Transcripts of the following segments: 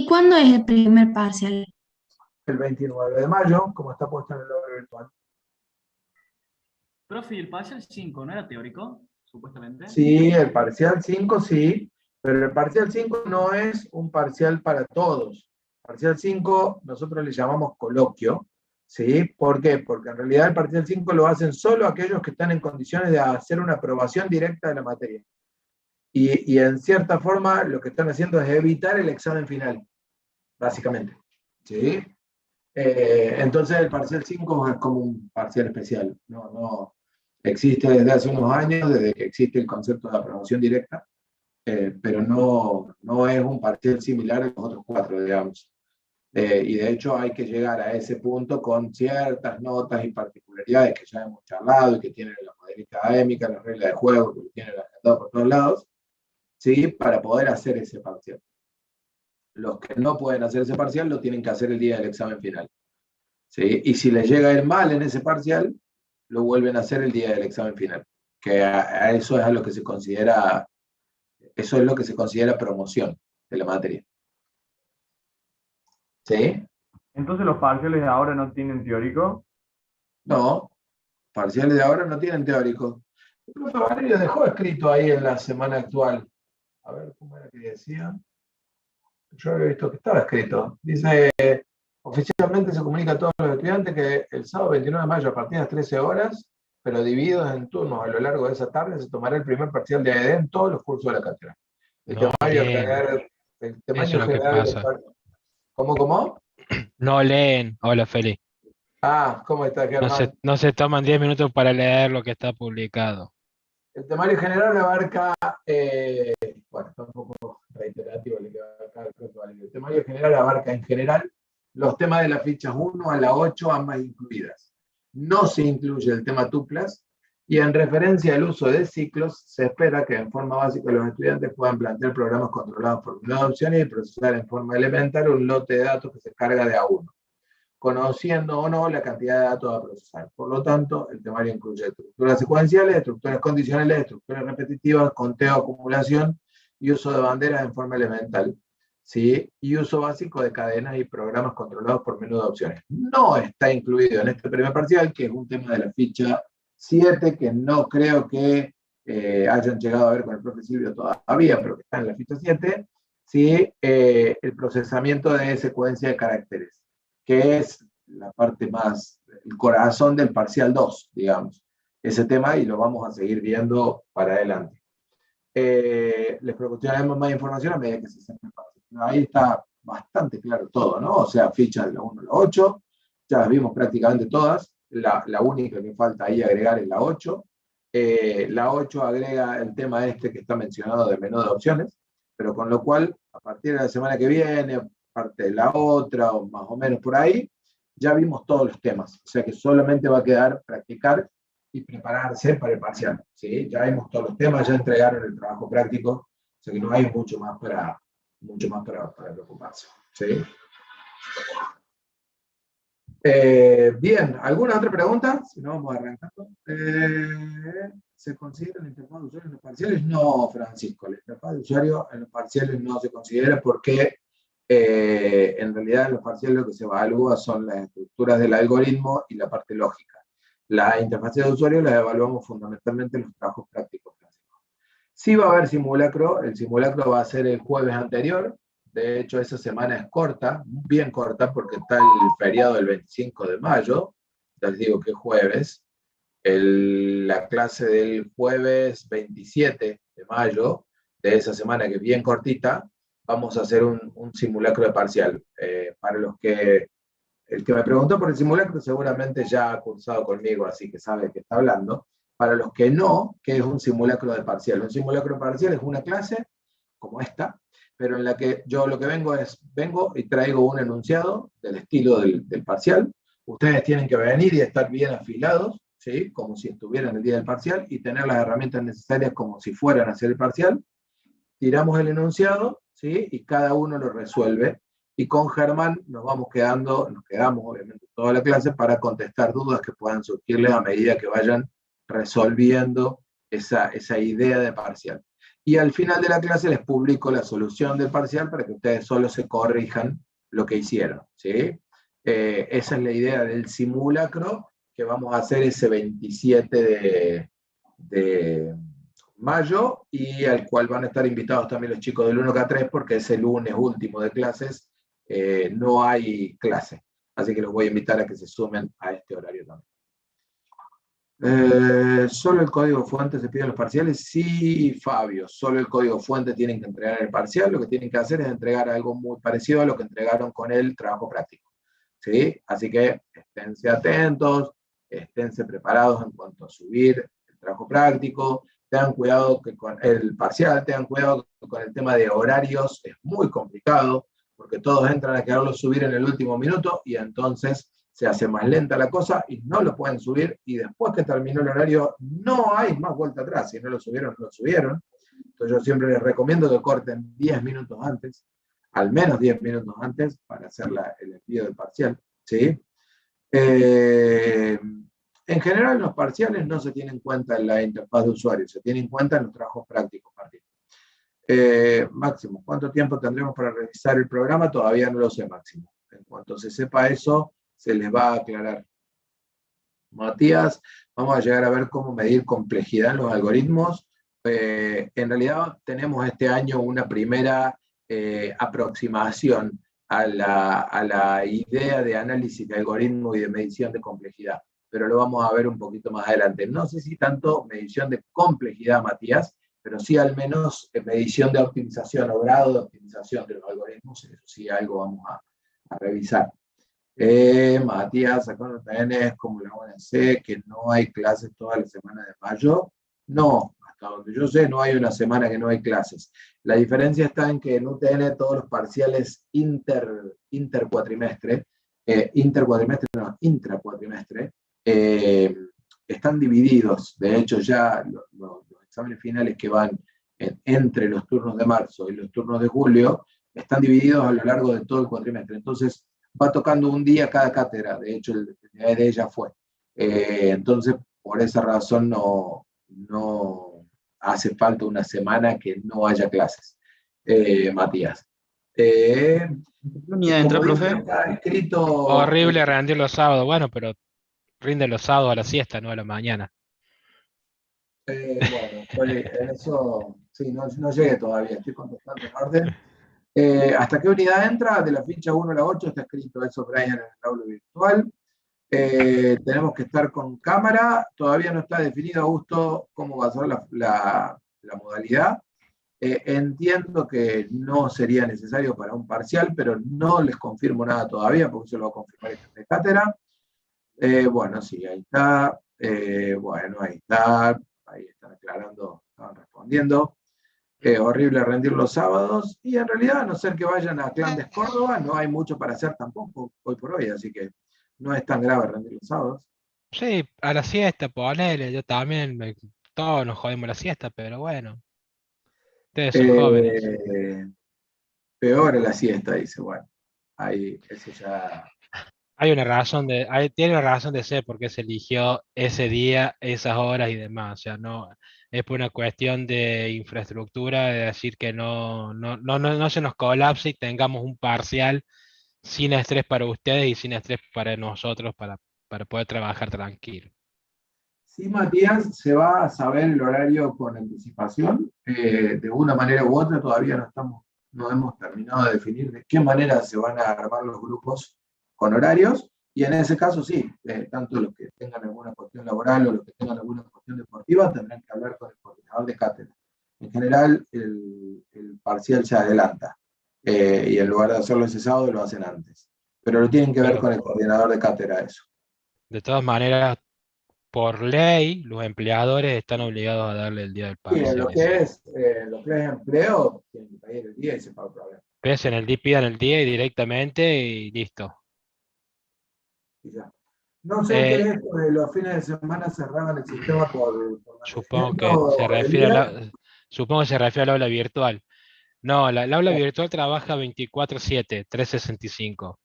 ¿Y cuándo es el primer parcial? El 29 de mayo, como está puesto en el horario virtual. Profe, ¿y el parcial 5 no era teórico, supuestamente? Sí, el parcial 5 sí, pero el parcial 5 no es un parcial para todos. Parcial 5 nosotros le llamamos coloquio, ¿sí? ¿Por qué? Porque en realidad el parcial 5 lo hacen solo aquellos que están en condiciones de hacer una aprobación directa de la materia. Y en cierta forma lo que están haciendo es evitar el examen final, básicamente, ¿sí? Entonces el parcial 5 es como un parcial especial, no existe desde hace unos años, desde que existe el concepto de aprobación directa, pero no es un parcial similar a los otros cuatro, digamos. Y de hecho hay que llegar a ese punto con ciertas notas y particularidades que ya hemos charlado y que tienen la modalidad académica, las reglas de juego, que lo tienen agendado por todos lados, ¿sí? Para poder hacer ese parcial. Los que no pueden hacer ese parcial lo tienen que hacer el día del examen final, ¿sí? Y si les llega a ir mal en ese parcial, lo vuelven a hacer el día del examen final, que a eso es a lo que se considera, eso es lo que se considera promoción de la materia. ¿Sí? Entonces los parciales de ahora no tienen teórico. No, parciales de ahora no tienen teórico. El profe Valerio dejó escrito ahí en la semana actual. A ver, ¿cómo era que decía? Yo había visto que estaba escrito. Dice, oficialmente se comunica a todos los estudiantes que el sábado 29 de mayo a partir de las 13 horas, pero divididos en turnos a lo largo de esa tarde, se tomará el primer parcial de AED en todos los cursos de la cátedra. El No temario leen, general, el eso es temario lo que general del pasa. ¿Cómo? No leen. Hola, Feli. Ah, ¿cómo está, Germán? No se toman 10 minutos para leer lo que está publicado. El temario general abarca, bueno, está un poco reiterativo el que abarca el profe Valerio. El temario general abarca en general los temas de las fichas 1 a la 8, ambas incluidas. No se incluye el tema tuplas, y en referencia al uso de ciclos, se espera que en forma básica los estudiantes puedan plantear programas controlados por menú de opciones y procesar en forma elemental un lote de datos que se carga de a uno, conociendo o no la cantidad de datos a procesar. Por lo tanto, el temario incluye estructuras secuenciales, estructuras condicionales, estructuras repetitivas, conteo, acumulación y uso de banderas en forma elemental, ¿sí? Y uso básico de cadenas y programas controlados por menú de opciones. No está incluido en este primer parcial, que es un tema de la ficha 7, que no creo que hayan llegado a ver con el profe Silvio todavía, pero que está en la ficha 7, ¿sí? El procesamiento de secuencia de caracteres, que es la parte más, el corazón del parcial 2, digamos, ese tema, y lo vamos a seguir viendo para adelante. Les proporcionaremos más información a medida que se acerque el parcial. Ahí está bastante claro todo, ¿no? O sea, fichas de la 1 a la 8, ya las vimos prácticamente todas, la única que falta ahí agregar es la 8. La 8 agrega el tema este que está mencionado de menú de opciones, pero con lo cual, a partir de la semana que viene, parte de la otra, o más o menos por ahí, ya vimos todos los temas. O sea que solamente va a quedar practicar y prepararse para el parcial, ¿sí? Ya vimos todos los temas, ya entregaron el trabajo práctico, o sea que no hay mucho más para preocuparse, ¿sí? Bien, ¿alguna otra pregunta? Si no, vamos arrancando. ¿Se considera la interfaz de usuario en los parciales? No, Francisco, la interfaz de usuario en los parciales no se considera porque en realidad en los parciales lo que se evalúa son las estructuras del algoritmo y la parte lógica. La interfaz de usuario la evaluamos fundamentalmente en los trabajos prácticos. Sí va a haber simulacro, el simulacro va a ser el jueves anterior. De hecho, esa semana es corta, bien corta, porque está el feriado del 25 de mayo, les digo que es jueves. La clase del jueves 27 de mayo, de esa semana que es bien cortita, vamos a hacer un simulacro de parcial. Para los que, el que me preguntó por el simulacro seguramente ya ha cursado conmigo, así que sabe de qué está hablando. Para los que no, ¿qué es un simulacro de parcial? Un simulacro de parcial es una clase como esta, pero en la que yo lo que vengo y traigo un enunciado del estilo del parcial. Ustedes tienen que venir y estar bien afilados, ¿sí? Como si estuvieran el día del parcial, y tener las herramientas necesarias como si fueran a hacer el parcial. Tiramos el enunciado, ¿sí? Y cada uno lo resuelve. Y con Germán nos quedamos obviamente toda la clase para contestar dudas que puedan surgirles a medida que vayan resolviendo esa idea de parcial. y al final de la clase les publico la solución del parcial para que ustedes solo se corrijan lo que hicieron, ¿sí? Esa es la idea del simulacro que vamos a hacer ese 27 de mayo, y al cual van a estar invitados también los chicos del 1K3, porque ese lunes último de clases no hay clase. Así que los voy a invitar a que se sumen a este horario también. ¿Solo el código fuente se pide en los parciales? Sí, Fabio, solo el código fuente tienen que entregar en el parcial. Lo que tienen que hacer es entregar algo muy parecido a lo que entregaron con el trabajo práctico, ¿sí? Así que esténse atentos, esténse preparados en cuanto a subir el trabajo práctico. Tengan cuidado que con el parcial, tengan cuidado que con el tema de horarios, es muy complicado, porque todos entran a quererlo subir en el último minuto, y entonces se hace más lenta la cosa y no lo pueden subir, y después que terminó el horario no hay más vuelta atrás. Si no lo subieron, no lo subieron. Entonces yo siempre les recomiendo que corten 10 minutos antes, al menos 10 minutos antes, para hacer el envío del parcial, ¿sí? En general, los parciales no se tienen en cuenta en la interfaz de usuario, se tienen en cuenta en los trabajos prácticos, Martín. Máximo, ¿cuánto tiempo tendremos para revisar el programa? Todavía no lo sé, Máximo. En cuanto se sepa eso, se les va a aclarar. Matías, vamos a llegar a ver cómo medir complejidad en los algoritmos. En realidad tenemos este año una primera aproximación a la idea de análisis de algoritmo y de medición de complejidad, pero lo vamos a ver un poquito más adelante. No sé si tanto medición de complejidad, Matías, pero sí al menos medición de optimización o grado de optimización de los algoritmos. Eso sí, algo vamos a revisar. Matías, acá no tenés como la UNC, que no hay clases toda la semana de mayo. No, hasta donde yo sé, no hay una semana que no hay clases. La diferencia está en que en UTN todos los parciales intracuatrimestre, están divididos. De hecho, ya los exámenes finales que van entre los turnos de marzo y los turnos de julio están divididos a lo largo de todo el cuatrimestre. Entonces, va tocando un día cada cátedra. De hecho, el de ella fue. Entonces, por esa razón no hace falta una semana que no haya clases. Matías. ¿Unidad entra, profe? Escrito, Horrible rendir los sábados. Bueno, pero rinde los sábados a la siesta, no a la mañana. bueno, eso sí, no llegué todavía, estoy contestando en orden. ¿Hasta qué unidad entra? De la ficha 1 a la 8 está escrito eso, Brian, en el aula virtual. Tenemos que estar con cámara. Todavía no está definido, Augusto, cómo va a ser la modalidad. Entiendo que no sería necesario para un parcial, pero no les confirmo nada todavía, porque eso lo va a confirmar esta cátedra. Bueno, sí, ahí está. Bueno, ahí está. Ahí están aclarando, estaban respondiendo. Horrible rendir los sábados, y en realidad, a no ser que vayan a Clandes Córdoba, no hay mucho para hacer tampoco hoy por hoy, así que no es tan grave rendir los sábados. Sí, a la siesta, ponele, yo también, todos nos jodemos la siesta, pero bueno. Ustedes son jóvenes. Peor es la siesta, dice, bueno, ahí, eso ya... Tiene una razón de ser porque se eligió ese día, esas horas y demás. O sea, no es por una cuestión de infraestructura, de decir que no se nos colapse y tengamos un parcial sin estrés para ustedes y sin estrés para nosotros, para poder trabajar tranquilo. Sí, Matías, se va a saber el horario con anticipación. De una manera u otra todavía no hemos terminado de definir de qué manera se van a armar los grupos con horarios, y en ese caso sí, tanto los que tengan alguna cuestión laboral o los que tengan alguna cuestión deportiva tendrán que hablar con el coordinador de cátedra. En general, el parcial se adelanta, y en lugar de hacerlo ese sábado lo hacen antes. Pero lo tienen que ver con el coordinador de cátedra eso. De todas maneras, por ley, los empleadores están obligados a darle el día del Sí, parcial. lo que es empleo, tienen que pedir el día y se paga el problema. Pidan el día y directamente y listo. Y ya. No sé qué es esto de los fines de semana cerraban el sistema por supongo que se refiere al aula virtual. No, el aula virtual trabaja 24/7, 365.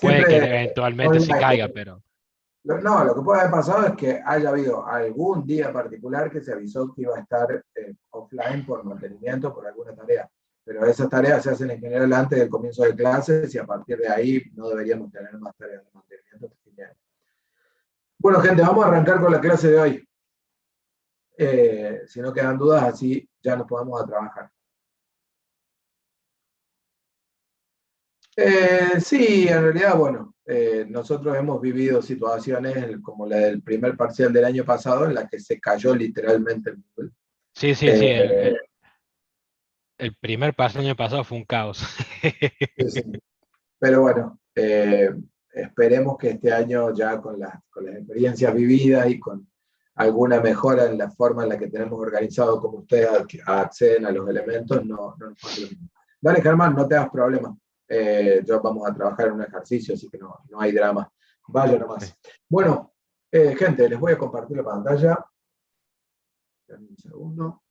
Puede que eventualmente se caiga, pero... No, lo que puede haber pasado es que haya habido algún día particular que se avisó que iba a estar offline por mantenimiento, por alguna tarea. Pero esas tareas se hacen en general antes del comienzo de clases y a partir de ahí no deberíamos tener más tareas de mantenimiento hasta fin de año. Bueno, gente, vamos a arrancar con la clase de hoy. Si no quedan dudas, así ya nos podemos a trabajar. Sí, en realidad, bueno, nosotros hemos vivido situaciones como la del primer parcial del año pasado, en la que se cayó literalmente el Moodle. Sí, sí, sí. El primer paso del año pasado fue un caos. Sí. Pero bueno, esperemos que este año ya con las experiencias vividas y con alguna mejora en la forma en la que tenemos organizado como ustedes acceden a los elementos, no nos pase lo mismo. Dale, Germán, no te hagas problema. Yo vamos a trabajar en un ejercicio, así que no hay drama. Vaya nomás. Bueno, gente, les voy a compartir la pantalla. Dame un segundo.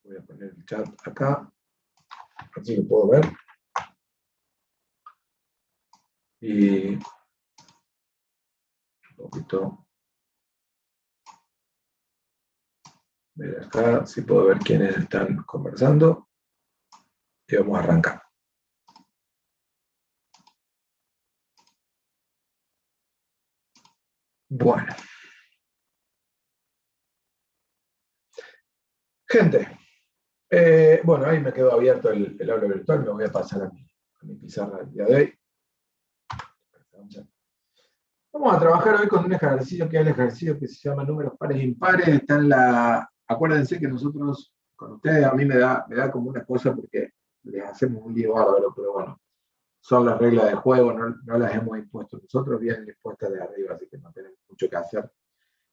Voy a poner el chat acá. Así lo puedo ver. Y un poquito. Ver acá si puedo ver quiénes están conversando. Y vamos a arrancar. Bueno. Gente. Bueno, ahí me quedó abierto el aula virtual. Me voy a pasar a mi pizarra el día de hoy. Vamos a trabajar hoy con un ejercicio que es el ejercicio que se llama números pares e impares. Está en la. Acuérdense que nosotros, con ustedes, a mí me da como una cosa porque les hacemos un lío bárbaro, pero bueno, son las reglas del juego, no las hemos impuesto nosotros, vienen impuestas de arriba, así que no tenemos mucho que hacer.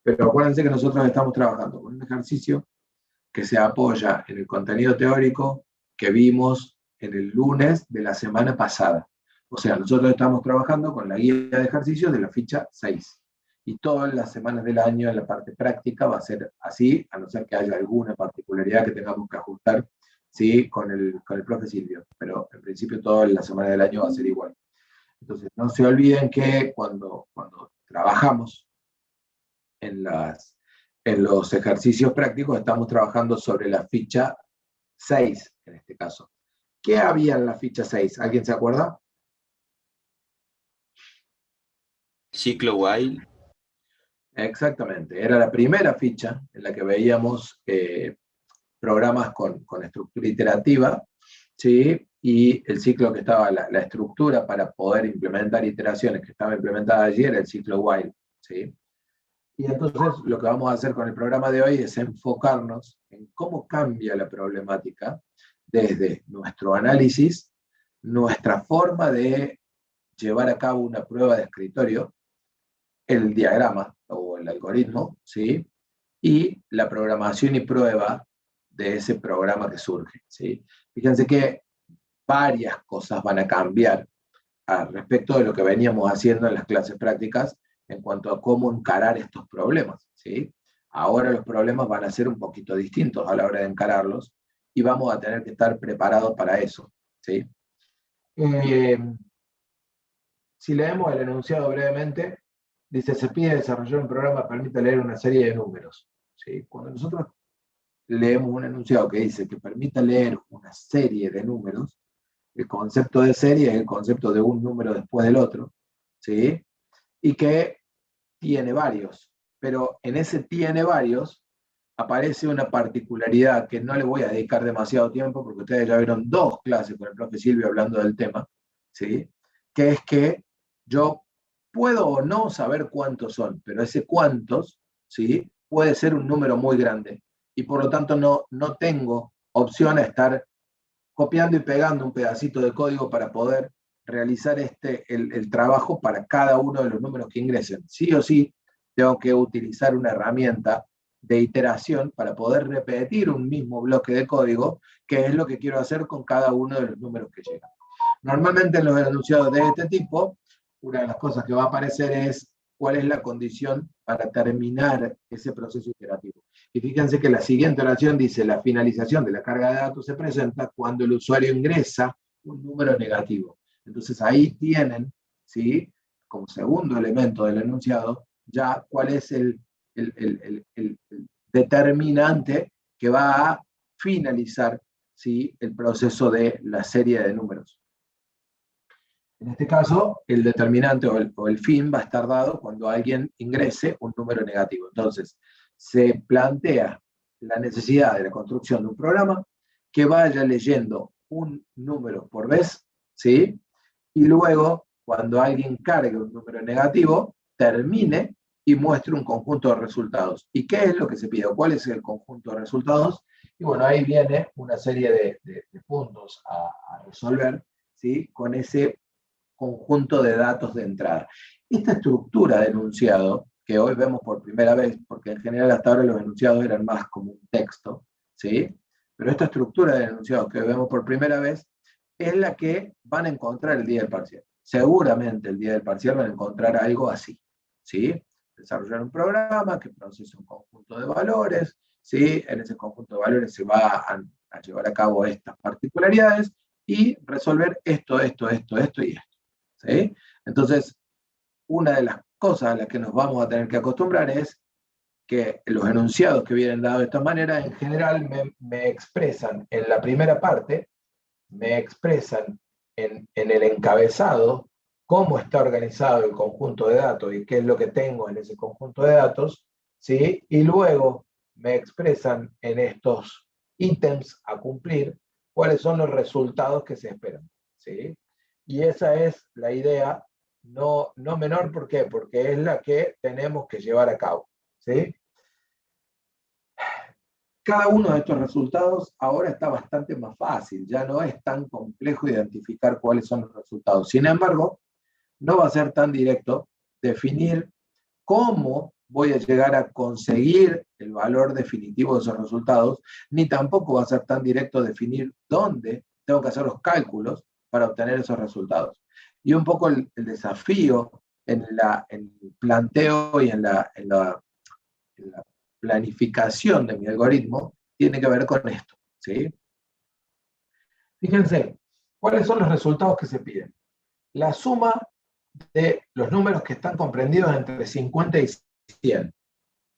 Pero acuérdense que nosotros estamos trabajando con un ejercicio que se apoya en el contenido teórico que vimos en el lunes de la semana pasada. O sea, nosotros estamos trabajando con la guía de ejercicios de la ficha 6. Y todas las semanas del año en la parte práctica va a ser así, a no ser que haya alguna particularidad que tengamos que ajustar, ¿sí? con el profe Silvio. Pero en principio toda la semana del año va a ser igual. Entonces, no se olviden que cuando trabajamos en los ejercicios prácticos, estamos trabajando sobre la ficha 6, en este caso. ¿Qué había en la ficha 6? ¿Alguien se acuerda? Ciclo while. Exactamente, era la primera ficha en la que veíamos programas con estructura iterativa, ¿sí? Y el ciclo que estaba, la estructura para poder implementar iteraciones que estaba implementada allí era el ciclo while, ¿sí? Y entonces lo que vamos a hacer con el programa de hoy es enfocarnos en cómo cambia la problemática desde nuestro análisis, nuestra forma de llevar a cabo una prueba de escritorio, el diagrama o el algoritmo, ¿sí? Y la programación y prueba de ese programa que surge, ¿sí? Fíjense que varias cosas van a cambiar respecto de lo que veníamos haciendo en las clases prácticas en cuanto a cómo encarar estos problemas, ¿sí? Ahora los problemas van a ser un poquito distintos a la hora de encararlos y vamos a tener que estar preparados para eso, ¿sí? Si leemos el enunciado brevemente, dice, se pide desarrollar un programa que permita leer una serie de números, ¿sí? Cuando nosotros leemos un enunciado que dice que permita leer una serie de números, el concepto de serie es el concepto de un número después del otro, ¿sí? Y que tiene varios, pero en ese tiene varios aparece una particularidad que no le voy a dedicar demasiado tiempo porque ustedes ya vieron 2 clases con el profe Silvio hablando del tema, ¿sí? Que es que yo puedo o no saber cuántos son, pero ese cuántos, ¿sí? Puede ser un número muy grande y por lo tanto no tengo opción a estar copiando y pegando un pedacito de código para poder realizar el trabajo para cada uno de los números que ingresen. Sí o sí, tengo que utilizar una herramienta de iteración para poder repetir un mismo bloque de código, que es lo que quiero hacer con cada uno de los números que llegan. Normalmente en los enunciados de este tipo, una de las cosas que va a aparecer es cuál es la condición para terminar ese proceso iterativo. Y fíjense que la siguiente oración dice, la finalización de la carga de datos se presenta cuando el usuario ingresa un número negativo. Entonces ahí tienen, ¿sí?, como segundo elemento del enunciado, ya cuál es el determinante que va a finalizar, ¿sí?, el proceso de la serie de números. En este caso, el determinante o el fin va a estar dado cuando alguien ingrese un número negativo. Entonces, se plantea la necesidad de la construcción de un programa que vaya leyendo un número por vez, ¿sí?, y luego, cuando alguien cargue un número negativo, termine y muestre un conjunto de resultados. ¿Y qué es lo que se pide? ¿Cuál es el conjunto de resultados? Y bueno, ahí viene una serie de puntos a resolver, ¿sí?, con ese conjunto de datos de entrada. Esta estructura de enunciado, que hoy vemos por primera vez, porque en general hasta ahora los enunciados eran más como un texto, ¿sí?, pero esta estructura de enunciados que hoy vemos por primera vez es la que van a encontrar el día del parcial. Seguramente el día del parcial van a encontrar algo así, ¿sí? Desarrollar un programa que procesa un conjunto de valores, ¿sí? En ese conjunto de valores se va a llevar a cabo estas particularidades y resolver esto y esto. ¿Sí? Entonces, una de las cosas a las que nos vamos a tener que acostumbrar es que los enunciados que vienen dados de esta manera, en general me expresan en la primera parte, me expresan en el encabezado cómo está organizado el conjunto de datos y qué es lo que tengo en ese conjunto de datos, ¿sí? Y luego me expresan en estos ítems a cumplir cuáles son los resultados que se esperan, ¿sí? Y esa es la idea no menor, ¿por qué? Porque es la que tenemos que llevar a cabo, ¿sí? Cada uno de estos resultados ahora está bastante más fácil, ya no es tan complejo identificar cuáles son los resultados. Sin embargo, no va a ser tan directo definir cómo voy a llegar a conseguir el valor definitivo de esos resultados, ni tampoco va a ser tan directo definir dónde tengo que hacer los cálculos para obtener esos resultados. Y un poco el desafío en el planteo y en la planificación de mi algoritmo tiene que ver con esto, ¿sí? Fíjense, ¿cuáles son los resultados que se piden? La suma de los números que están comprendidos entre 50 y 100,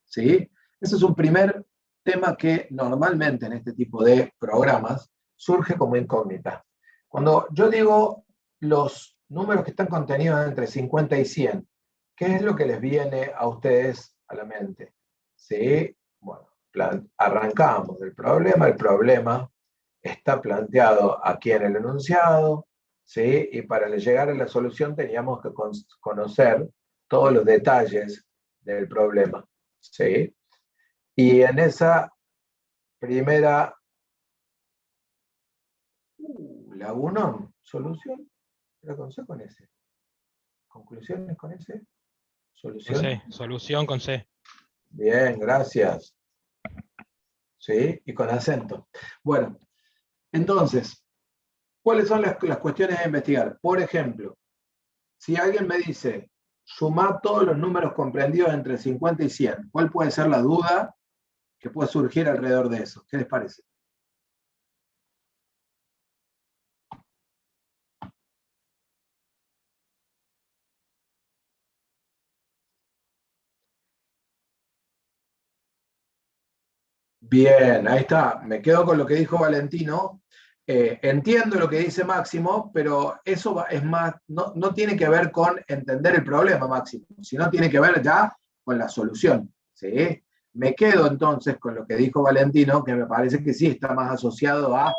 ¿sí? Ese es un primer tema que normalmente en este tipo de programas surge como incógnita. Cuando yo digo los números que están contenidos entre 50 y 100, ¿qué es lo que les viene a ustedes a la mente? ¿Sí? Bueno, arrancamos del problema. El problema está planteado aquí en el enunciado, ¿sí? Y para llegar a la solución teníamos que conocer todos los detalles del problema, ¿sí? Y en esa primera lagunón, solución, ¿era con C o con S? ¿Conclusiones con S? ¿Solución? Con C, solución con C. Bien, gracias. ¿Sí? Y con acento. Bueno, entonces, ¿cuáles son las cuestiones a investigar? Por ejemplo, si alguien me dice, sumá todos los números comprendidos entre 50 y 100, ¿cuál puede ser la duda que puede surgir alrededor de eso? ¿Qué les parece? Bien, ahí está. Me quedo con lo que dijo Valentino. Entiendo lo que dice Máximo, pero eso es más, no tiene que ver con entender el problema, Máximo, sino tiene que ver ya con la solución, ¿sí? Me quedo entonces con lo que dijo Valentino, que me parece que sí está más asociado a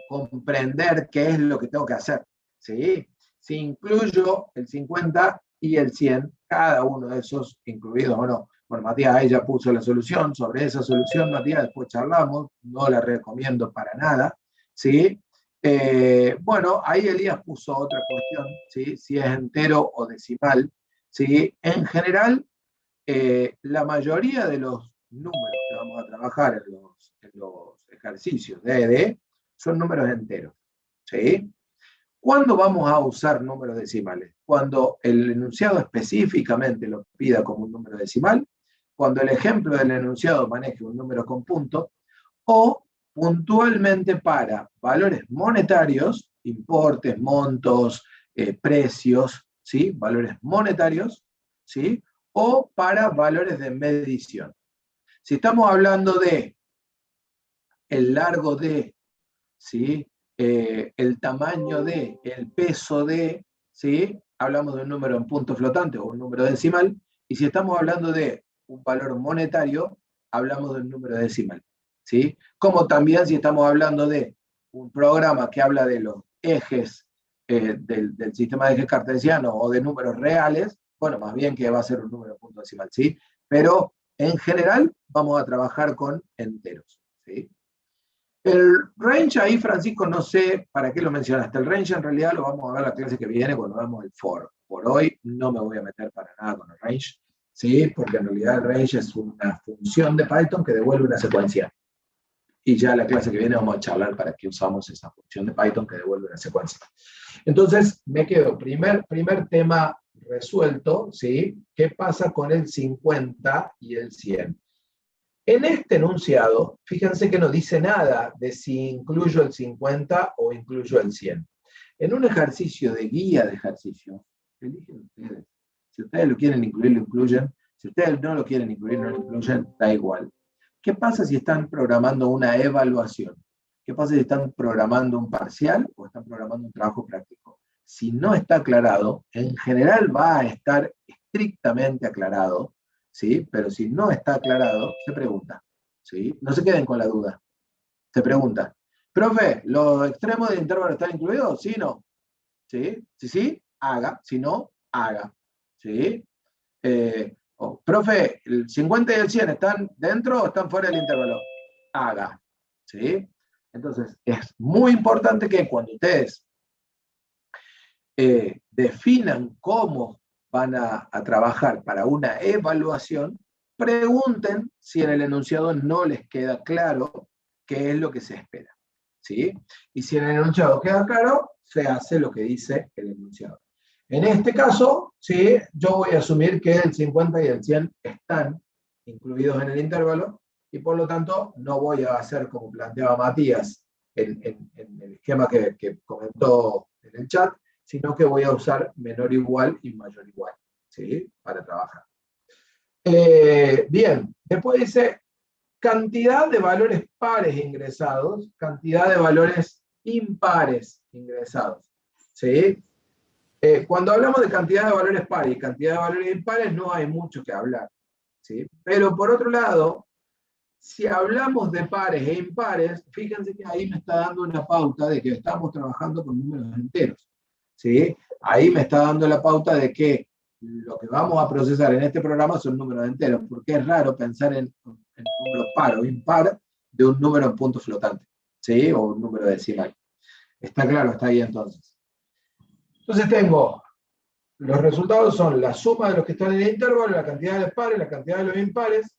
comprender qué es lo que tengo que hacer, ¿sí? Si incluyo el 50 y el 100, cada uno de esos incluidos o no. Bueno, Matías ahí ya puso la solución. Sobre esa solución, Matías, después charlamos. No la recomiendo para nada, ¿sí? Bueno, ahí Elías puso otra cuestión, ¿sí? Si es entero o decimal, ¿sí? En general, la mayoría de los números que vamos a trabajar en los ejercicios de ED son números enteros, ¿sí? ¿Cuándo vamos a usar números decimales? Cuando el enunciado específicamente lo pida como un número decimal, cuando el ejemplo del enunciado maneje un número con punto, o puntualmente para valores monetarios, importes, montos, precios, ¿sí? Valores monetarios, ¿sí? O para valores de medición. Si estamos hablando de el largo de, ¿sí? El tamaño de, el peso de, ¿sí? Hablamos de un número en punto flotante o un número decimal, y si estamos hablando de un valor monetario, hablamos de un número decimal, ¿sí? Como también si estamos hablando de un programa que habla de los ejes del sistema de ejes cartesianos o de números reales, bueno, más bien que va a ser un número punto decimal, ¿sí? Pero en general vamos a trabajar con enteros, ¿sí? El range ahí, Francisco, no sé para qué lo mencionaste. El range en realidad lo vamos a ver la clase que viene cuando vemos el for. Por hoy no me voy a meter para nada con el range, ¿sí? Porque en realidad el range es una función de Python que devuelve una secuencia. Y ya la clase que viene vamos a charlar para qué usamos esa función de Python que devuelve una secuencia. Entonces, me quedo, primer tema resuelto, ¿sí? ¿Qué pasa con el 50 y el 100? En este enunciado, fíjense que no dice nada de si incluyo el 50 o incluyo el 100. En un ejercicio de guía de ejercicio, eligen ustedes. Si ustedes lo quieren incluir, lo incluyen. Si ustedes no lo quieren incluir, no lo incluyen, da igual. ¿Qué pasa si están programando una evaluación? ¿Qué pasa si están programando un parcial o están programando un trabajo práctico? Si no está aclarado, en general va a estar estrictamente aclarado, ¿sí? Pero si no está aclarado, se pregunta, ¿sí? No se queden con la duda. Se pregunta, profe, ¿los extremos del intervalo están incluidos? ¿Sí o no? ¿Sí? Si sí, haga. Si no, haga. ¿Sí? Profe, ¿el 50 y el 100 están dentro o están fuera del intervalo? Haga. ¿Sí? Entonces, es muy importante que cuando ustedes definan cómo van a trabajar para una evaluación, pregunten si en el enunciado no les queda claro qué es lo que se espera, ¿sí? Y si en el enunciado queda claro, se hace lo que dice el enunciado. En este caso, ¿sí? Yo voy a asumir que el 50 y el 100 están incluidos en el intervalo, y por lo tanto no voy a hacer como planteaba Matías en el esquema que comentó en el chat, sino que voy a usar menor igual y mayor igual, ¿sí? Para trabajar. Bien, después dice cantidad de valores pares ingresados, cantidad de valores impares ingresados, ¿sí? Cuando hablamos de cantidad de valores pares y cantidad de valores impares no hay mucho que hablar, ¿sí? Pero por otro lado, si hablamos de pares e impares, fíjense que ahí me está dando una pauta de que estamos trabajando con números enteros, ¿sí? Ahí me está dando la pauta de que lo que vamos a procesar en este programa son números enteros, porque es raro pensar en número par o impar de un número en punto flotante, ¿sí? O un número decimal. Está claro, está ahí entonces. Entonces tengo, los resultados son la suma de los que están en el intervalo, la cantidad de los pares, la cantidad de los impares.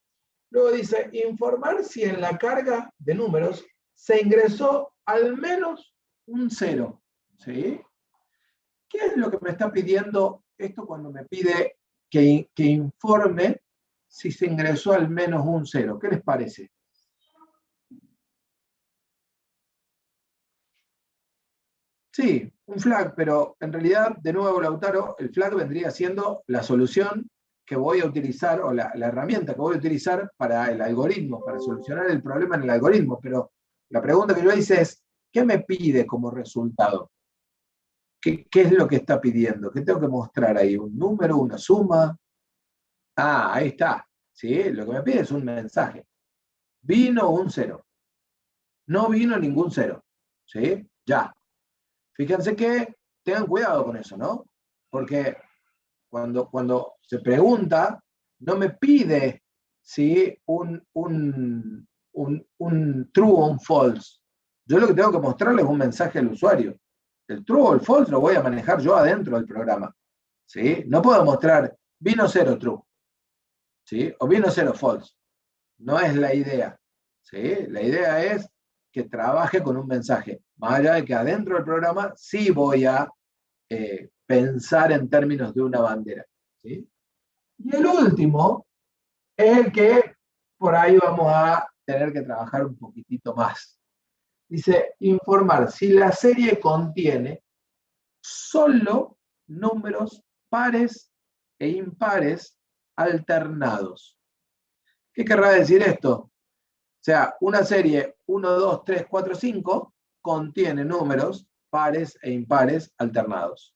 Luego dice, informar si en la carga de números se ingresó al menos un 0, ¿sí? ¿Qué es lo que me está pidiendo esto cuando me pide que informe si se ingresó al menos un 0? ¿Qué les parece? Sí, un flag, pero en realidad, de nuevo, Lautaro, el flag vendría siendo la solución que voy a utilizar, o la herramienta que voy a utilizar para el algoritmo, para solucionar el problema en el algoritmo. Pero la pregunta que yo hice es, ¿qué me pide como resultado? ¿Qué es lo que está pidiendo? ¿Qué tengo que mostrar ahí? ¿Un número, una suma? Ah, ahí está. ¿Sí? Lo que me pide es un mensaje. Vino un 0. No vino ningún 0. ¿Sí? Ya. Fíjense que tengan cuidado con eso, ¿no? Porque cuando se pregunta, no me pide, ¿sí? un true o un false. Yo lo que tengo que mostrarle es un mensaje al usuario. El true o el false lo voy a manejar yo adentro del programa, ¿sí? No puedo mostrar vino 0 true, ¿sí? O vino 0 false. No es la idea, ¿sí? La idea es que trabaje con un mensaje. Más allá de que adentro del programa sí voy a pensar en términos de una bandera, ¿sí? Y el último es el que por ahí vamos a tener que trabajar un poquitito más. Dice, informar si la serie contiene solo números pares e impares alternados. ¿Qué querrá decir esto? O sea, una serie 1, 2, 3, 4, 5 contiene números pares e impares alternados.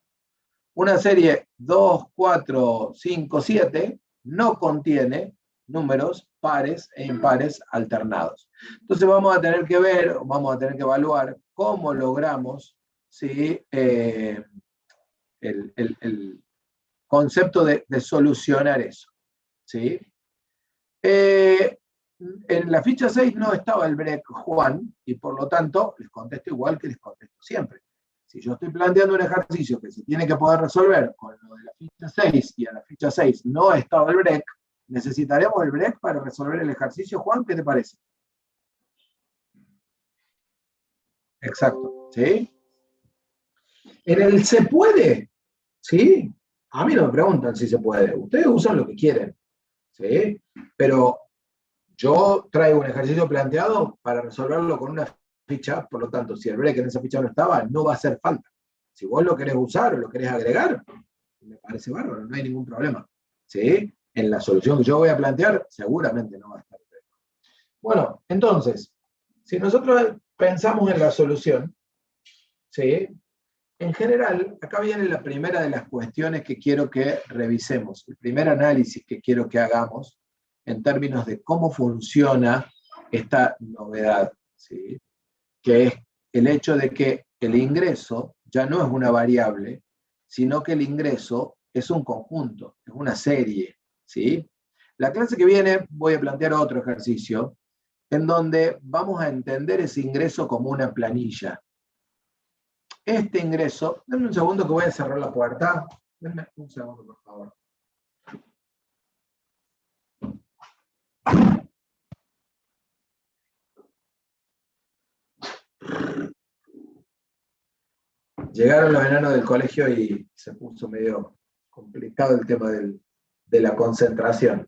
Una serie 2, 4, 5, 7 no contiene números pares e impares alternados. Entonces vamos a tener que ver, vamos a tener que evaluar cómo logramos, ¿sí? El concepto de solucionar eso, ¿sí? En la ficha 6 no estaba el break Juan, y por lo tanto les contesto igual que les contesto siempre. Si yo estoy planteando un ejercicio que se tiene que poder resolver con lo de la ficha 6 y en la ficha 6 no estaba el break, necesitaremos el break para resolver el ejercicio. Juan, ¿qué te parece? Exacto, ¿sí? En el se puede, ¿sí? A mí no me preguntan si se puede, ustedes usan lo que quieren, ¿sí? Pero yo traigo un ejercicio planteado para resolverlo con una ficha, por lo tanto, si el break en esa ficha no estaba, no va a hacer falta. Si vos lo querés usar o lo querés agregar, me parece bárbaro, no hay ningún problema, ¿sí? En la solución que yo voy a plantear, seguramente no va a estar el break. Bueno, entonces, si nosotros pensamos en la solución, ¿sí? En general, acá viene la primera de las cuestiones que quiero que revisemos, el primer análisis que quiero que hagamos en términos de cómo funciona esta novedad, ¿sí? Que es el hecho de que el ingreso ya no es una variable, sino que el ingreso es un conjunto, es una serie, ¿sí? La clase que viene voy a plantear otro ejercicio en donde vamos a entender ese ingreso como una planilla. Este ingreso, denme un segundo que voy a cerrar la puerta. Denme un segundo, por favor. Llegaron los enanos del colegio y se puso medio complicado el tema de la concentración.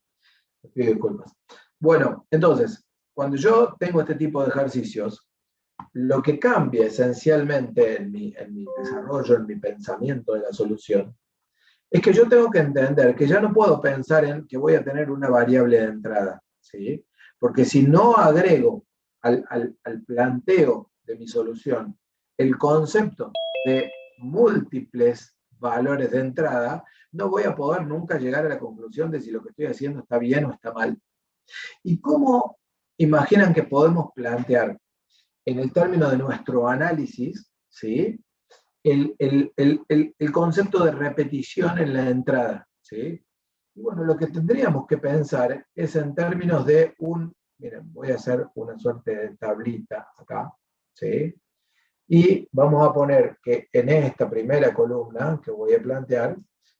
Les pido disculpas. Bueno, entonces, cuando yo tengo este tipo de ejercicios, lo que cambia esencialmente en mi desarrollo, en mi pensamiento de la solución, es que yo tengo que entender que ya no puedo pensar en que voy a tener una variable de entrada, ¿sí? Porque si no agrego al planteo de mi solución el concepto de múltiples valores de entrada, no voy a poder nunca llegar a la conclusión de si lo que estoy haciendo está bien o está mal. ¿Y cómo imaginan que podemos plantear en el término de nuestro análisis, ¿sí? el concepto de repetición en la entrada, ¿sí? Y bueno, lo que tendríamos que pensar es en términos de miren, voy a hacer una suerte de tablita acá, ¿sí? Y vamos a poner que en esta primera columna que voy a plantear,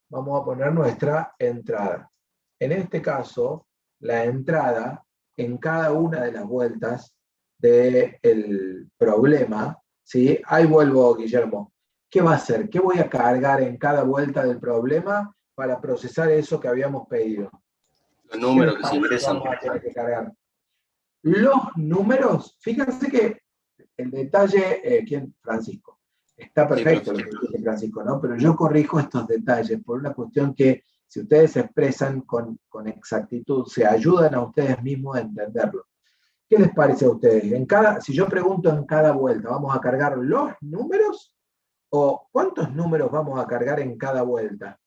vamos a poner nuestra entrada. En este caso, la entrada en cada una de las vueltas del problema, ¿sí? Ahí vuelvo, Guillermo. ¿Qué va a hacer? ¿Qué voy a cargar en cada vuelta del problema para procesar eso que habíamos pedido? Los números que se ingresan. Vamos a tener que cargar. Los números, fíjense que el detalle, Francisco, está perfecto lo que dice Francisco, ¿no? Pero yo corrijo estos detalles por una cuestión que si ustedes se expresan con exactitud, se ayudan a ustedes mismos a entenderlo. ¿Qué les parece a ustedes? Si yo pregunto en cada vuelta, ¿vamos a cargar los números? ¿O cuántos números vamos a cargar en cada vuelta?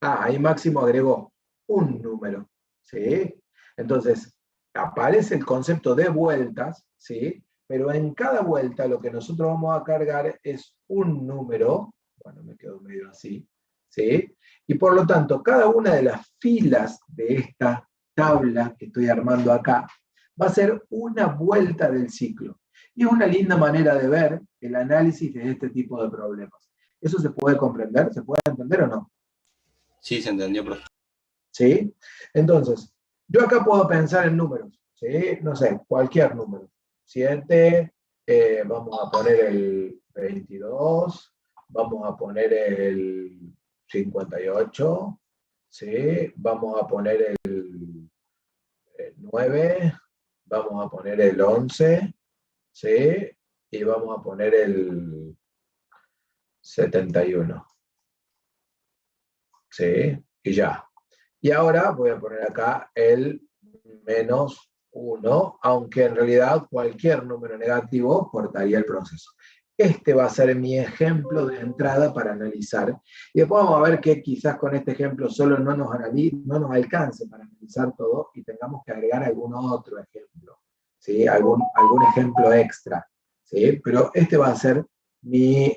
Ahí Máximo agregó un número, ¿sí? Entonces, aparece el concepto de vueltas, ¿sí? Pero en cada vuelta lo que nosotros vamos a cargar es un número, bueno, me quedo medio así, ¿sí? Y por lo tanto, cada una de las filas de esta tabla que estoy armando acá va a ser una vuelta del ciclo. Y es una linda manera de ver el análisis de este tipo de problemas. ¿Eso se puede comprender? ¿Se puede entender o no? Sí, se entendió, profe. ¿Sí? Entonces, yo acá puedo pensar en números, ¿sí? No sé, cualquier número. 7, vamos a poner el 22, vamos a poner el 58, ¿sí? Vamos a poner el 9, vamos a poner el 11, ¿sí? Y vamos a poner el 71, ¿sí? Y ya. Y ahora voy a poner acá el menos 1, aunque en realidad cualquier número negativo cortaría el proceso. Este va a ser mi ejemplo de entrada para analizar. Y después vamos a ver que quizás con este ejemplo solo no nos alcance para analizar todo y tengamos que agregar algún otro ejemplo, ¿sí? Algún ejemplo extra, ¿sí? Pero este va a ser mi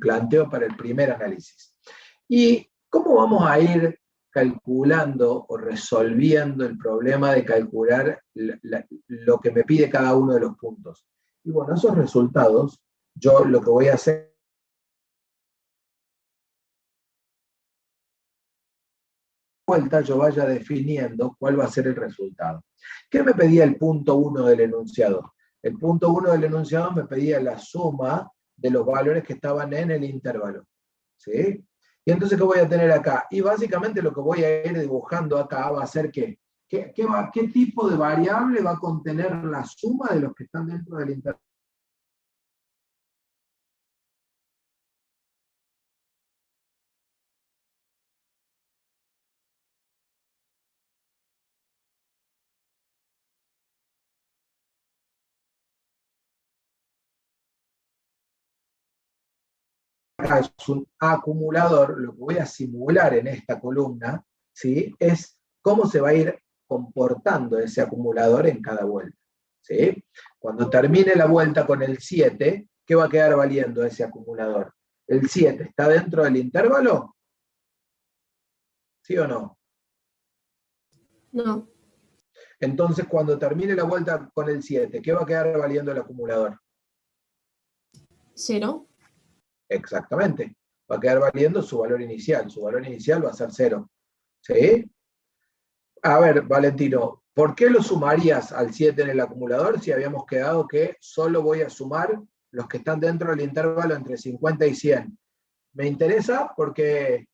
planteo para el primer análisis. ¿Y cómo vamos a ir calculando o resolviendo el problema de calcular lo que me pide cada uno de los puntos? Y bueno, esos resultados, yo lo que voy a hacer, vuelta yo vaya definiendo cuál va a ser el resultado. ¿Qué me pedía el punto 1 del enunciado? El punto 1 del enunciado me pedía la suma de los valores que estaban en el intervalo, ¿sí? Y entonces, ¿qué voy a tener acá? Y básicamente lo que voy a ir dibujando acá va a ser ¿qué tipo de variable va a contener la suma de los que están dentro del intervalo? Acá es un acumulador, lo que voy a simular en esta columna, ¿sí? Es cómo se va a ir comportando ese acumulador en cada vuelta, ¿sí? Cuando termine la vuelta con el 7, ¿qué va a quedar valiendo ese acumulador? ¿El 7 está dentro del intervalo? ¿Sí o no? No. Entonces, cuando termine la vuelta con el 7, ¿qué va a quedar valiendo el acumulador? 0. Exactamente. Va a quedar valiendo su valor inicial. Su valor inicial va a ser 0. ¿Sí? A ver, Valentino, ¿por qué lo sumarías al 7 en el acumulador si habíamos quedado que solo voy a sumar los que están dentro del intervalo entre 50 y 100? Me interesa porque...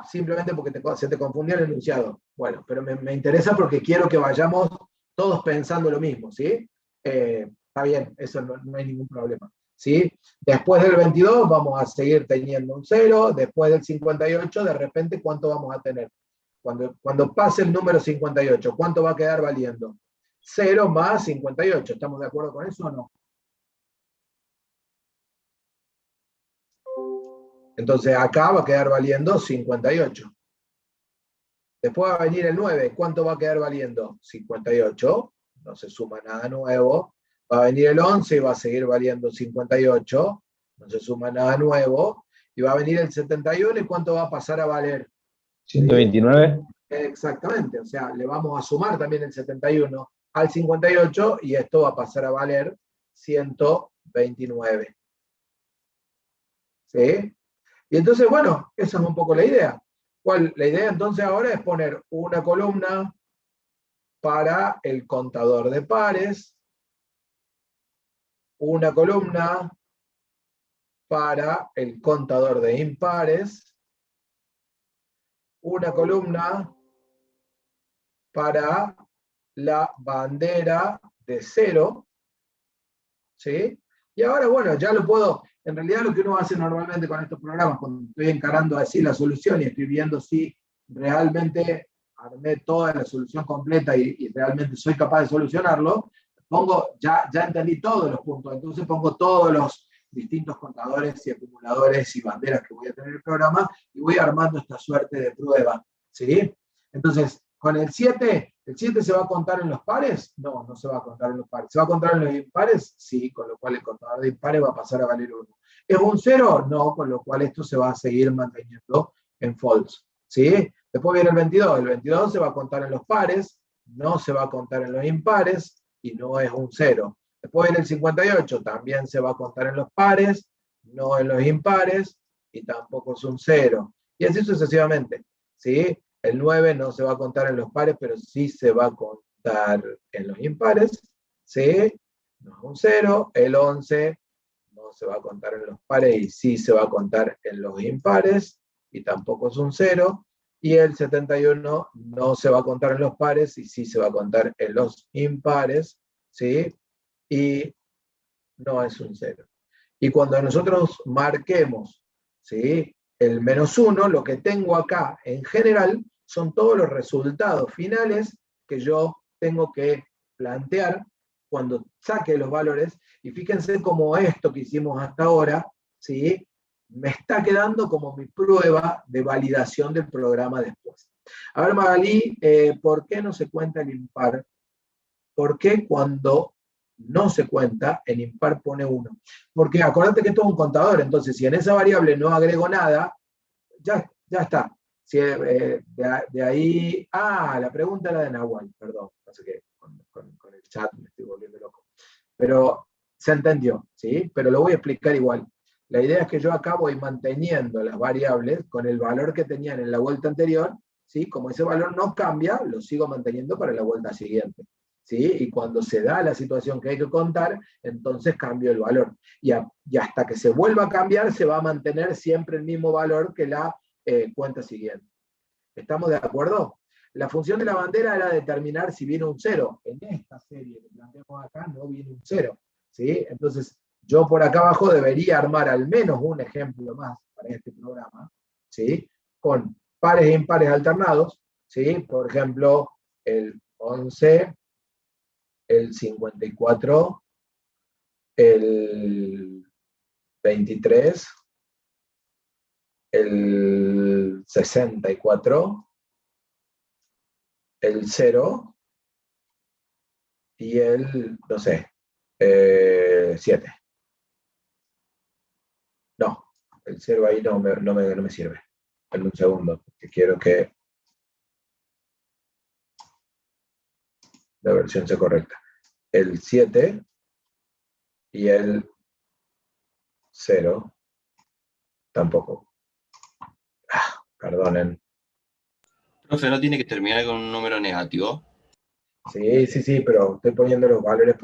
simplemente porque se te confundió el enunciado. Bueno, pero me interesa porque quiero que vayamos todos pensando lo mismo, ¿sí? Está bien, eso no hay ningún problema, ¿sí? Después del 22 vamos a seguir teniendo un 0, después del 58, de repente, ¿cuánto vamos a tener? Cuando pase el número 58, ¿cuánto va a quedar valiendo? 0 más 58, ¿estamos de acuerdo con eso o no? Entonces acá va a quedar valiendo 58. Después va a venir el 9. ¿Cuánto va a quedar valiendo? 58. No se suma nada nuevo. Va a venir el 11 y va a seguir valiendo 58. No se suma nada nuevo. Y va a venir el 71. ¿Y cuánto va a pasar a valer? 129. Exactamente. O sea, le vamos a sumar también el 71 al 58 y esto va a pasar a valer 129. ¿Sí? Y entonces, bueno, esa es un poco la idea. La idea entonces ahora es poner una columna para el contador de pares, una columna para el contador de impares, una columna para la bandera de 0, ¿sí? Y ahora, bueno, ya lo puedo... En realidad lo que uno hace normalmente con estos programas, cuando estoy encarando así la solución y estoy viendo si realmente armé toda la solución completa y realmente soy capaz de solucionarlo, ya entendí todos los puntos, entonces pongo todos los distintos contadores y acumuladores y banderas que voy a tener en el programa y voy armando esta suerte de prueba, ¿sí? Entonces, con el 7 se va a contar en los pares? No, no se va a contar en los pares. ¿Se va a contar en los impares? Sí, con lo cual el contador de impares va a pasar a valer 1. ¿Es un 0? No, con lo cual esto se va a seguir manteniendo en false, ¿sí? Después viene el 22. El 22 se va a contar en los pares, no se va a contar en los impares y no es un 0. Después viene el 58, también se va a contar en los pares, no en los impares y tampoco es un 0. Y así sucesivamente, ¿sí? El 9 no se va a contar en los pares, pero sí se va a contar en los impares, ¿sí? no es un 0, el 11 no se va a contar en los pares y sí se va a contar en los impares, y tampoco es un 0, y el 71 no se va a contar en los pares y sí se va a contar en los impares, ¿sí? Y no es un 0. Y cuando nosotros marquemos, ¿sí?, el -1, lo que tengo acá en general son todos los resultados finales que yo tengo que plantear cuando saque los valores, y fíjense cómo esto que hicimos hasta ahora, ¿sí?, me está quedando como mi prueba de validación del programa después. A ver, Magalí, ¿por qué no se cuenta el impar? ¿Por qué cuando no se cuenta, en impar pone 1? Porque acordate que esto es un contador, entonces si en esa variable no agrego nada, ya está. Si, de ahí, la pregunta era de Nahual, perdón, no sé qué, con el chat me estoy volviendo loco. Pero se entendió, ¿sí? Pero lo voy a explicar igual. La idea es que yo acá voy manteniendo las variables con el valor que tenían en la vuelta anterior, ¿sí? Como ese valor no cambia, lo sigo manteniendo para la vuelta siguiente, ¿sí? Y cuando se da la situación que hay que contar, entonces cambio el valor. Y hasta que se vuelva a cambiar, se va a mantener siempre el mismo valor que la cuenta siguiente. ¿Estamos de acuerdo? La función de la bandera era determinar si viene un 0. En esta serie que planteamos acá no viene un 0, ¿sí? Entonces, yo por acá abajo debería armar al menos un ejemplo más para este programa, ¿sí?, con pares e impares alternados, ¿sí? Por ejemplo, el 11, el 54, el 23, el 64, el 0 y el, no sé, 7. No, el 0 ahí no me sirve. En un segundo, que quiero que la versión sea correcta. El 7 y el 0 tampoco. Perdonen. Profe, ¿no tiene que terminar con un número negativo? Sí, pero estoy poniendo los valores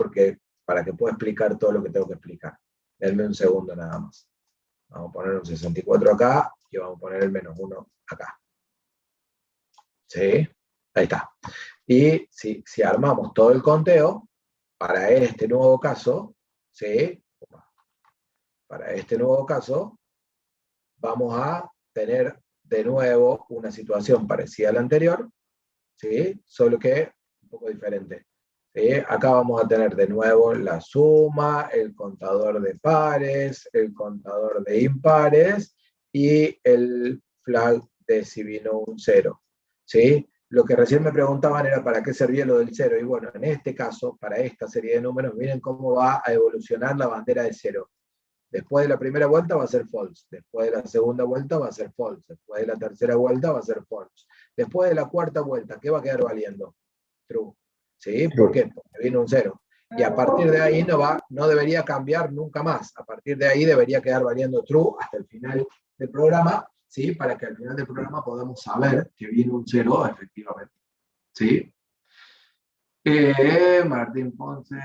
para que pueda explicar todo lo que tengo que explicar. Denme un segundo nada más. Vamos a poner un 64 acá y vamos a poner el -1 acá. ¿Sí? Ahí está. Y si armamos todo el conteo, para este nuevo caso, ¿sí?, para este nuevo caso, vamos a tener de nuevo una situación parecida a la anterior, ¿sí?, solo que un poco diferente. ¿Sí? Acá vamos a tener de nuevo la suma, el contador de pares, el contador de impares y el flag de si vino un 0. ¿Sí? Lo que recién me preguntaban era para qué servía lo del 0, y bueno, en este caso, para esta serie de números, miren cómo va a evolucionar la bandera de 0. Después de la primera vuelta va a ser false, después de la segunda vuelta va a ser false, después de la tercera vuelta va a ser false. Después de la cuarta vuelta, ¿qué va a quedar valiendo? True. ¿Sí? ¿Por qué? Porque vino un 0. Y a partir de ahí no debería cambiar nunca más. A partir de ahí debería quedar valiendo true hasta el final del programa, ¿sí?, para que al final del programa podamos saber que vino un 0 efectivamente. ¿Sí? Martín Ponce,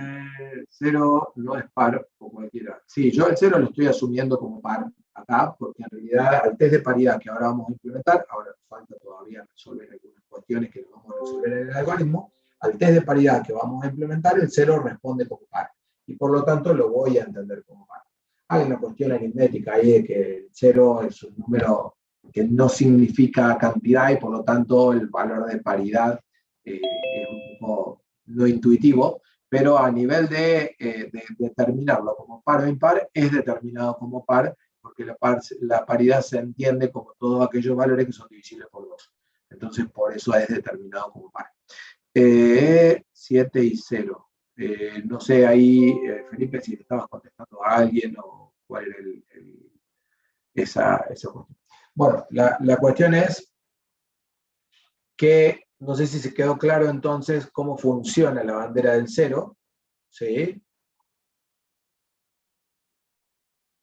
0 no es par o cualquiera. Sí, yo el 0 lo estoy asumiendo como par acá, porque en realidad al test de paridad que ahora vamos a implementar, ahora falta todavía resolver algunas cuestiones que no vamos a resolver en el algoritmo, al test de paridad que vamos a implementar, el 0 responde como par, y por lo tanto lo voy a entender como par. Hay una cuestión aritmética ahí de que el 0 es un número que no significa cantidad y por lo tanto el valor de paridad es un poco no intuitivo, pero a nivel de determinarlo como par o impar, es determinado como par, porque la paridad se entiende como todos aquellos valores que son divisibles por 2. Entonces, por eso es determinado como par. 7 y 0. No sé ahí, Felipe, si le estabas contestando a alguien o cuál era esa cuestión. Bueno, la cuestión es que no sé si se quedó claro entonces cómo funciona la bandera del 0, ¿sí?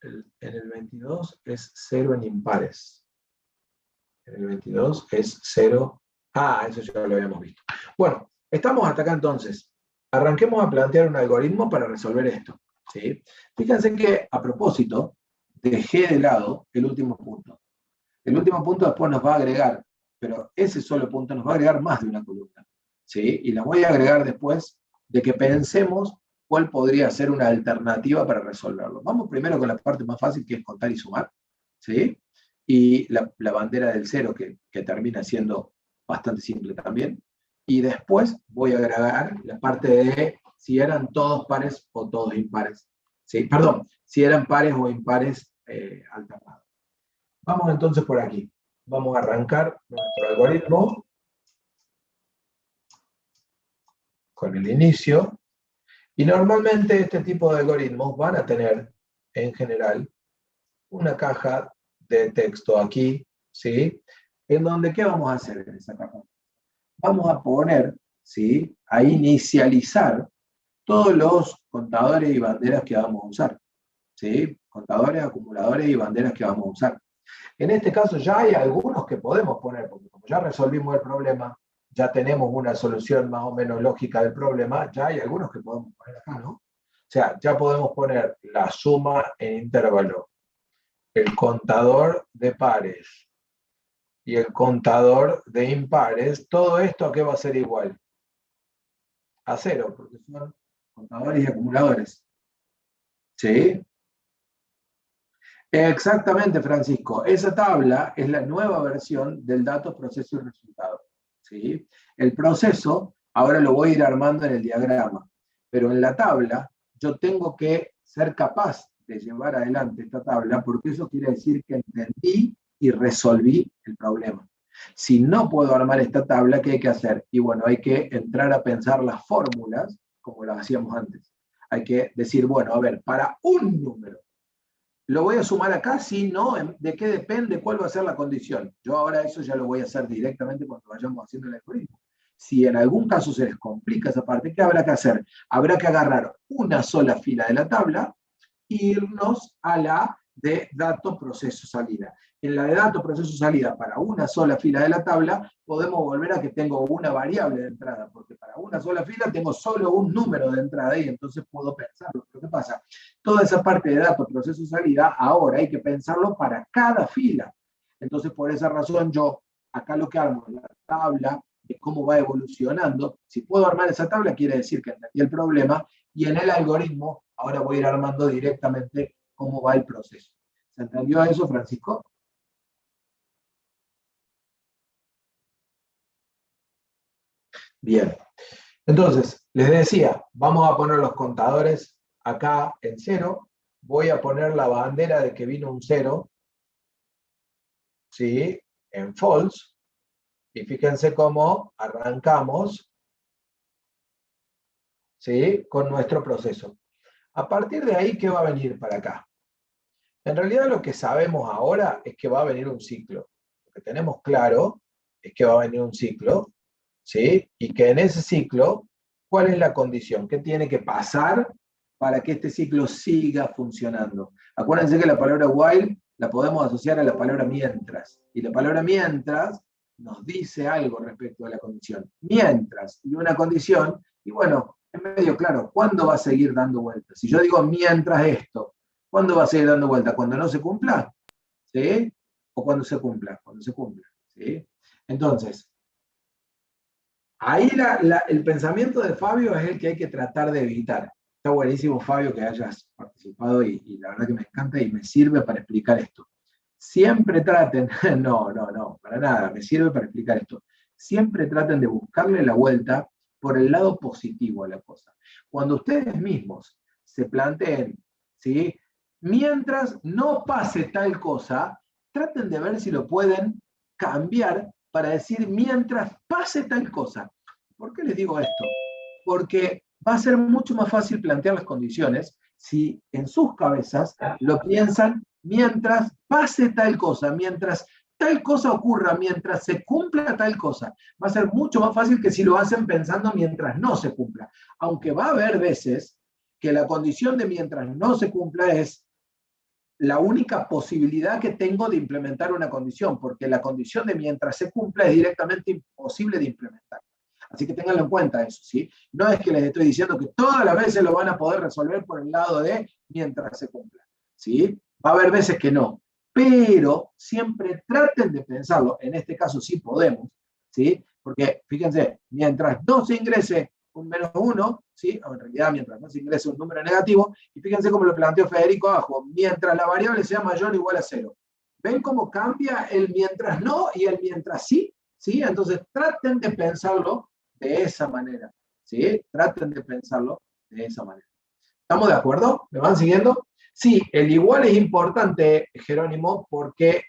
En el 22 es 0 en impares. En el 22 es 0. Eso ya lo habíamos visto. Bueno, estamos hasta acá entonces. arranquemos a plantear un algoritmo para resolver esto. ¿Sí? Fíjense que, a propósito, dejé de lado el último punto. El último punto después nos va a agregar, pero ese solo punto nos va a agregar más de una columna. ¿Sí? Y la voy a agregar después de que pensemos cuál podría ser una alternativa para resolverlo. Vamos primero con la parte más fácil, que es contar y sumar. ¿Sí? Y la bandera del cero, que termina siendo bastante simple también. Y después voy a agregar la parte de si eran todos pares o todos impares. ¿Sí? Perdón, si eran pares o impares alternados. Vamos entonces por aquí. Vamos a arrancar nuestro algoritmo con el inicio. Y normalmente este tipo de algoritmos van a tener, en general, una caja de texto aquí, ¿sí? En donde, ¿qué vamos a hacer en esa caja? Vamos a poner, ¿sí?, a inicializar todos los contadores y banderas que vamos a usar. ¿Sí? Contadores, acumuladores y banderas que vamos a usar. En este caso ya hay algunos que podemos poner, porque como ya resolvimos el problema, ya tenemos una solución más o menos lógica del problema, ya hay algunos que podemos poner acá, ¿no? O sea, ya podemos poner la suma en intervalo, el contador de pares y el contador de impares. Todo esto, ¿a qué va a ser igual? A 0, porque son contadores y acumuladores. ¿Sí? Exactamente, Francisco. Esa tabla es la nueva versión del dato, proceso y resultado. ¿Sí? El proceso, ahora lo voy a ir armando en el diagrama, pero en la tabla yo tengo que ser capaz de llevar adelante esta tabla, porque eso quiere decir que entendí y resolví el problema. Si no puedo armar esta tabla, ¿qué hay que hacer? Y bueno, hay que entrar a pensar las fórmulas como las hacíamos antes. Hay que decir, bueno, a ver, para un número, ¿lo voy a sumar acá? Sí, no. ¿De qué depende? ¿Cuál va a ser la condición? Yo ahora eso ya lo voy a hacer directamente cuando vayamos haciendo el algoritmo. Si en algún caso se les complica esa parte, ¿qué habrá que hacer? Habrá que agarrar una sola fila de la tabla e irnos a la de dato, proceso, salida. En la de dato, proceso, salida, para una sola fila de la tabla, podemos volver a que tengo una variable de entrada, porque para una sola fila tengo solo un número de entrada y entonces puedo pensarlo. Pero ¿qué pasa? Toda esa parte de dato, proceso, salida, ahora hay que pensarlo para cada fila. Entonces, por esa razón, yo acá lo que armo es la tabla de cómo va evolucionando. Si puedo armar esa tabla, quiere decir que entendí el problema, y en el algoritmo ahora voy a ir armando directamente cómo va el proceso. ¿Se entendió eso, Francisco? Bien. Entonces, les decía, vamos a poner los contadores acá en 0. Voy a poner la bandera de que vino un 0, ¿sí?, en false. Y fíjense cómo arrancamos, ¿sí?, con nuestro proceso. A partir de ahí, ¿qué va a venir para acá? En realidad lo que sabemos ahora es que va a venir un ciclo. Lo que tenemos claro es que va a venir un ciclo, ¿sí? Y que en ese ciclo, ¿cuál es la condición? ¿Qué tiene que pasar para que este ciclo siga funcionando? Acuérdense que la palabra while la podemos asociar a la palabra mientras. Y la palabra mientras nos dice algo respecto a la condición. Mientras, y una condición, y bueno, es medio claro, ¿cuándo va a seguir dando vueltas? Si yo digo mientras esto, ¿cuándo va a seguir dando vueltas? ¿Cuando no se cumpla? ¿Sí? ¿O cuando se cumpla? Cuando se cumpla. ¿Sí? Entonces, ahí el pensamiento de Fabio es el que hay que tratar de evitar. Está buenísimo, Fabio, que hayas participado y la verdad que me encanta y me sirve para explicar esto. Siempre traten, no, para nada, me sirve para explicar esto. Siempre traten de buscarle la vuelta por el lado positivo a la cosa. Cuando ustedes mismos se planteen, ¿sí?, mientras no pase tal cosa, traten de ver si lo pueden cambiar para decir mientras pase tal cosa. ¿Por qué les digo esto? Porque va a ser mucho más fácil plantear las condiciones si en sus cabezas lo piensan mientras pase tal cosa, mientras tal cosa ocurra, mientras se cumpla tal cosa. Va a ser mucho más fácil que si lo hacen pensando mientras no se cumpla. Aunque va a haber veces que la condición de mientras no se cumpla es la única posibilidad que tengo de implementar una condición, porque la condición de mientras se cumpla es directamente imposible de implementar. Así que ténganlo en cuenta eso, ¿sí? No es que les estoy diciendo que todas las veces lo van a poder resolver por el lado de mientras se cumpla, ¿sí? Va a haber veces que no, pero siempre traten de pensarlo, en este caso sí podemos, ¿sí? Porque fíjense, mientras no se ingrese un -1, ¿sí? O en realidad mientras no se ingrese un número negativo, y fíjense cómo lo planteó Federico abajo, mientras la variable sea mayor o igual a 0. ¿Ven cómo cambia el mientras no y el mientras sí? ¿Sí? Entonces traten de pensarlo de esa manera, ¿sí? Traten de pensarlo de esa manera. ¿Estamos de acuerdo? ¿Me van siguiendo? Sí, el igual es importante, Jerónimo, porque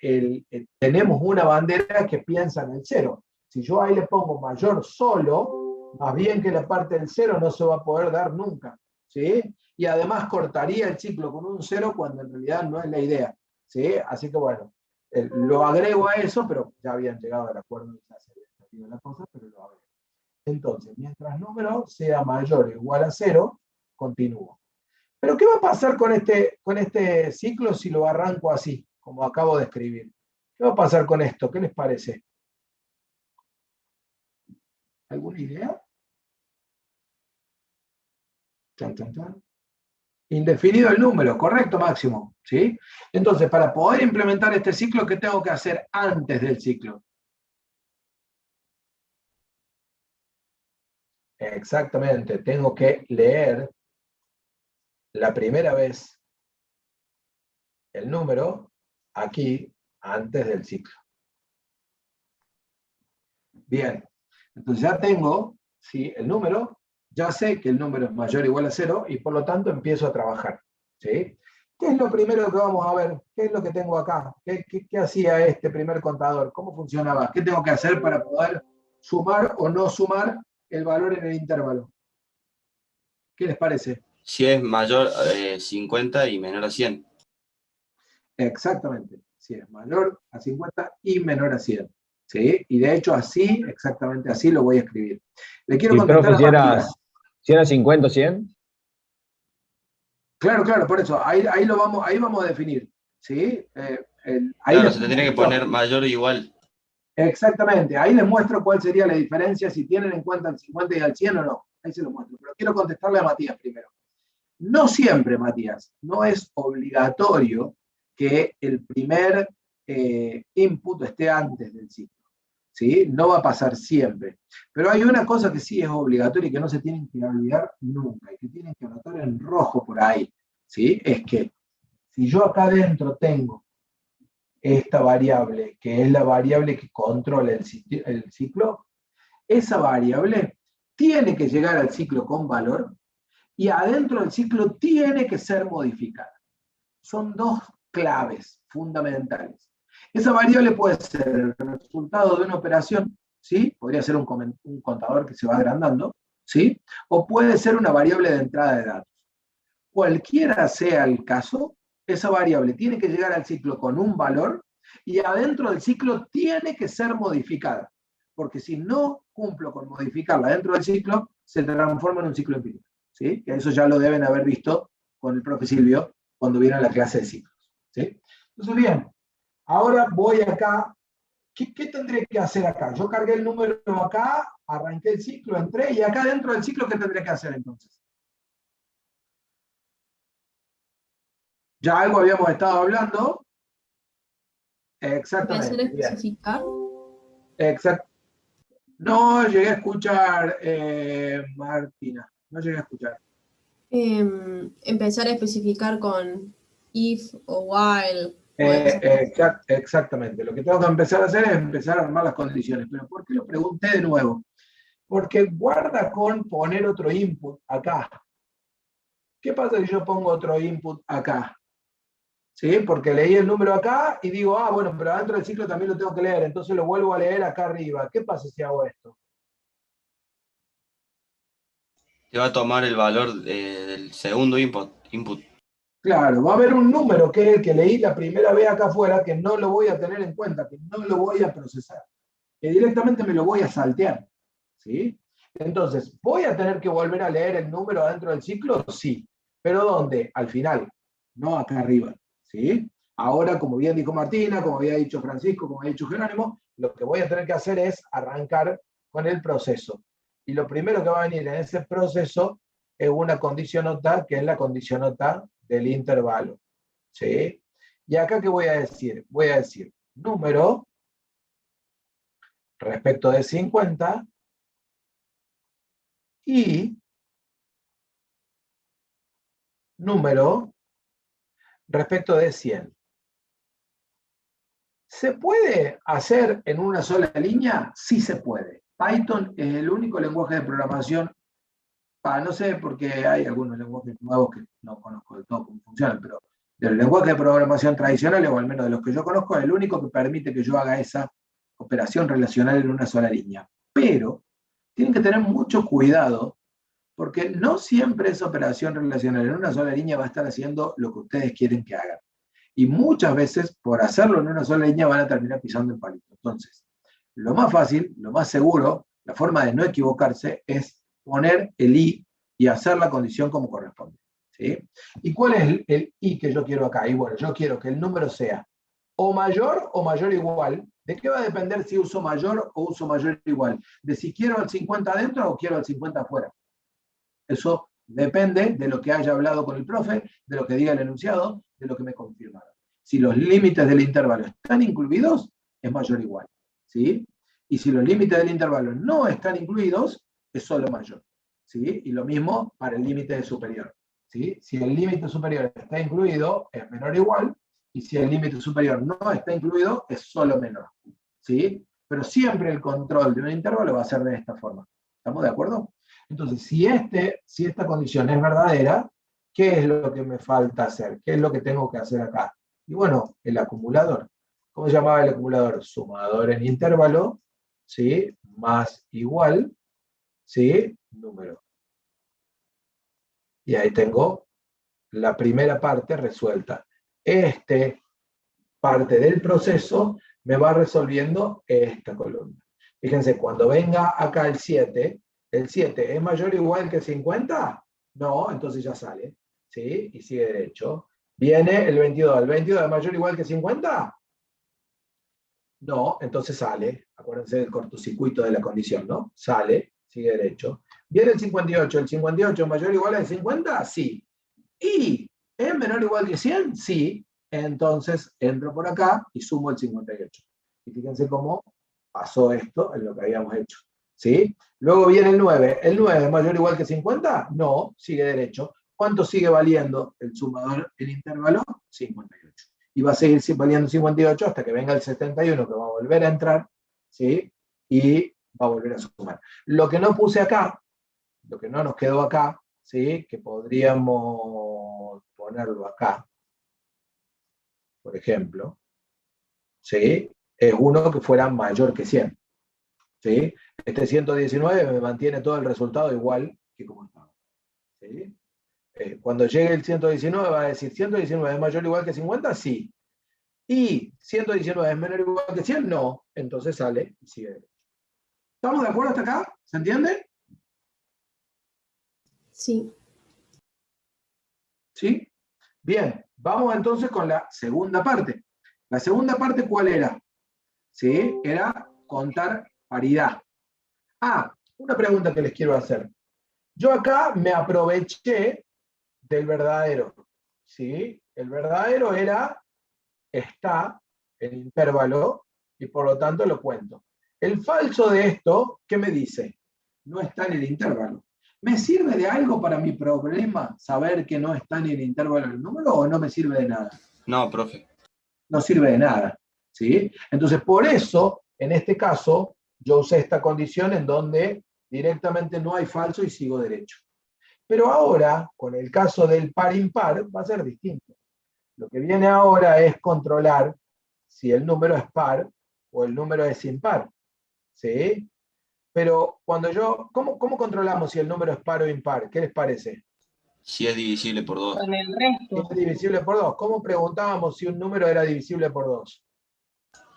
tenemos una bandera que piensa en el 0. Si yo ahí le pongo mayor solo, más bien que la parte del 0 no se va a poder dar nunca, ¿sí? Y además cortaría el ciclo con un 0 cuando en realidad no es la idea, ¿sí? Así que bueno, lo agrego a eso, pero ya habían llegado al acuerdo y ya se había entendido la cosa, pero lo agrego. Entonces, mientras número sea mayor o igual a 0, continúo. Pero ¿qué va a pasar con este ciclo si lo arranco así, como acabo de escribir? ¿Qué va a pasar con esto? ¿Qué les parece? ¿Alguna idea? Chan, chan, chan. Indefinido el número, correcto, Máximo, ¿sí? Entonces, para poder implementar este ciclo, ¿qué tengo que hacer antes del ciclo? Exactamente, tengo que leer la primera vez el número aquí antes del ciclo. Bien, entonces ya tengo, ¿sí?, el número, ya sé que el número es mayor o igual a 0 y por lo tanto empiezo a trabajar, ¿sí? ¿Qué es lo primero que vamos a ver? ¿Qué es lo que tengo acá? ¿Qué hacía este primer contador? ¿Cómo funcionaba? ¿Qué tengo que hacer para poder sumar o no sumar el valor en el intervalo? ¿Qué les parece? Si es mayor a 50 y menor a 100. Exactamente, si es mayor a 50 y menor a 100. ¿Sí? Y de hecho así, exactamente así lo voy a escribir. Le quiero contestar profe, a Matías. si era 50 o 100. Claro, por eso, ahí vamos a definir. ¿Sí? Ahí Claro, les se tendría que muestro, poner mayor o igual. exactamente, ahí les muestro cuál sería la diferencia si tienen en cuenta el 50 y el 100 o no. Ahí se lo muestro. Pero quiero contestarle a Matías primero. No siempre, Matías, no es obligatorio que el primer input esté antes del ciclo, ¿sí? No va a pasar siempre. Pero hay una cosa que sí es obligatoria y que no se tienen que olvidar nunca, y que tienen que anotar en rojo por ahí, ¿sí? Es que si yo acá adentro tengo esta variable, que es la variable que controla el ciclo, esa variable tiene que llegar al ciclo con valor y adentro del ciclo tiene que ser modificada. Son dos claves fundamentales. Esa variable puede ser el resultado de una operación, ¿sí? Podría ser un contador que se va agrandando, ¿sí? O puede ser una variable de entrada de datos. Cualquiera sea el caso, esa variable tiene que llegar al ciclo con un valor y adentro del ciclo tiene que ser modificada. Porque si no cumplo con modificarla dentro del ciclo, se transforma en un ciclo empírico, ¿sí? Que eso ya lo deben haber visto con el profe Silvio cuando vieron la clase de ciclos, ¿sí? Entonces, bien, ahora voy acá. ¿Qué tendré que hacer acá? Yo cargué el número acá, arranqué el ciclo, entré, y acá dentro del ciclo, ¿qué tendré que hacer entonces? Ya algo habíamos estado hablando. Exactamente. ¿Empezar a especificar? Exacto. No llegué a escuchar, Martina. No llegué a escuchar. Empezar a especificar con if o while. Exactamente. Lo que tengo que empezar a hacer es empezar a armar las condiciones. ¿Pero por qué lo pregunté de nuevo? Porque guarda con poner otro input acá. ¿Qué pasa si yo pongo otro input acá? ¿Sí? Porque leí el número acá y digo, bueno, pero adentro del ciclo también lo tengo que leer, entonces lo vuelvo a leer acá arriba. ¿Qué pasa si hago esto? Te va a tomar el valor del segundo input. Claro, va a haber un número que es el que leí la primera vez acá afuera que no lo voy a tener en cuenta, que no lo voy a procesar, que directamente me lo voy a saltear, ¿sí? Entonces, ¿voy a tener que volver a leer el número adentro del ciclo? Sí. ¿Pero dónde? Al final, no acá arriba, ¿sí? Ahora, como bien dijo Martina, como había dicho Francisco, como había dicho Jerónimo, lo que voy a tener que hacer es arrancar con el proceso. Y lo primero que va a venir en ese proceso es una condicionota, que es la condicionota del intervalo. ¿Sí? Y acá, ¿qué voy a decir? Voy a decir número respecto de 50 y número respecto de 100. ¿Se puede hacer en una sola línea? Sí se puede. Python es el único lenguaje de programación, no sé porque hay algunos lenguajes nuevos que no conozco del todo cómo funcionan, pero del lenguaje de programación tradicionales, o al menos de los que yo conozco, es el único que permite que yo haga esa operación relacional en una sola línea. Pero tienen que tener mucho cuidado, porque no siempre esa operación relacional en una sola línea va a estar haciendo lo que ustedes quieren que hagan. Y muchas veces, por hacerlo en una sola línea, van a terminar pisando el palito. Entonces, lo más fácil, lo más seguro, la forma de no equivocarse es poner el i y hacer la condición como corresponde. ¿Sí? ¿Y cuál es el i que yo quiero acá? Y bueno, yo quiero que el número sea o mayor o igual. ¿De qué va a depender si uso mayor o uso mayor o igual? ¿De si quiero el 50 adentro o quiero el 50 afuera? Eso depende de lo que haya hablado con el profe, de lo que diga el enunciado, de lo que me confirmaron. Si los límites del intervalo están incluidos, es mayor o igual. ¿Sí? Y si los límites del intervalo no están incluidos, es solo mayor. ¿Sí? Y lo mismo para el límite superior. ¿Sí? Si el límite superior está incluido, es menor o igual, y si el límite superior no está incluido, es solo menor. ¿Sí? Pero siempre el control de un intervalo va a ser de esta forma. ¿Estamos de acuerdo? Entonces, si esta condición es verdadera, ¿qué es lo que me falta hacer? ¿Qué es lo que tengo que hacer acá? Y bueno, el acumulador. ¿Cómo se llamaba el acumulador? Sumador en intervalo, ¿sí? Más igual, ¿sí? Número. Y ahí tengo la primera parte resuelta. Parte del proceso me va resolviendo esta columna. Fíjense, cuando venga acá el 7 es mayor o igual que 50, no, entonces ya sale, ¿sí? Y sigue derecho. Viene el 22 es mayor o igual que 50, no, entonces sale, acuérdense del cortocircuito de la condición, ¿no? Sale, sigue derecho. Viene el 58 es mayor o igual a 50, sí. ¿Y es menor o igual que 100? Sí. Entonces entro por acá y sumo el 58. Y fíjense cómo pasó esto en lo que habíamos hecho. ¿Sí? Luego viene el 9. ¿El 9 es mayor o igual que 50? No, sigue derecho. ¿Cuánto sigue valiendo el sumador en intervalo? 58. Y va a seguir valiendo 58 hasta que venga el 71, que va a volver a entrar, ¿sí? Y va a volver a sumar. Lo que no puse acá, lo que no nos quedó acá, ¿sí? Que podríamos ponerlo acá, por ejemplo, ¿sí? Es uno que fuera mayor que 100. ¿Sí? Este 119 me mantiene todo el resultado igual que como estaba. ¿Sí? Cuando llegue el 119 va a decir, ¿119 es mayor o igual que 50? Sí. ¿Y 119 es menor o igual que 100? No. Entonces sale y sigue. ¿Estamos de acuerdo hasta acá? ¿Se entiende? Sí. ¿Sí? Bien, vamos entonces con la segunda parte. La segunda parte, ¿cuál era? ¿Sí? Era contar paridad. Una pregunta que les quiero hacer. Yo acá me aproveché del verdadero. ¿Sí? El verdadero está en intervalo y por lo tanto lo cuento. El falso de esto, ¿qué me dice? No está en el intervalo. ¿Me sirve de algo para mi problema saber que no está en el intervalo el número o no me sirve de nada? No, profe. No sirve de nada. ¿Sí? Entonces, por eso, en este caso, yo usé esta condición en donde directamente no hay falso y sigo derecho. Pero ahora, con el caso del par-impar, va a ser distinto. Lo que viene ahora es controlar si el número es par o el número es impar. ¿Sí? Pero cuando ¿cómo controlamos si el número es par o impar? ¿Qué les parece? Si es divisible por 2. Con el resto. Es divisible por 2. ¿Cómo preguntábamos si un número era divisible por 2?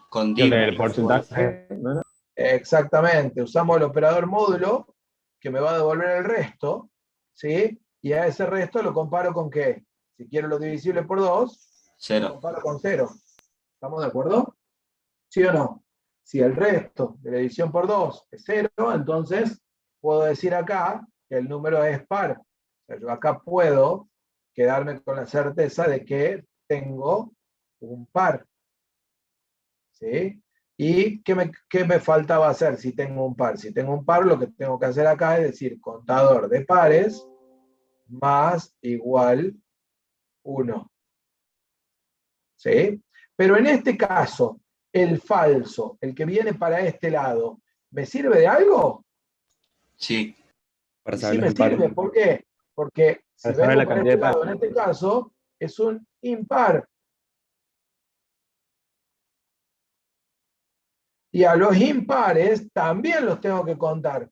Con Con div. el porcentaje, ¿no? Exactamente. Usamos el operador módulo, que me va a devolver el resto, ¿sí? Y a ese resto lo comparo con ¿qué? Si quiero lo divisible por 2, lo 0. comparo con 0. ¿Estamos de acuerdo? ¿Sí o no? Si el resto de la división por 2 es 0, entonces puedo decir acá que el número es par. O sea, yo acá puedo quedarme con la certeza de que tengo un par. ¿Sí? ¿Y qué me faltaba hacer si tengo un par? Si tengo un par, lo que tengo que hacer acá es decir contador de pares más igual 1. ¿Sí? Pero en este caso, el falso, el que viene para este lado, ¿me sirve de algo? Sí. Para Y saber sí los me sirve. impares. ¿Por qué? Porque si Para saber vengo la para cantidad este de lado, pares. en este caso, es un impar. Y a los impares también los tengo que contar.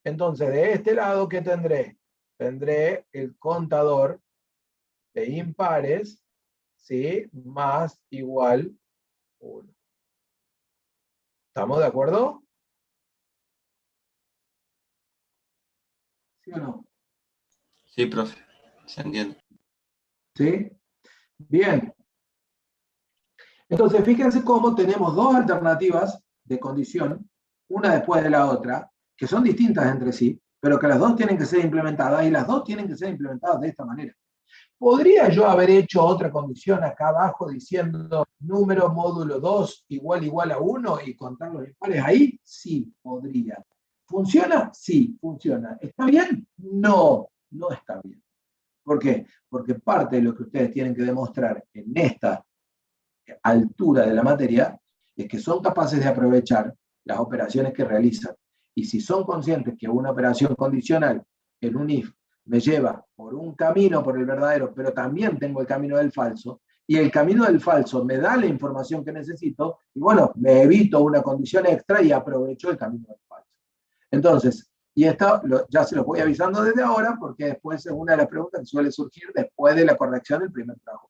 Entonces, de este lado, ¿qué tendré? Tendré el contador de impares, ¿sí? Más igual 1. ¿Estamos de acuerdo? ¿Sí o no? Sí, profe. Se entiende. ¿Sí? Bien. Entonces, fíjense cómo tenemos dos alternativas de condición, una después de la otra, que son distintas entre sí, pero que las dos tienen que ser implementadas y las dos tienen que ser implementadas de esta manera. ¿Podría yo haber hecho otra condición acá abajo diciendo número módulo 2 igual a 1 y contar los impares ahí? Sí, podría. ¿Funciona? Sí, funciona. ¿Está bien? No, no está bien. ¿Por qué? Porque parte de lo que ustedes tienen que demostrar en esta altura de la materia es que son capaces de aprovechar las operaciones que realizan. Y si son conscientes que una operación condicional en un if me lleva por un camino, por el verdadero, pero también tengo el camino del falso, y el camino del falso me da la información que necesito, y bueno, me evito una condición extra y aprovecho el camino del falso. Entonces, y esto ya se los voy avisando desde ahora, porque después es una de las preguntas que suele surgir después de la corrección del primer trabajo.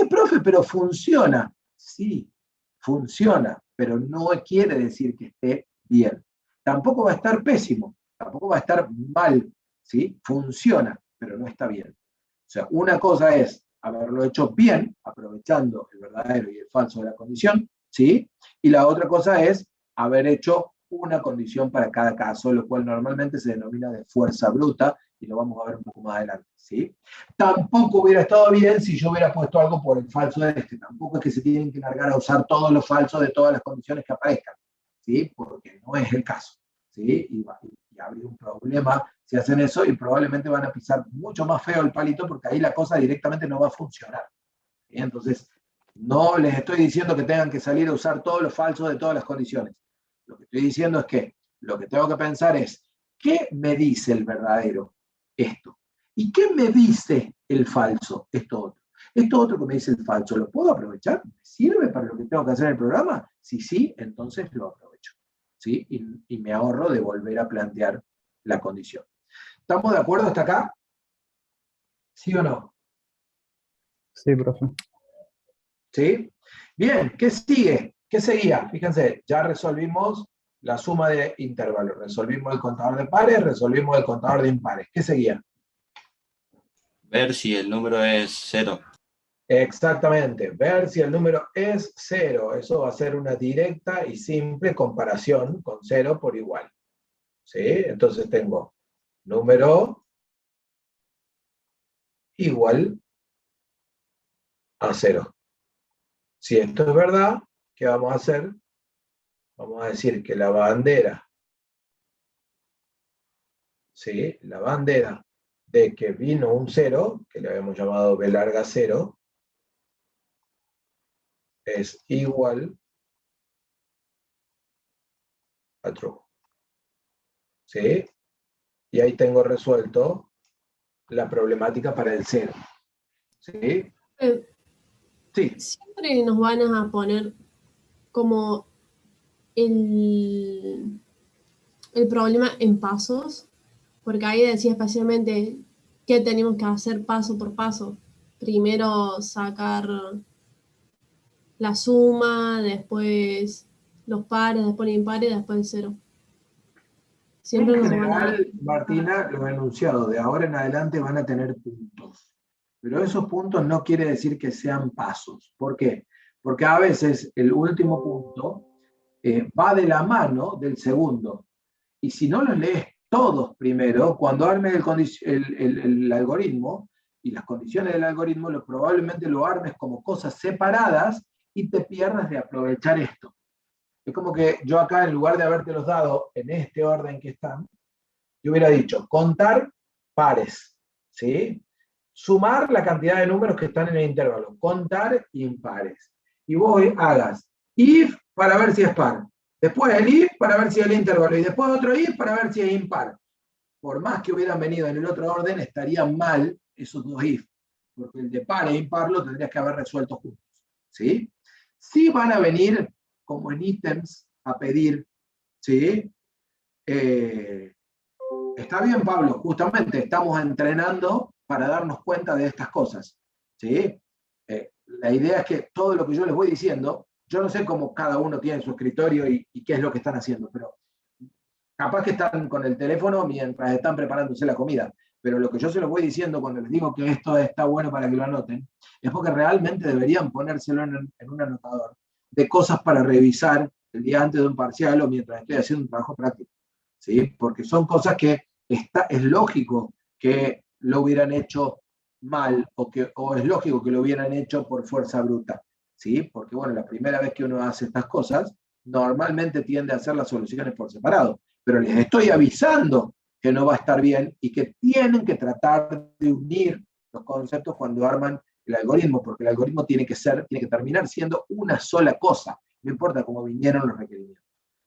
Profe, pero funciona. Sí, funciona, pero no quiere decir que esté bien. Tampoco va a estar pésimo, tampoco va a estar mal, ¿sí? Funciona, pero no está bien. O sea, una cosa es haberlo hecho bien, aprovechando el verdadero y el falso de la condición, ¿sí? Y la otra cosa es haber hecho una condición para cada caso, lo cual normalmente se denomina de fuerza bruta, y lo vamos a ver un poco más adelante, ¿sí? Tampoco hubiera estado bien si yo hubiera puesto algo por el falso de este. Tampoco es que se tienen que largar a usar todos los falsos de todas las condiciones que aparezcan, ¿sí? Porque no es el caso, ¿sí? Y habría un problema si hacen eso y probablemente van a pisar mucho más feo el palito porque ahí la cosa directamente no va a funcionar, ¿sí? Entonces, no les estoy diciendo que tengan que salir a usar todos los falsos de todas las condiciones. Lo que estoy diciendo es que lo que tengo que pensar es, ¿qué me dice el verdadero? Esto. ¿Y qué me dice el falso? Esto otro. Esto otro que me dice el falso, ¿lo puedo aprovechar? ¿Me sirve para lo que tengo que hacer en el programa? Si sí, entonces lo aprovecho, ¿sí? Y me ahorro de volver a plantear la condición. ¿Estamos de acuerdo hasta acá? ¿Sí o no? Sí, profe. ¿Sí? Bien, ¿qué sigue? ¿Qué seguía? Fíjense, ya resolvimos la suma de intervalos, resolvimos el contador de pares, resolvimos el contador de impares. ¿Qué seguía? Ver si el número es 0. Exactamente, ver si el número es 0. Eso va a ser una directa y simple comparación con 0 por igual. ¿Sí? Entonces tengo número igual a 0. Si esto es verdad, ¿qué vamos a hacer? Vamos a decir que la bandera, ¿sí? La bandera de que vino un 0, que le habíamos llamado B larga 0, es igual a true. ¿Sí? Y ahí tengo resuelto la problemática para el 0. ¿Sí? Sí. Siempre nos van a poner como el problema en pasos, porque ahí decía especialmente qué tenemos que hacer paso por paso. Primero sacar la suma, después los pares, después los impares, después el 0. Siempre En nos van a... general, Martina, los enunciados de ahora en adelante van a tener puntos. Pero esos puntos no quiere decir que sean pasos. ¿Por qué? Porque a veces el último punto va de la mano del segundo. Y si no los lees todos primero, cuando armes el algoritmo y las condiciones del algoritmo, probablemente lo armes como cosas separadas y te pierdas de aprovechar esto. Es como que yo acá, en lugar de habértelos dado en este orden que están, yo hubiera dicho contar pares, ¿sí? Sumar la cantidad de números que están en el intervalo, contar impares. Y vos hagas if para ver si es par, después el if para ver si es el intervalo, y después otro if para ver si es impar. Por más que hubieran venido en el otro orden, estarían mal esos dos if, porque el de par e impar lo tendrías que haber resuelto juntos, ¿sí? Sí van a venir como en ítems a pedir, ¿sí? Está bien, Pablo, justamente estamos entrenando para darnos cuenta de estas cosas, ¿sí? La idea es que todo lo que yo les voy diciendo, yo no sé cómo cada uno tiene su escritorio y qué es lo que están haciendo, pero capaz que están con el teléfono mientras están preparándose la comida, pero lo que yo se los voy diciendo cuando les digo que esto está bueno para que lo anoten, es porque realmente deberían ponérselo en un anotador de cosas para revisar el día antes de un parcial o mientras estoy haciendo un trabajo práctico, ¿sí? Porque son cosas que es lógico que lo hubieran hecho mal o es lógico que lo hubieran hecho por fuerza bruta, ¿sí? Porque bueno, la primera vez que uno hace estas cosas, normalmente tiende a hacer las soluciones por separado, pero les estoy avisando que no va a estar bien y que tienen que tratar de unir los conceptos cuando arman el algoritmo, porque el algoritmo tiene que terminar siendo una sola cosa, no importa cómo vinieron los requerimientos,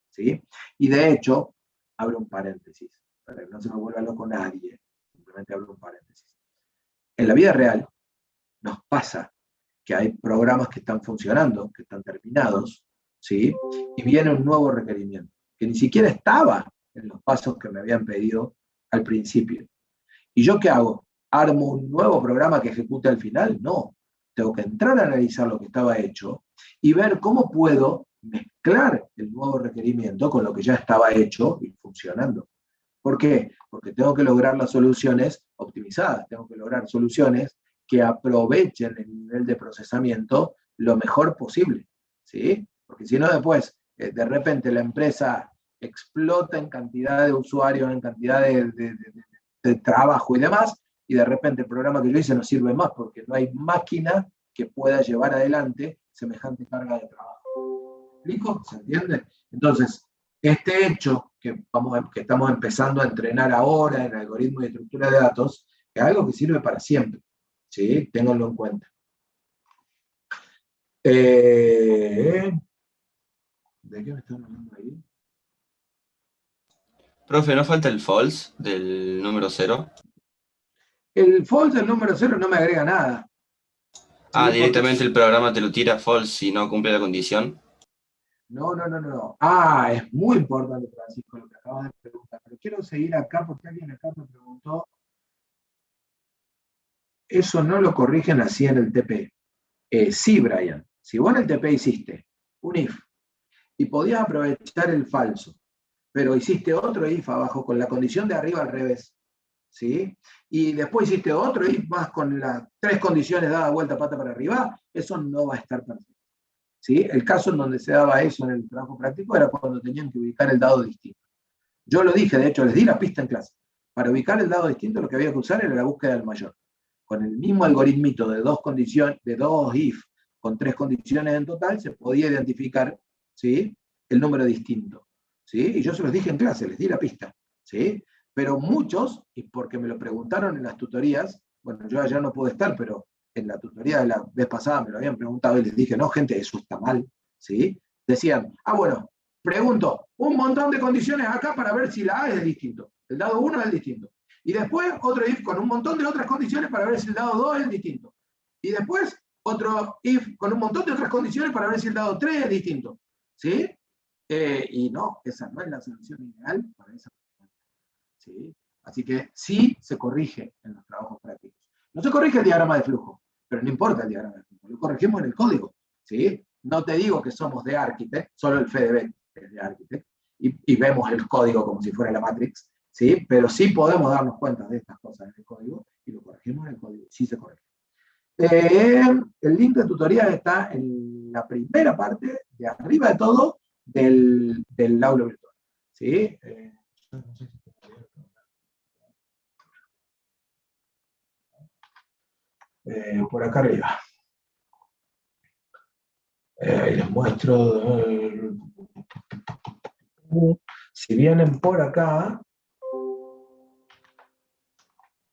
¿sí? Y de hecho, abro un paréntesis, para que no se me vuelva loco nadie, simplemente abro un paréntesis. En la vida real nos pasa que hay programas que están funcionando, que están terminados, ¿sí? Y viene un nuevo requerimiento, que ni siquiera estaba en los pasos que me habían pedido al principio. ¿Y yo qué hago? ¿Armo un nuevo programa que ejecute al final? No. Tengo que entrar a analizar lo que estaba hecho y ver cómo puedo mezclar el nuevo requerimiento con lo que ya estaba hecho y funcionando. ¿Por qué? Porque tengo que lograr las soluciones optimizadas, tengo que lograr soluciones que aprovechen el nivel de procesamiento lo mejor posible, ¿sí? Porque si no después, de repente la empresa explota en cantidad de usuarios, en cantidad de trabajo y demás, y de repente el programa que yo hice no sirve más porque no hay máquina que pueda llevar adelante semejante carga de trabajo. ¿Explico? ¿Se entiende? Entonces, este hecho que estamos empezando a entrenar ahora en algoritmos y estructura de datos, es algo que sirve para siempre, ¿sí? Ténganlo en cuenta. ¿De qué me están hablando ahí? Profe, ¿no falta el false del número 0? El false del número 0 no me agrega nada. Ah, ¿sí? directamente Porque el programa te lo tira false si no cumple la condición. No. Ah, es muy importante, Francisco, lo que acabas de preguntar. Pero quiero seguir acá porque alguien acá me preguntó. Eso no lo corrigen así en el TP. Sí, Brian. Si vos en el TP hiciste un if y podías aprovechar el falso, pero hiciste otro if abajo con la condición de arriba al revés, ¿sí? Y después hiciste otro if más con las 3 condiciones dadas vuelta pata para arriba, eso no va a estar perfecto. ¿Sí? El caso en donde se daba eso en el trabajo práctico era cuando tenían que ubicar el dado distinto. Yo lo dije, de hecho, les di la pista en clase. Para ubicar el dado distinto lo que había que usar era la búsqueda del mayor. Con el mismo algoritmito de 2 condiciones, de 2 if, con 3 condiciones en total, se podía identificar, ¿sí? El número distinto, ¿sí? Y yo se los dije en clase, les di la pista, ¿sí? Pero muchos, y porque me lo preguntaron en las tutorías, bueno, yo allá no pude estar, pero en la tutoría de la vez pasada me lo habían preguntado y les dije, no, gente, eso está mal, ¿sí? Decían, bueno, pregunto, un montón de condiciones acá para ver si la A es el distinto, el dado 1 es el distinto. Y después otro if con un montón de otras condiciones para ver si el dado 2 es el distinto. Y después otro if con un montón de otras condiciones para ver si el dado 3 es distinto. ¿Sí? Y no, esa no es la solución ideal para esa pregunta. ¿Sí? Así que sí se corrige en los trabajos prácticos. No se corrige el diagrama de flujo, pero no importa el diagrama de flujo, lo corregimos en el código. ¿Sí? No te digo que somos de Architect, solo el FDB es de Architect, y vemos el código como si fuera la Matrix, ¿sí? Pero sí podemos darnos cuenta de estas cosas en el código y lo corregimos en el código, sí se corrige. El link de tutoría está en la primera parte, de arriba de todo, del aula virtual. ¿Sí? No sé si por acá arriba. Ahí les muestro. Si vienen por acá,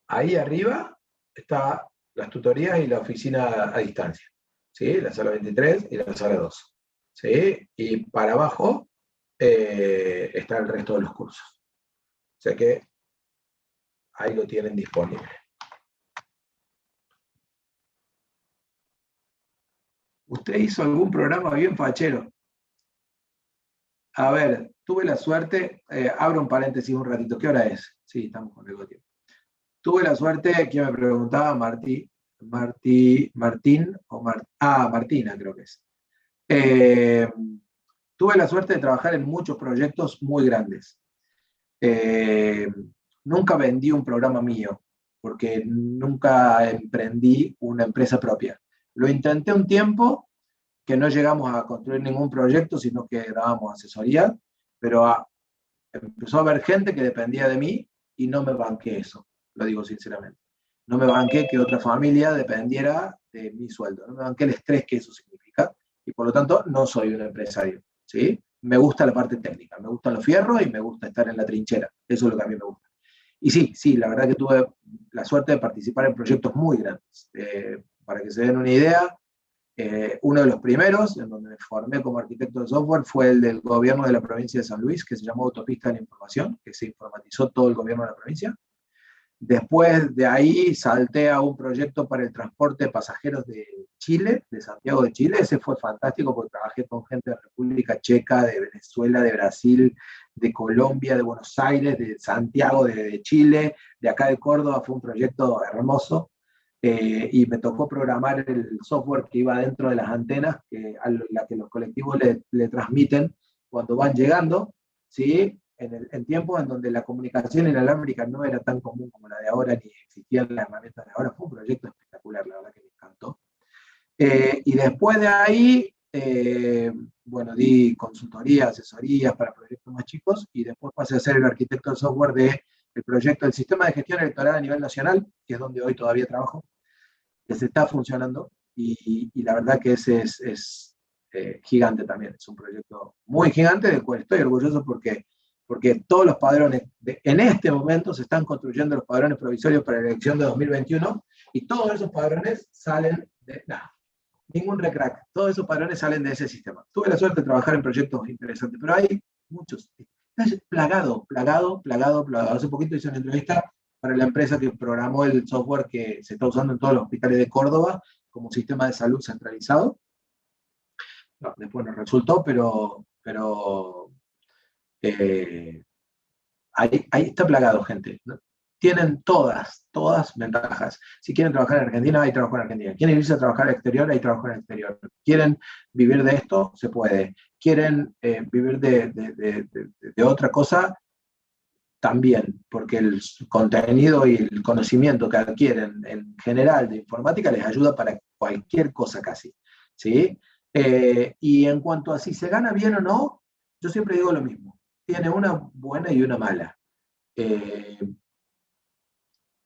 ahí arriba está las tutorías y la oficina a distancia, ¿sí? La sala 23 y la sala 2, ¿sí? Y para abajo está el resto de los cursos. O sea que ahí lo tienen disponible. ¿Usted hizo algún programa bien fachero? A ver, tuve la suerte, abro un paréntesis un ratito, ¿qué hora es? Sí, estamos con algo de tiempo. Tuve la suerte, ¿quién me preguntaba? Martina creo que es. Tuve la suerte de trabajar en muchos proyectos muy grandes. Nunca vendí un programa mío, porque nunca emprendí una empresa propia. Lo intenté un tiempo, que no llegamos a construir ningún proyecto, sino que dábamos asesoría, pero empezó a haber gente que dependía de mí y no me banqué eso, lo digo sinceramente. No me banqué que otra familia dependiera de mi sueldo, no me banqué el estrés que eso significa, y por lo tanto no soy un empresario, ¿sí? Me gusta la parte técnica, me gustan los fierros y me gusta estar en la trinchera, eso es lo que a mí me gusta. Y sí, la verdad que tuve la suerte de participar en proyectos muy grandes. Para que se den una idea, uno de los primeros en donde me formé como arquitecto de software fue el del gobierno de la provincia de San Luis, que se llamó Autopista de la Información, que se informatizó todo el gobierno de la provincia. Después de ahí salté a un proyecto para el transporte de pasajeros de Chile, de Santiago de Chile. Ese fue fantástico porque trabajé con gente de República Checa, de Venezuela, de Brasil, de Colombia, de Buenos Aires, de Santiago, de Chile, de acá de Córdoba. Fue un proyecto hermoso. Y me tocó programar el software que iba dentro de las antenas a la que los colectivos le transmiten cuando van llegando, ¿sí? En tiempos en donde la comunicación inalámbrica no era tan común como la de ahora, ni existían las herramientas de ahora. Fue un proyecto espectacular, la verdad que me encantó. Y después de ahí, bueno, di consultoría, asesorías para proyectos más chicos, y después pasé a ser el arquitecto del software del proyecto del sistema de gestión electoral a nivel nacional, que es donde hoy todavía trabajo, que se está funcionando, y la verdad que ese es gigante también. Es un proyecto muy gigante del cual estoy orgulloso porque todos los padrones, en este momento se están construyendo los padrones provisorios para la elección de 2021, y todos esos padrones salen de nada. Ningún recrack, todos esos padrones salen de ese sistema. Tuve la suerte de trabajar en proyectos interesantes, pero hay muchos. Está plagado. Hace poquito hice una entrevista para la empresa que programó el software que se está usando en todos los hospitales de Córdoba como sistema de salud centralizado. No, después no resultó, pero ahí está plagado, gente. Tienen todas ventajas. Si quieren trabajar en Argentina, hay trabajo en Argentina. Quieren irse a trabajar al exterior, hay trabajo en el exterior. Quieren vivir de esto, se puede. Quieren vivir de otra cosa, también, porque el contenido y el conocimiento que adquieren en general de informática les ayuda para cualquier cosa casi, ¿sí? Y en cuanto a si se gana bien o no, yo siempre digo lo mismo. Tiene una buena y una mala.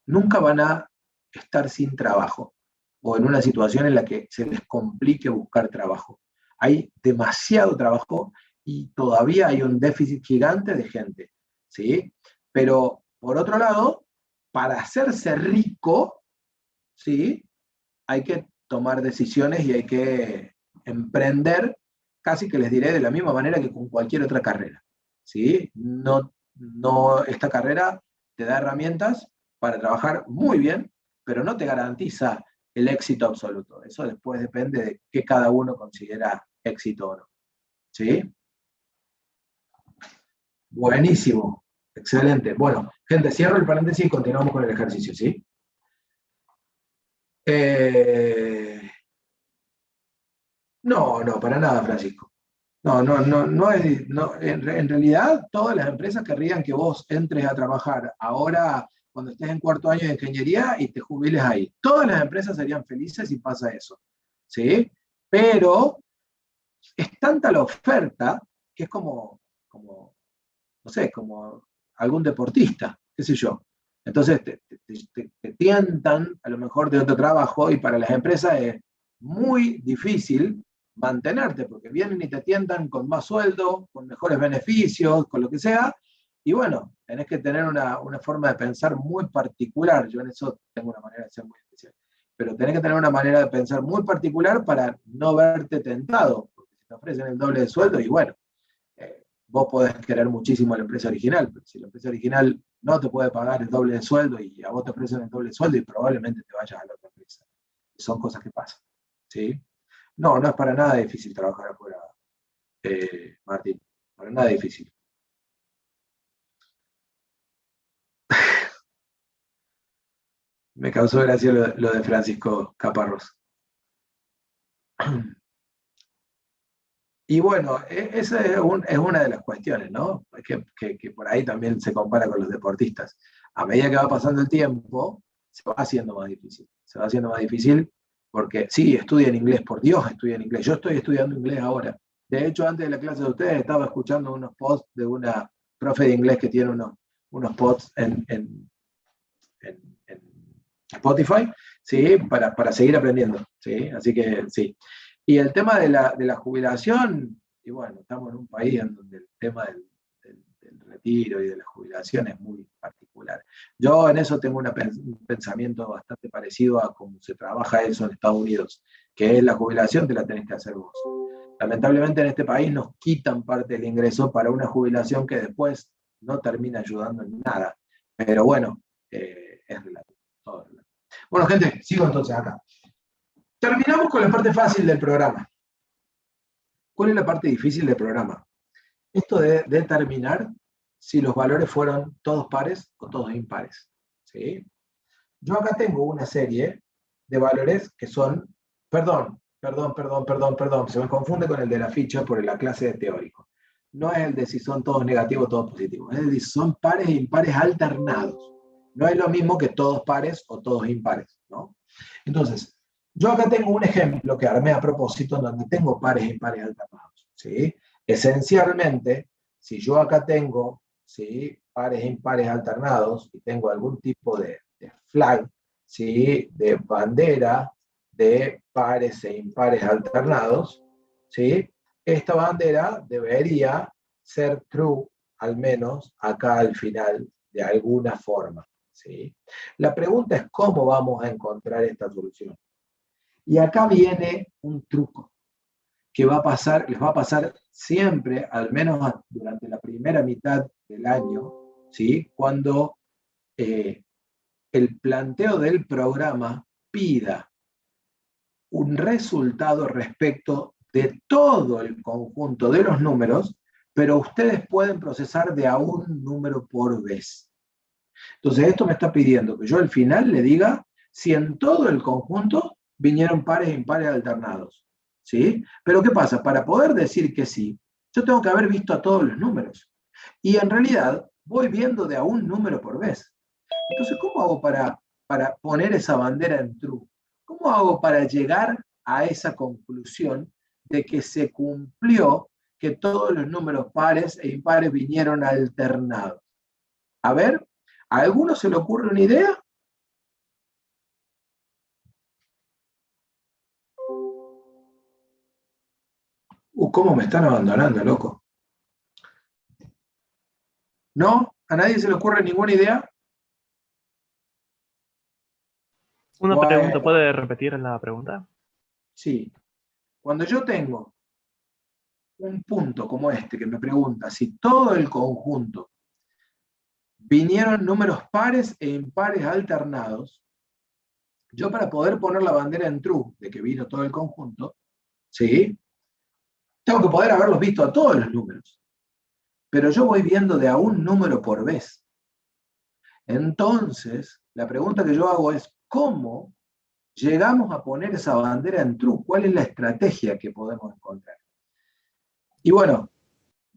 Nunca van a estar sin trabajo o en una situación en la que se les complique buscar trabajo. Hay demasiado trabajo y todavía hay un déficit gigante de gente, ¿sí? Pero, por otro lado, para hacerse rico, ¿sí? Hay que tomar decisiones y hay que emprender, casi que les diré de la misma manera que con cualquier otra carrera, ¿sí? Esta carrera te da herramientas para trabajar muy bien, pero no te garantiza el éxito absoluto. Eso después depende de qué cada uno considera éxito o no. ¿Sí? Buenísimo. Excelente. Bueno, gente, cierro el paréntesis y continuamos con el ejercicio, ¿sí? No, para nada, Francisco. En realidad, todas las empresas querrían que vos entres a trabajar ahora cuando estés en cuarto año de ingeniería y te jubiles ahí. Todas las empresas serían felices si pasa eso, ¿sí? Pero es tanta la oferta que es como no sé, como algún deportista, qué sé yo. Entonces te tientan a lo mejor de otro trabajo y para las empresas es muy difícil mantenerte, porque vienen y te tientan con más sueldo, con mejores beneficios, con lo que sea, y bueno, tenés que tener una forma de pensar muy particular. Yo en eso tengo una manera de ser muy especial. Pero tenés que tener una manera de pensar muy particular para no verte tentado, porque si te ofrecen el doble de sueldo, y bueno, vos podés querer muchísimo a la empresa original, pero si la empresa original no te puede pagar el doble de sueldo y a vos te ofrecen el doble de sueldo y probablemente te vayas a la otra empresa. Son cosas que pasan, ¿sí? No, no es para nada difícil trabajar afuera, Martín, para nada difícil. Me causó gracia lo de Francisco Caparrós. Y bueno, esa es una de las cuestiones, ¿no? Que por ahí también se compara con los deportistas. A medida que va pasando el tiempo, se va haciendo más difícil. Se va haciendo más difícil porque, sí, estudian inglés, por Dios, estudian inglés. Yo estoy estudiando inglés ahora. De hecho, antes de la clase de ustedes estaba escuchando unos posts de una profe de inglés que tiene unos posts en Spotify, ¿sí? Para seguir aprendiendo, ¿sí? Así que sí. Y el tema de la jubilación, y bueno, estamos en un país en donde el tema del retiro y de la jubilación es muy particular. Yo en eso tengo un pensamiento bastante parecido a cómo se trabaja eso en Estados Unidos, que es la jubilación te la tenés que hacer vos. Lamentablemente en este país nos quitan parte del ingreso para una jubilación que después no termina ayudando en nada. Pero bueno, es relativo, todo relativo. Bueno, gente, sigo entonces acá. Terminamos con la parte fácil del programa. ¿Cuál es la parte difícil del programa? Esto de determinar si los valores fueron todos pares o todos impares, ¿sí? Yo acá tengo una serie de valores que son, perdón, se me confunde con el de la ficha por la clase de teórico. No es el de si son todos negativos o todos positivos, es el de si son pares e impares alternados. No es lo mismo que todos pares o todos impares, ¿no? Entonces, yo acá tengo un ejemplo que armé a propósito en donde tengo pares e impares alternados, ¿sí? Esencialmente, si yo acá tengo, ¿sí?, pares e impares alternados y tengo algún tipo de flag, ¿sí?, de bandera de pares e impares alternados, ¿sí?, esta bandera debería ser true, al menos acá al final, de alguna forma, ¿sí? La pregunta es cómo vamos a encontrar esta solución. Y acá viene un truco que les va a pasar siempre, al menos durante la primera mitad del año, ¿sí?, cuando el planteo del programa pida un resultado respecto de todo el conjunto de los números, pero ustedes pueden procesar de a un número por vez. Entonces esto me está pidiendo que yo al final le diga si en todo el conjunto vinieron pares e impares alternados, ¿sí? Pero ¿qué pasa? Para poder decir que sí, yo tengo que haber visto a todos los números. Y en realidad voy viendo de a un número por vez. Entonces, ¿cómo hago para poner esa bandera en true? ¿Cómo hago para llegar a esa conclusión de que se cumplió que todos los números pares e impares vinieron alternados? A ver, ¿a alguno se le ocurre una idea? ¿Cómo me están abandonando, loco? ¿No? ¿A nadie se le ocurre ninguna idea? Una Bueno, pregunta, ¿puede repetir la pregunta? Sí. Cuando yo tengo un punto como este que me pregunta si todo el conjunto vinieron números pares e impares alternados, yo para poder poner la bandera en true de que vino todo el conjunto, ¿sí?, tengo que poder haberlos visto a todos los números. Pero yo voy viendo de a un número por vez. Entonces, la pregunta que yo hago es, ¿cómo llegamos a poner esa bandera en true? ¿Cuál es la estrategia que podemos encontrar? Y bueno,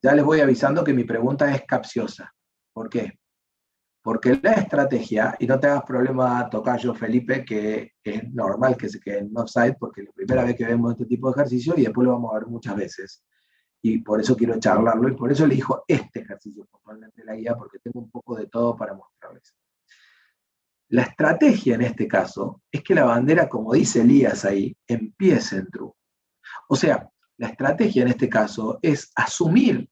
ya les voy avisando que mi pregunta es capciosa. ¿Por qué? Porque la estrategia, y no te hagas problema, tocayo Felipe, que es normal que se quede en offside, porque es la primera vez que vemos este tipo de ejercicio y después lo vamos a ver muchas veces. Y por eso quiero charlarlo, y por eso elijo este ejercicio puntualmente de la guía, porque tengo un poco de todo para mostrarles. La estrategia en este caso es que la bandera, como dice Elías ahí, empiece en true. O sea, la estrategia en este caso es asumir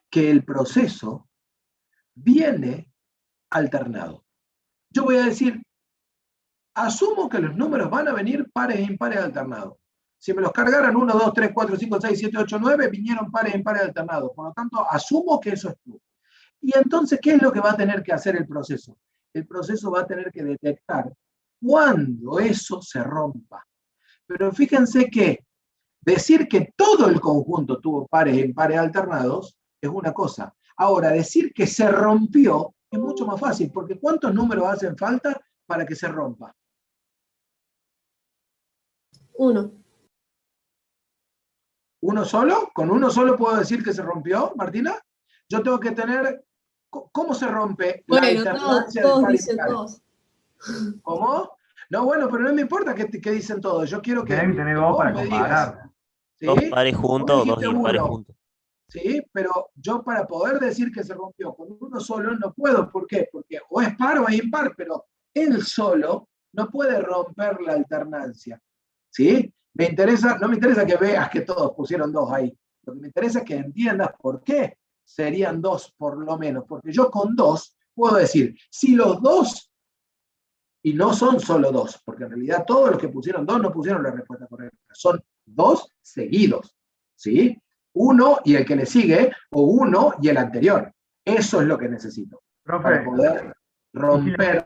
que el proceso viene alternado. Yo voy a decir, asumo que los números van a venir pares e impares alternados. Si me los cargaran 1, 2, 3, 4, 5, 6, 7, 8, 9, vinieron pares e impares alternados. Por lo tanto, asumo que eso es true. Y entonces, ¿qué es lo que va a tener que hacer el proceso? El proceso va a tener que detectar cuándo eso se rompa. Pero fíjense que decir que todo el conjunto tuvo pares e impares alternados es una cosa. Ahora, decir que se rompió es mucho más fácil, porque ¿cuántos números hacen falta para que se rompa? 1. ¿Uno solo? ¿Con uno solo puedo decir que se rompió, Martina? Yo tengo que tener... ¿Cómo se rompe la Bueno, alternancia todos de pares dicen impares? 2. ¿Cómo? No, bueno, pero no me importa qué dicen todos. Yo quiero que Tienen que tener dos vos para me comparar. digas. ¿Sí? Dos pares juntos o Vos dos dijiste impares uno. juntos. ¿Sí? Pero yo para poder decir que se rompió con uno solo no puedo. ¿Por qué? Porque o es par o es impar, pero él solo no puede romper la alternancia. ¿Sí? No me interesa que veas que todos pusieron 2 ahí. Lo que me interesa es que entiendas por qué serían 2 por lo menos. Porque yo con 2 puedo decir, si los 2, y no son solo 2, porque en realidad todos los que pusieron 2 no pusieron la respuesta correcta. Son 2 seguidos. ¿Sí? 1 y el que le sigue, o 1 y el anterior. Eso es lo que necesito. Profe, Para poder romper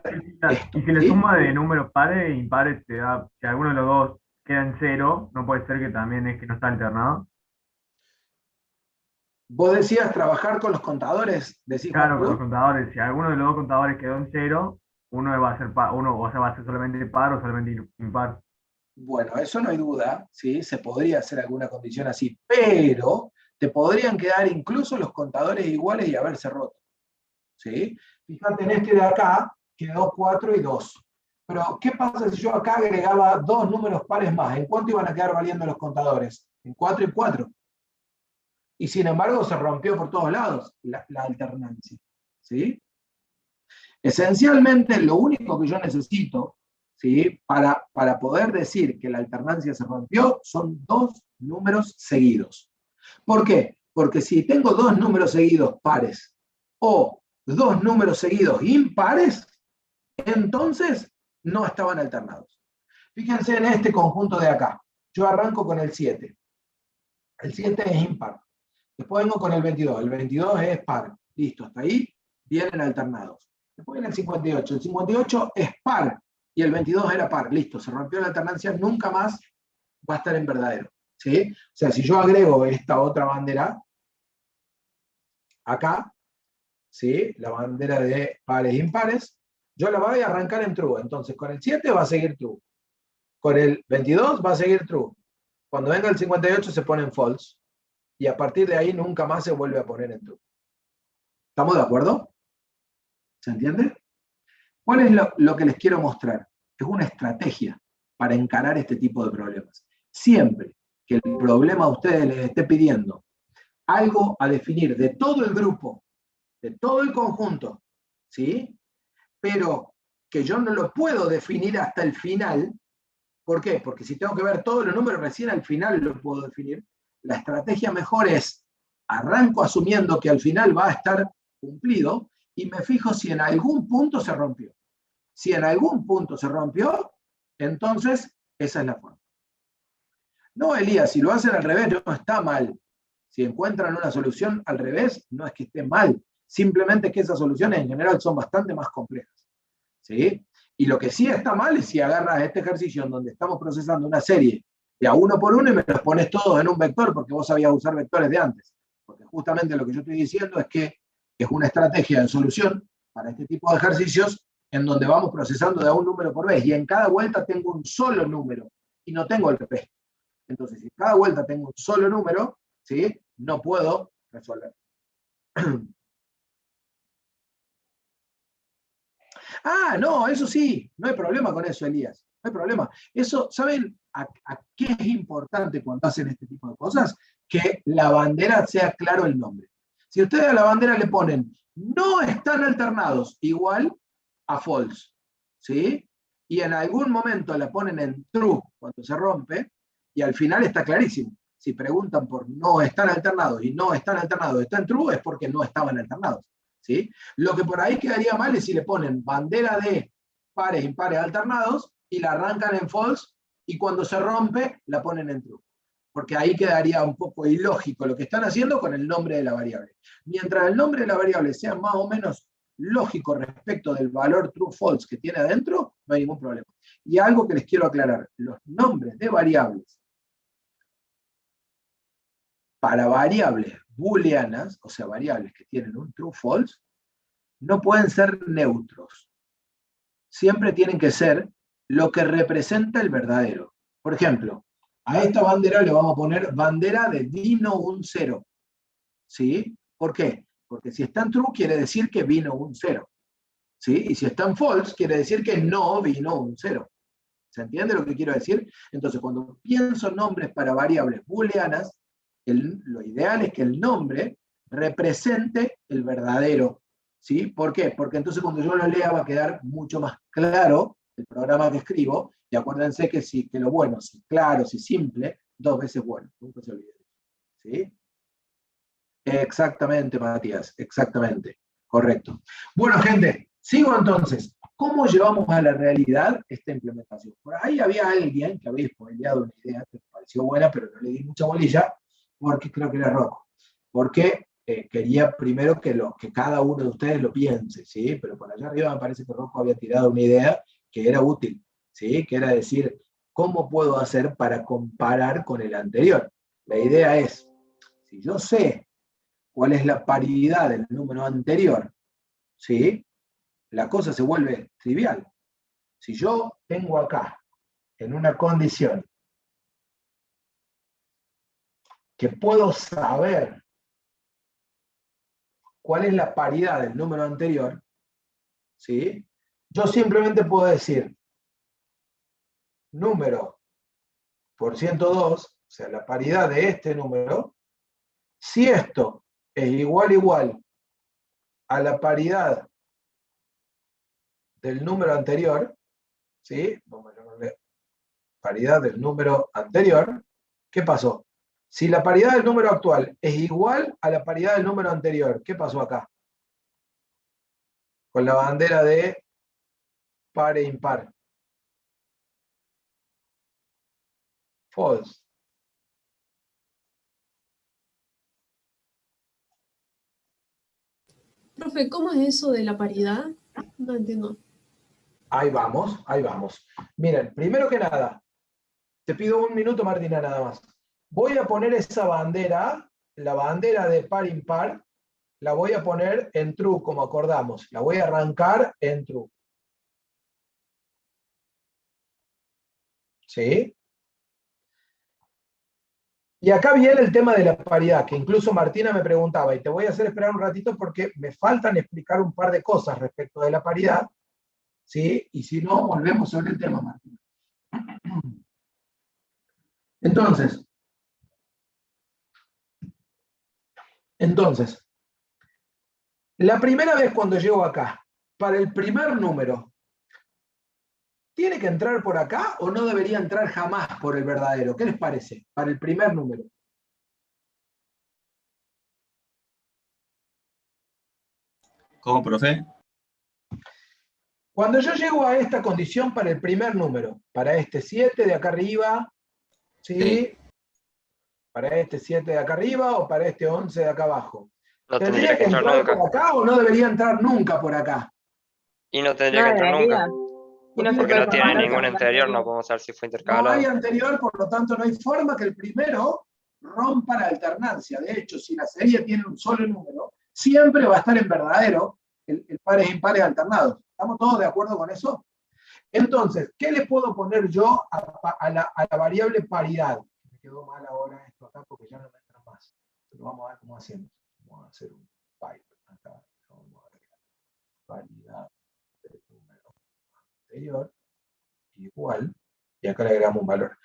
esto. y si la ¿sí? suma de números pares e impares te da, si alguno de los dos queda en 0, ¿no puede ser que también es que no está alternado? Vos decías trabajar con los contadores, decís, Claro, Juan con los Cruz. contadores. Si alguno de los dos contadores quedó en 0, uno va a ser va a ser solamente par o solamente impar. Bueno, eso no hay duda, ¿sí? Se podría hacer alguna condición así, pero te podrían quedar incluso los contadores iguales y haberse roto. ¿Sí? Fíjate, en este de acá quedó 4 y 2. Pero, ¿qué pasa si yo acá agregaba 2 números pares más? ¿En cuánto iban a quedar valiendo los contadores? En 4 y 4. Y sin embargo se rompió por todos lados la alternancia. ¿Sí? Esencialmente, lo único que yo necesito, ¿sí? para poder decir que la alternancia se rompió son 2 números seguidos. ¿Por qué? Porque si tengo 2 números seguidos pares o 2 números seguidos impares, entonces no estaban alternados. Fíjense en este conjunto de acá. Yo arranco con el 7. El 7 es impar. Después vengo con el 22. El 22 es par. Listo, hasta ahí vienen alternados. Después viene el 58. El 58 es par y el 22 era par. Listo, se rompió la alternancia, nunca más va a estar en verdadero. ¿Sí? O sea, si yo agrego esta otra bandera acá, ¿sí? La bandera de pares e impares, yo la voy a arrancar en true. Entonces, con el 7 va a seguir true. Con el 22 va a seguir true. Cuando venga el 58 se pone en false. Y a partir de ahí nunca más se vuelve a poner en true. ¿Estamos de acuerdo? ¿Se entiende? ¿Cuál es lo que les quiero mostrar? Es una estrategia para encarar este tipo de problemas. Siempre que el problema a ustedes les esté pidiendo algo a definir de todo el grupo, de todo el conjunto, ¿sí? Pero que yo no lo puedo definir hasta el final. ¿Por qué? Porque si tengo que ver todos los números, recién al final lo puedo definir. La estrategia mejor es, arranco asumiendo que al final va a estar cumplido y me fijo si en algún punto se rompió. Si en algún punto se rompió, entonces esa es la forma. No, Elías, si lo hacen al revés no está mal. Si encuentran una solución al revés, no es que esté mal. Simplemente es que esas soluciones en general son bastante más complejas. ¿Sí? Y lo que sí está mal es si agarras este ejercicio en donde estamos procesando una serie de a uno por uno y me los pones todos en un vector porque vos sabías usar vectores de antes. Porque justamente lo que yo estoy diciendo es que es una estrategia de solución para este tipo de ejercicios en donde vamos procesando de a un número por vez y en cada vuelta tengo un solo número y no tengo el resto. Entonces, si cada vuelta tengo un solo número, ¿sí? No puedo resolver. Ah, no, eso sí, no hay problema con eso, Elías. No hay problema. Eso, ¿saben a qué es importante cuando hacen este tipo de cosas? Que la bandera sea claro el nombre. Si ustedes a la bandera le ponen no están alternados, igual a false. ¿sí? Y en algún momento la ponen en true cuando se rompe, y al final está clarísimo. Si preguntan por no están alternados y no están alternados, está en true, es porque no estaban alternados, ¿sí? Lo que por ahí quedaría mal es si le ponen bandera de pares, impares, alternados, y la arrancan en false, y cuando se rompe, la ponen en true. Porque ahí quedaría un poco ilógico lo que están haciendo con el nombre de la variable. Mientras el nombre de la variable sea más o menos lógico respecto del valor true-false que tiene adentro, no hay ningún problema. Y algo que les quiero aclarar, los nombres de variables para variables booleanas, o sea, variables que tienen un true-false, no pueden ser neutros. Siempre tienen que ser lo que representa el verdadero. Por ejemplo, a esta bandera le vamos a poner bandera de vino un 0. ¿Sí? ¿Por qué? Porque si está en true quiere decir que vino un 0. ¿Sí? Y si está en false quiere decir que no vino un 0. ¿Se entiende lo que quiero decir? Entonces, cuando pienso nombres para variables booleanas, lo ideal es que el nombre represente el verdadero. ¿Sí? ¿Por qué? Porque entonces cuando yo lo lea va a quedar mucho más claro el programa que escribo, y acuérdense que lo bueno, si claro, si simple, 2 veces bueno. Nunca se olviden. ¿Sí? Exactamente, Matías, exactamente. Correcto. Bueno, gente, sigo entonces. ¿Cómo llevamos a la realidad esta implementación? Por ahí había alguien que había spoileado una idea que me pareció buena, pero no le di mucha bolilla, porque creo que era Rocco. Porque quería primero que cada uno de ustedes lo piense, ¿sí? Pero por allá arriba me parece que Rocco había tirado una idea que era útil, ¿sí? Que era decir, ¿cómo puedo hacer para comparar con el anterior? La idea es, si yo sé cuál es la paridad del número anterior, ¿sí? La cosa se vuelve trivial. Si yo tengo acá, en una condición, que puedo saber cuál es la paridad del número anterior, ¿sí? Yo simplemente puedo decir número por 102, o sea, la paridad de este número, si esto es igual a la paridad del número anterior, ¿sí? Vamos a llamarle paridad del número anterior, ¿qué pasó? Si la paridad del número actual es igual a la paridad del número anterior, ¿qué pasó acá? Con la bandera de par e impar. False. Profe, ¿cómo es eso de la paridad? No entiendo. Ahí vamos, ahí vamos. Miren, primero que nada, te pido un minuto, Martina, nada más. Voy a poner esa bandera, la bandera de par impar, la voy a poner en true, como acordamos. La voy a arrancar en true. ¿Sí? Y acá viene el tema de la paridad, que incluso Martina me preguntaba, y te voy a hacer esperar un ratito porque me faltan explicar un par de cosas respecto de la paridad, ¿sí? Y si no, volvemos sobre el tema, Martina. Entonces, la primera vez cuando llego acá, para el primer número, ¿tiene que entrar por acá o no debería entrar jamás por el verdadero? ¿Qué les parece? Para el primer número. ¿Cómo, profe? Cuando yo llego a esta condición para el primer número, para este 7 de acá arriba, ¿sí? Para este 7 de acá arriba o para este 11 de acá abajo. No ¿Tendría que entrar nunca. por acá o no debería entrar nunca por acá? Y no tendría que entrar nunca. Porque no tiene ningún entrar. anterior, no podemos saber si fue No intercalado. hay anterior, por lo tanto no hay forma que el primero rompa la alternancia. De hecho, si la serie tiene un solo número, siempre va a estar en verdadero el pares e impares alternados. ¿Estamos todos de acuerdo con eso? Entonces, ¿qué le puedo poner yo a la variable paridad? Me quedó mal ahora esto acá porque ya no me entra más. Pero vamos a ver cómo hacemos. Vamos a hacer un pipe acá. Vamos a ver. Paridad del número anterior igual. Y acá le agregamos un valor.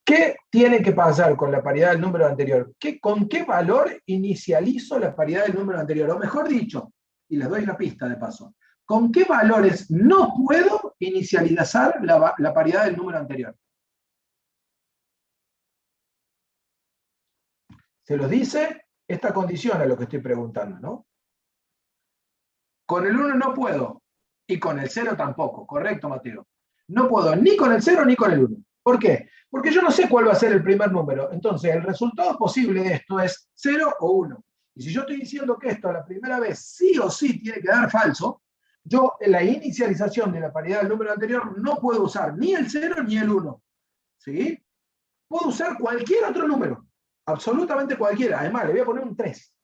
¿Qué tiene que pasar con la paridad del número anterior? ¿Con qué valor inicializo la paridad del número anterior? O mejor dicho, y les doy la pista de paso, ¿Con qué valores no puedo inicializar la paridad del número anterior? Se los dice esta condición a lo que estoy preguntando, ¿no? Con el 1 no puedo, y con el 0 tampoco, correcto, Mateo. No puedo ni con el 0 ni con el 1. ¿Por qué? Porque yo no sé cuál va a ser el primer número. Entonces, el resultado posible de esto es 0 o 1. Y si yo estoy diciendo que esto a la primera vez sí o sí tiene que dar falso, yo en la inicialización de la paridad del número anterior no puedo usar ni el 0 ni el 1. ¿Sí? Puedo usar cualquier otro número. Absolutamente cualquiera. Además, le voy a poner un 3.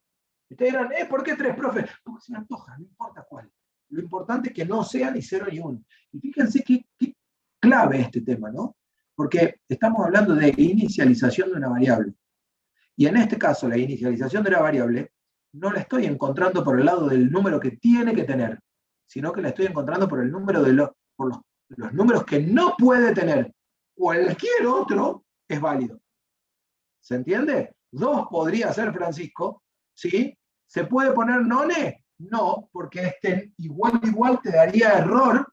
Ustedes dirán, ¿por qué 3, profe? Porque se me antoja, no importa cuál. Lo importante es que no sea ni 0 ni 1. Y fíjense qué clave este tema, ¿no? Porque estamos hablando de inicialización de una variable. Y en este caso, la inicialización de la variable no la estoy encontrando por el lado del número que tiene que tener, sino que la estoy encontrando por el número de los números que no puede tener. Cualquier otro es válido. ¿Se entiende? 2 podría ser Francisco, ¿sí? ¿Se puede poner none? No, porque este igual te daría error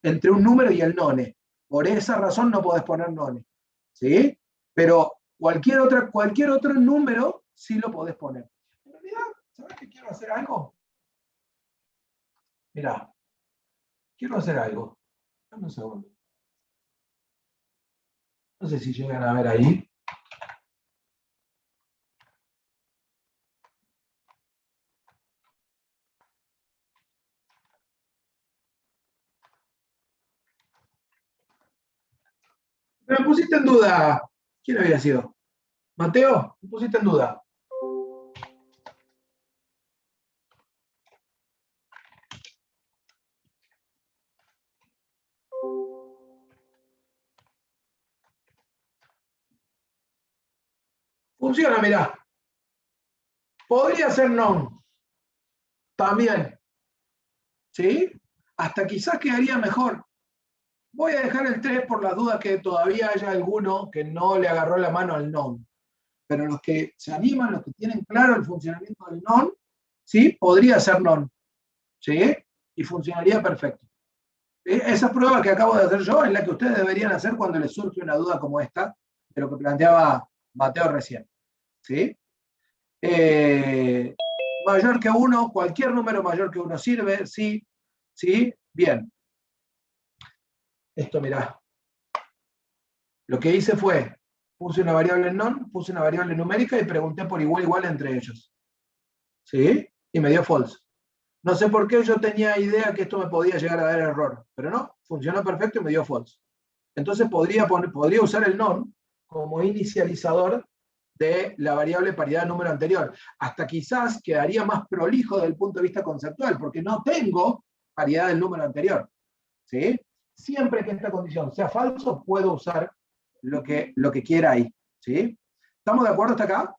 entre un número y el none. Por esa razón no podés poner none. ¿Sí? Pero cualquier otro número sí lo podés poner. En realidad, ¿sabes que quiero hacer algo? Mirá, quiero hacer algo. Dame un segundo. No sé si llegan a ver ahí. Me pusiste en duda. ¿Quién había sido? Mateo, me pusiste en duda. Funciona, mirá. Podría ser non. También. ¿Sí? Hasta quizás quedaría mejor. Voy a dejar el 3 por las dudas que todavía haya alguno que no le agarró la mano al non. Pero los que se animan, los que tienen claro el funcionamiento del non, ¿sí? Podría ser non. ¿Sí? Y funcionaría perfecto. Esa prueba que acabo de hacer yo es la que ustedes deberían hacer cuando les surge una duda como esta, de lo que planteaba Mateo recién. ¿Sí? Mayor que 1, cualquier número mayor que 1 sirve, sí, sí, bien. Esto, mirá. Lo que hice fue, puse una variable non, puse una variable numérica y pregunté por igual entre ellos. ¿Sí? Y me dio false. No sé por qué yo tenía idea que esto me podía llegar a dar error, pero no, funcionó perfecto y me dio false. Entonces podría usar el non como inicializador de la variable paridad número anterior. Hasta quizás quedaría más prolijo desde el punto de vista conceptual, porque no tengo paridad del número anterior. ¿Sí? Siempre que esta condición sea falso, puedo usar lo que quiera ahí. ¿Sí? ¿Estamos de acuerdo hasta acá?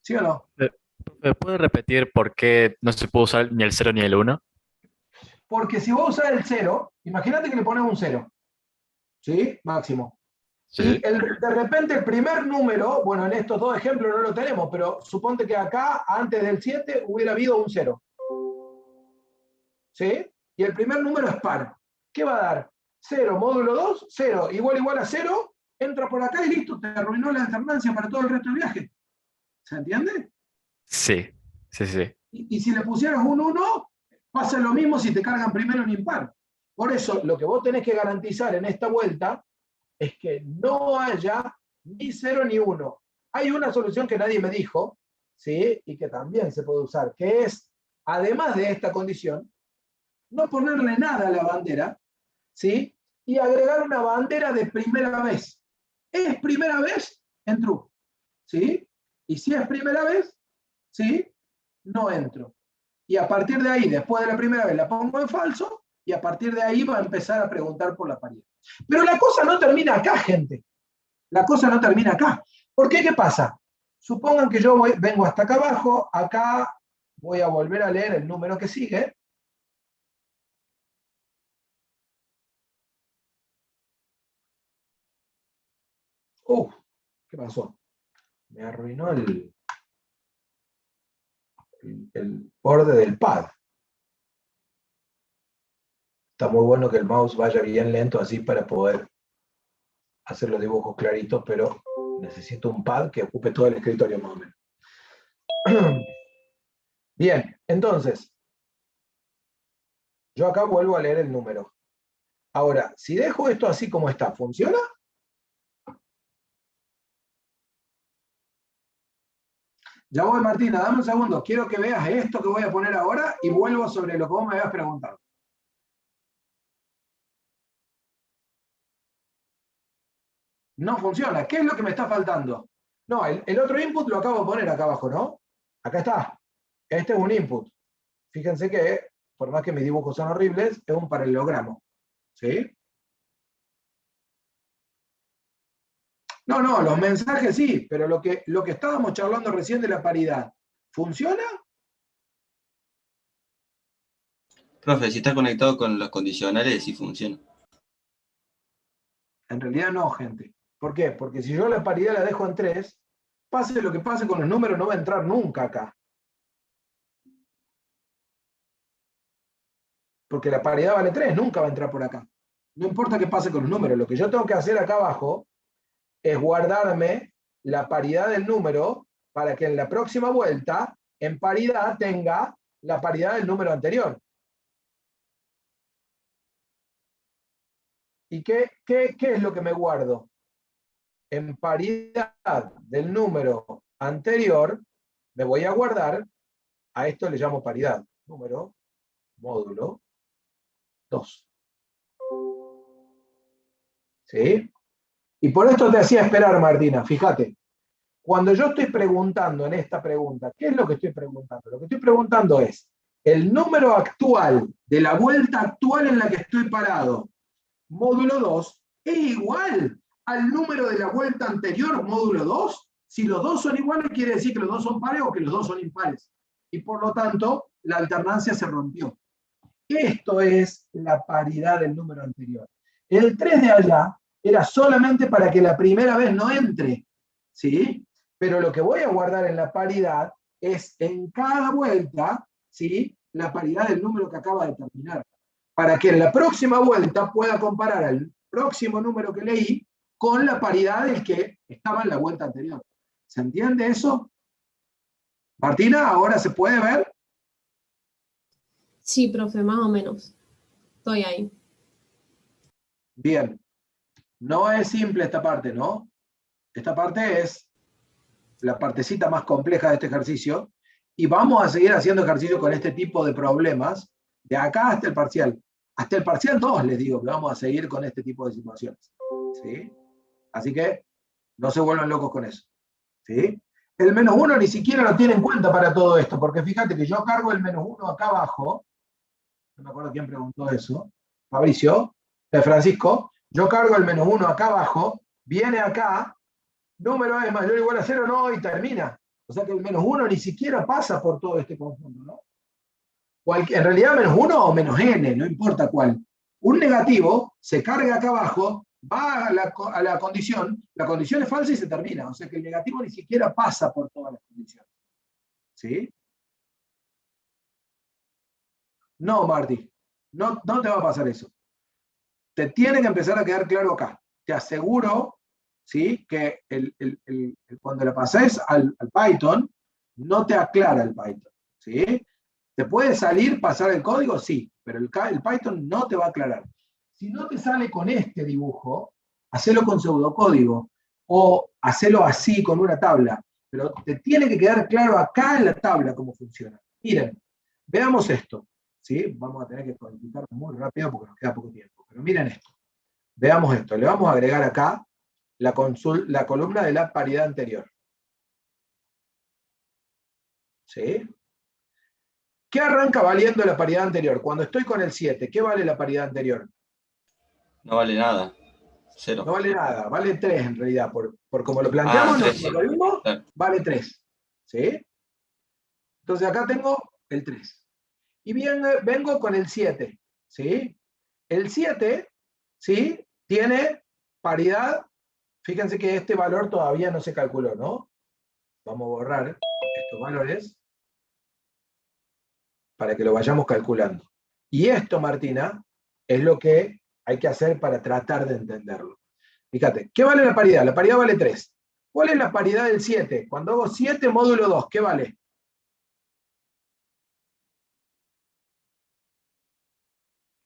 ¿Sí o no? ¿Puede repetir por qué no se puede usar ni el 0 ni el 1? Porque si vos usas el 0, imagínate que le pones un 0. ¿Sí? Máximo. Sí. Y de repente el primer número, bueno, en estos dos ejemplos no lo tenemos, pero suponte que acá, antes del 7, hubiera habido un 0. ¿Sí? Y el primer número es par. ¿Qué va a dar? 0 módulo 2, 0, igual a 0, entra por acá y listo, te arruinó la alternancia para todo el resto del viaje. ¿Se entiende? Sí. Y si le pusieras un 1, pasa lo mismo si te cargan primero en impar. Por eso, lo que vos tenés que garantizar en esta vuelta es que no haya ni 0 ni 1. Hay una solución que nadie me dijo, ¿sí? Y que también se puede usar, que es, además de esta condición, no ponerle nada a la bandera, ¿sí? Y agregar una bandera de primera vez. ¿Es primera vez? En true. ¿Sí? Y si es primera vez, ¿sí? No entro. Y a partir de ahí, después de la primera vez, la pongo en falso, y a partir de ahí va a empezar a preguntar por la paridad. Pero la cosa no termina acá, gente. La cosa no termina acá. ¿Por qué? ¿Qué pasa? Supongan que yo vengo hasta acá abajo, acá voy a volver a leer el número que sigue. ¿Qué pasó? Me arruinó el borde del pad. Está muy bueno que el mouse vaya bien lento así para poder hacer los dibujos claritos, pero necesito un pad que ocupe todo el escritorio más o menos. Bien, entonces, yo acá vuelvo a leer el número. Ahora, si dejo esto así como está, ¿funciona? Ya voy, Martina, dame un segundo. Quiero que veas esto que voy a poner ahora y vuelvo sobre lo que vos me habías preguntado. No funciona. ¿Qué es lo que me está faltando? No, el otro input lo acabo de poner acá abajo, ¿no? Acá está. Este es un input. Fíjense que, por más que mis dibujos son horribles, es un paralelogramo. ¿Sí? No, no, los mensajes sí, pero lo que estábamos charlando recién de la paridad, ¿funciona? Profe, si está conectado con los condicionales, sí funciona. En realidad no, gente. ¿Por qué? Porque si yo la paridad la dejo en 3, pase lo que pase con los números, no va a entrar nunca acá. Porque la paridad vale 3, nunca va a entrar por acá. No importa qué pase con los números, lo que yo tengo que hacer acá abajo es guardarme la paridad del número para que en la próxima vuelta, en paridad, tenga la paridad del número anterior. ¿Y qué es lo que me guardo? En paridad del número anterior, me voy a guardar, a esto le llamo paridad, número, módulo, 2. ¿Sí? Y por esto te hacía esperar, Martina, fíjate. Cuando yo estoy preguntando en esta pregunta, ¿qué es lo que estoy preguntando? Lo que estoy preguntando es, el número actual de la vuelta actual en la que estoy parado, módulo 2, es igual al número de la vuelta anterior, módulo 2. Si los dos son iguales, quiere decir que los dos son pares o que los dos son impares. Y por lo tanto, la alternancia se rompió. Esto es la paridad del número anterior. El 3 de allá era solamente para que la primera vez no entre, ¿sí? Pero lo que voy a guardar en la paridad es en cada vuelta, ¿sí?, la paridad del número que acaba de terminar, para que en la próxima vuelta pueda comparar al próximo número que leí con la paridad del que estaba en la vuelta anterior. ¿Se entiende eso? Martina, ¿ahora se puede ver? Sí, profe, más o menos. Estoy ahí. Bien. No es simple esta parte, ¿no? Esta parte es la partecita más compleja de este ejercicio y vamos a seguir haciendo ejercicio con este tipo de problemas de acá hasta el parcial. Hasta el parcial 2 les digo que vamos a seguir con este tipo de situaciones. ¿Sí? Así que no se vuelvan locos con eso. ¿Sí? El -1 ni siquiera lo tiene en cuenta para todo esto, porque fíjate que yo cargo el -1 acá abajo, no me acuerdo quién preguntó eso, Fabricio, Francisco, yo cargo el -1 acá abajo, viene acá, número es mayor o igual a 0, no, y termina. O sea que el -1 ni siquiera pasa por todo este conjunto, ¿no? En realidad -1 o -n, no importa cuál. Un negativo se carga acá abajo, va a la condición es falsa y se termina. O sea que el negativo ni siquiera pasa por todas las condiciones. ¿Sí? No, Marty, no te va a pasar eso. Te tiene que empezar a quedar claro acá. Te aseguro, ¿sí?, que cuando le pases al Python, no te aclara el Python. ¿Sí? ¿Te puede salir pasar el código? Sí, pero el Python no te va a aclarar. Si no te sale con este dibujo, hacelo con pseudocódigo o hacelo así con una tabla. Pero te tiene que quedar claro acá en la tabla cómo funciona. Miren, veamos esto. ¿Sí? Vamos a tener que codificar muy rápido porque nos queda poco tiempo. Pero miren esto. Veamos esto. Le vamos a agregar acá la columna de la paridad anterior. ¿Sí? ¿Qué arranca valiendo la paridad anterior? Cuando estoy con el 7, ¿qué vale la paridad anterior? No vale nada. 0. No vale nada, vale 3 en realidad. Por como lo planteamos, lo vimos, vale 3. ¿Sí? Entonces acá tengo el 3. Y vengo con el 7. ¿Sí? El 7, ¿sí?, tiene paridad. Fíjense que este valor todavía no se calculó, ¿no? Vamos a borrar estos valores para que lo vayamos calculando. Y esto, Martina, Es lo que hay que hacer para tratar de entenderlo. Fíjate, ¿qué vale la paridad? La paridad vale 3. ¿Cuál es la paridad del 7? Cuando hago 7 módulo 2, ¿qué vale?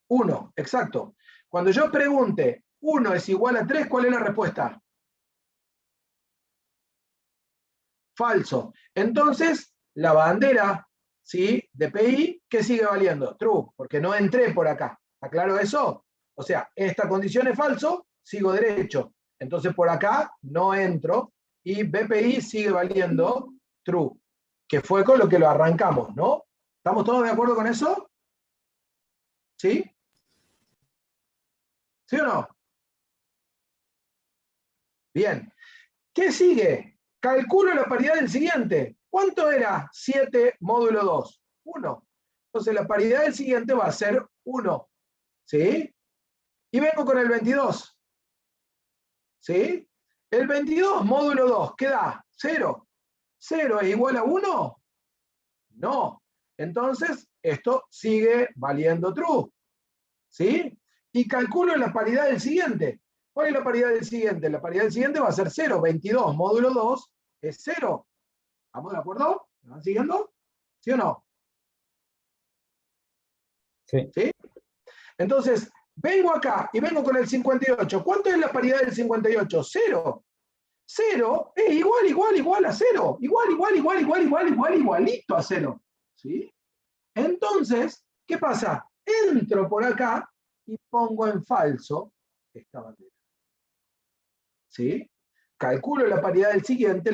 1, exacto. Cuando yo pregunte 1 es igual a 3, ¿cuál es la respuesta? Falso. Entonces, la bandera, ¿sí?, de PI, ¿qué sigue valiendo? True, porque no entré por acá. ¿Está claro eso? O sea, esta condición es falso, sigo derecho. Entonces por acá no entro y BPI sigue valiendo true, que fue con lo que lo arrancamos, ¿no? ¿Estamos todos de acuerdo con eso? ¿Sí? ¿Sí o no? Bien. ¿Qué sigue? Calculo la paridad del siguiente. ¿Cuánto era 7 módulo 2? 1. Entonces la paridad del siguiente va a ser 1. ¿Sí? Y vengo con el 22. ¿Sí? El 22 módulo 2, ¿qué da? 0. ¿0 es igual a 1? No. Entonces, esto sigue valiendo true. ¿Sí? Y calculo la paridad del siguiente. ¿Cuál es la paridad del siguiente? La paridad del siguiente va a ser 0. 22 módulo 2 es 0. ¿Estamos de acuerdo? ¿Me van siguiendo? ¿Sí o no? Sí. ¿Sí? Entonces, vengo acá y vengo con el 58. ¿Cuánto es la paridad del 58? 0. 0 es igual a 0. Igualito a 0. ¿Sí? Entonces, ¿qué pasa? Entro por acá y pongo en falso esta bandera. ¿Sí? Calculo la paridad del siguiente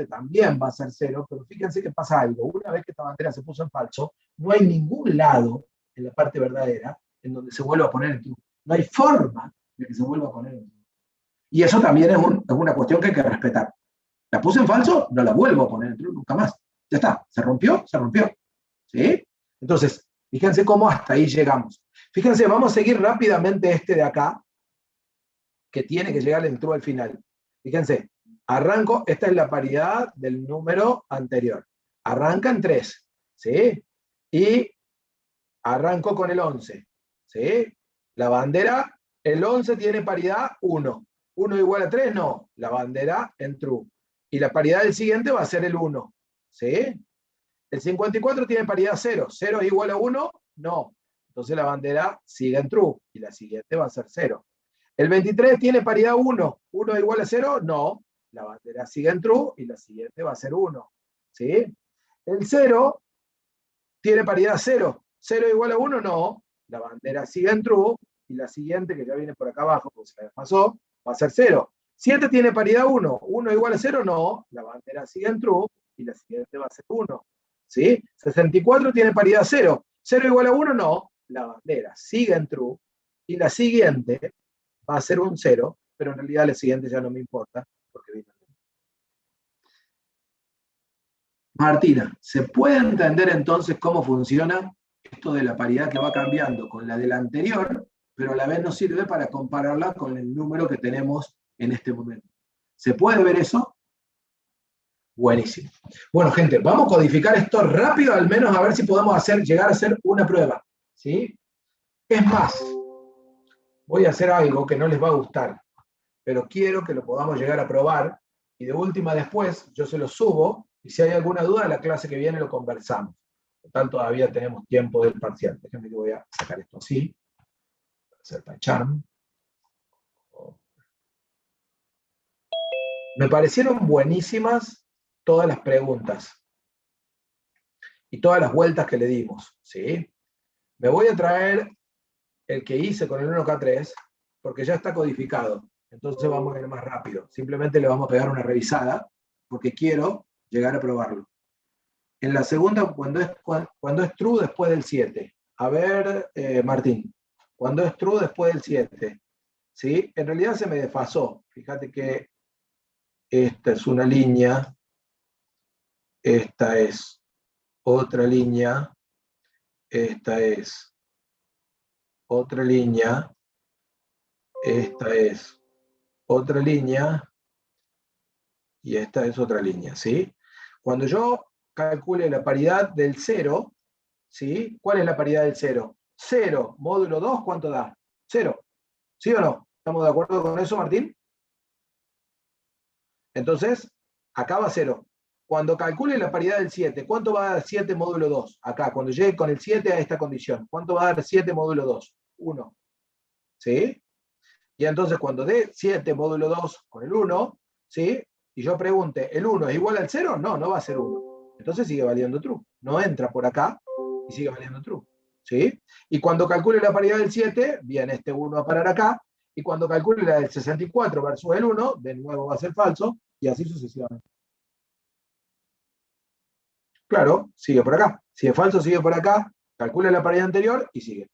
también va a ser 0, pero fíjense que pasa algo. Una vez que esta bandera se puso en falso, no hay ningún lado en la parte verdadera en donde se vuelva a poner en true. No hay forma de que se vuelva a poner en true. Y eso también es una cuestión que hay que respetar. La puse en falso, no la vuelvo a poner en true nunca más. Ya está, se rompió. ¿Sí? Entonces, fíjense cómo hasta ahí llegamos. Fíjense, vamos a seguir rápidamente este de acá, que tiene que llegar en true al final. Fíjense, arranco, esta es la paridad del número anterior. Arranca en 3, ¿sí? Y arranco con el 11, ¿sí? La bandera, el 11 tiene paridad 1. 1 igual a 3, no. La bandera en true. Y la paridad del siguiente va a ser el 1, ¿sí? El 54 tiene paridad 0. 0 es igual a 1, no. Entonces la bandera sigue en true. Y la siguiente va a ser 0. El 23 tiene paridad 1. 1 es igual a 0, no. La bandera sigue en true y la siguiente va a ser 1. ¿Sí? El 0 tiene paridad 0. 0 es igual a 1, no. La bandera sigue en true y la siguiente, que ya viene por acá abajo, porque se la pasó, va a ser 0. 7 tiene paridad 1. 1 es igual a 0, no. La bandera sigue en true y la siguiente va a ser 1. ¿Sí? 64 tiene paridad 0. 0 igual a 1, no. La bandera sigue en true y la siguiente va a ser un 0, pero en realidad la siguiente ya no me importa, porque viene. Martina, ¿se puede entender entonces cómo funciona esto de la paridad que va cambiando con la de la anterior, pero a la vez nos sirve para compararla con el número que tenemos en este momento? ¿Se puede ver eso? Buenísimo. Bueno, gente, vamos a codificar esto rápido, al menos a ver si podemos llegar a hacer una prueba. ¿Sí? Es más, voy a hacer algo que no les va a gustar, pero quiero que lo podamos llegar a probar, y de última después yo se lo subo, y si hay alguna duda, en la clase que viene lo conversamos. Por tanto, todavía tenemos tiempo del parcial. Déjenme que voy a sacar esto así, hacer PyCharm. Me parecieron buenísimas todas las preguntas y todas las vueltas que le dimos, ¿sí? Me voy a traer el que hice con el 1K3, porque ya está codificado. Entonces vamos a ir más rápido. Simplemente le vamos a pegar una revisada, porque quiero llegar a probarlo. En la segunda, cuando es true después del 7. A ver, Martín, cuando es true después del 7. ¿Sí? En realidad se me desfasó. Fíjate que esta es una línea, esta es otra línea, esta es otra línea, esta es otra línea, y esta es otra línea, ¿sí? Cuando yo calcule la paridad del 0, ¿sí? ¿Cuál es la paridad del 0? 0 módulo 2, ¿cuánto da? 0. ¿Sí o no? ¿Estamos de acuerdo con eso, Martín? Entonces, acá va 0. Cuando calcule la paridad del 7, ¿cuánto va a dar 7 módulo 2? Acá, cuando llegue con el 7 a esta condición, ¿cuánto va a dar 7 módulo 2? 1. ¿Sí? Y entonces cuando dé 7 módulo 2 con el 1, ¿sí? Y yo pregunte, ¿el 1 es igual al 0? No, no va a ser 1. Entonces sigue valiendo true. No entra por acá y sigue valiendo true. ¿Sí? Y cuando calcule la paridad del 7, viene este 1 a parar acá. Y cuando calcule la del 64 versus el 1, de nuevo va a ser falso. Y así sucesivamente. Claro, sigue por acá. Si es falso, sigue por acá. Calcula la paridad anterior y sigue.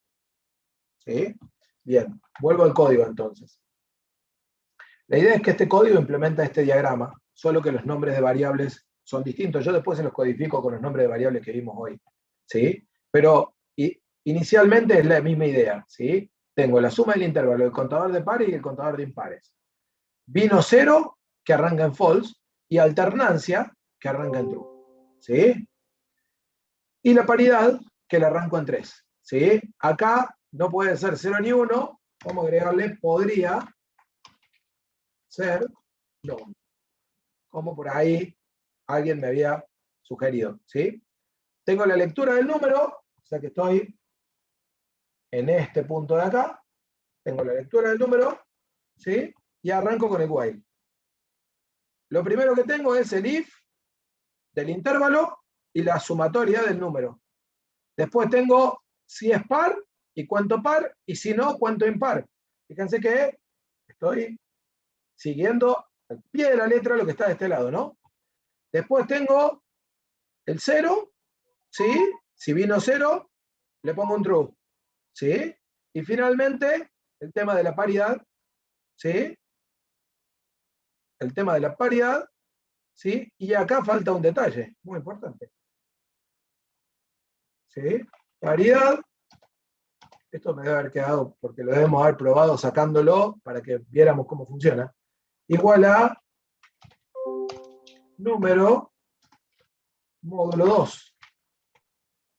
¿Sí? Bien, vuelvo al código entonces. La idea es que este código implementa este diagrama, solo que los nombres de variables son distintos. Yo después se los codifico con los nombres de variables que vimos hoy. ¿Sí? Pero inicialmente es la misma idea. ¿Sí? Tengo la suma del intervalo, el contador de pares y el contador de impares. Vino 0, que arranca en false, y alternancia, que arranca en true. ¿Sí? Y la paridad, que la arranco en 3. ¿Sí? Acá no puede ser 0 ni 1, vamos a agregarle podría ser no. Como por ahí alguien me había sugerido. ¿Sí? Tengo la lectura del número, o sea que estoy en este punto de acá, tengo la lectura del número, ¿sí? Y arranco con el while. Lo primero que tengo es el if del intervalo y la sumatoria del número. Después tengo si es par y cuánto par, y si no, cuánto impar. Fíjense que estoy siguiendo al pie de la letra lo que está de este lado, ¿no? Después tengo el 0, ¿sí? Si vino 0, le pongo un true, ¿sí? Y finalmente, el tema de la paridad, ¿sí? El tema de la paridad, ¿sí? Y acá falta un detalle, muy importante. ¿Sí? Paridad, esto me debe haber quedado, porque lo debemos haber probado sacándolo para que viéramos cómo funciona. Igual a número módulo 2.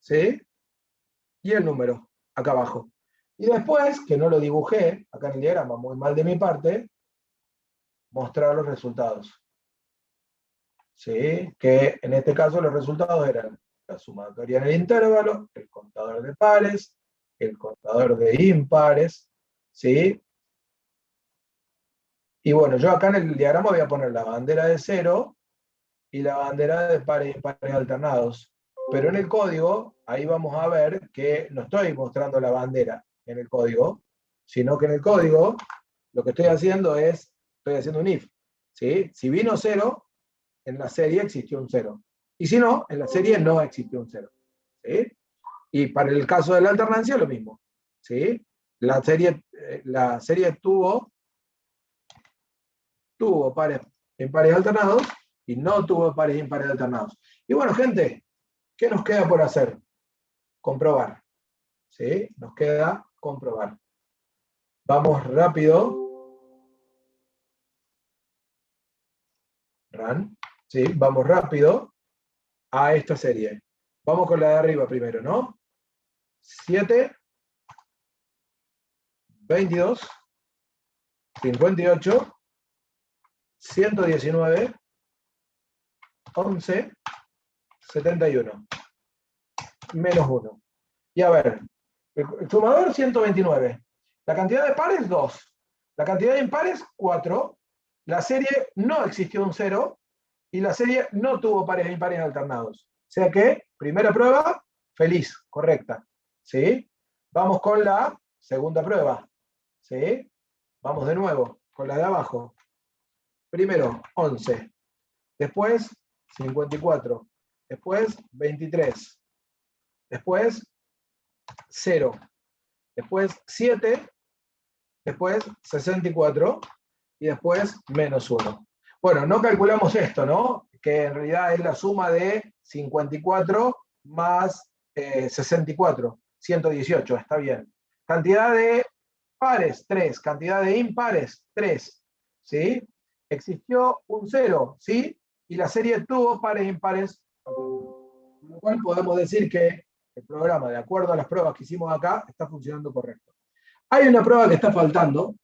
¿Sí? Y el número, acá abajo. Y después, que no lo dibujé, acá en el diagrama, muy mal de mi parte, mostrar los resultados. ¿Sí? Que en este caso los resultados eran la sumatoria en el intervalo, el contador de pares, el contador de impares, ¿sí? Y bueno, yo acá en el diagrama voy a poner la bandera de 0 y la bandera de pares y impares alternados. Pero en el código, ahí vamos a ver que no estoy mostrando la bandera en el código, sino que en el código lo que estoy haciendo es, estoy haciendo un if. ¿Sí? Si vino 0, en la serie existió un 0. Y si no, en la serie no existió un 0. ¿Sí? Y para el caso de la alternancia, lo mismo. ¿Sí? La serie tuvo pares impares alternados y no tuvo pares impares alternados. Y bueno, gente, ¿qué nos queda por hacer? Comprobar. ¿Sí? Nos queda comprobar. Vamos rápido. Run. ¿Sí? Vamos rápido a esta serie. Vamos con la de arriba primero, ¿no? 7, 22, 58, 119, 11, 71. Menos 1. Y a ver, el sumador 129. La cantidad de pares 2. La cantidad de impares 4. La serie no existió un 0. Y la serie no tuvo pares e impares alternados. O sea que, primera prueba, feliz, correcta. ¿Sí? Vamos con la segunda prueba. ¿Sí? Vamos de nuevo, con la de abajo. Primero, 11. Después, 54. Después, 23. Después, 0. Después, 7. Después, 64. Y después, menos 1. Bueno, no calculamos esto, ¿no? Que en realidad es la suma de 54 más 64. 118, está bien. Cantidad de pares, 3. Cantidad de impares, 3. ¿Sí? Existió un 0, ¿sí? Y la serie tuvo pares impares. Con lo cual podemos decir que el programa, de acuerdo a las pruebas que hicimos acá, está funcionando correcto. Hay una prueba que está faltando,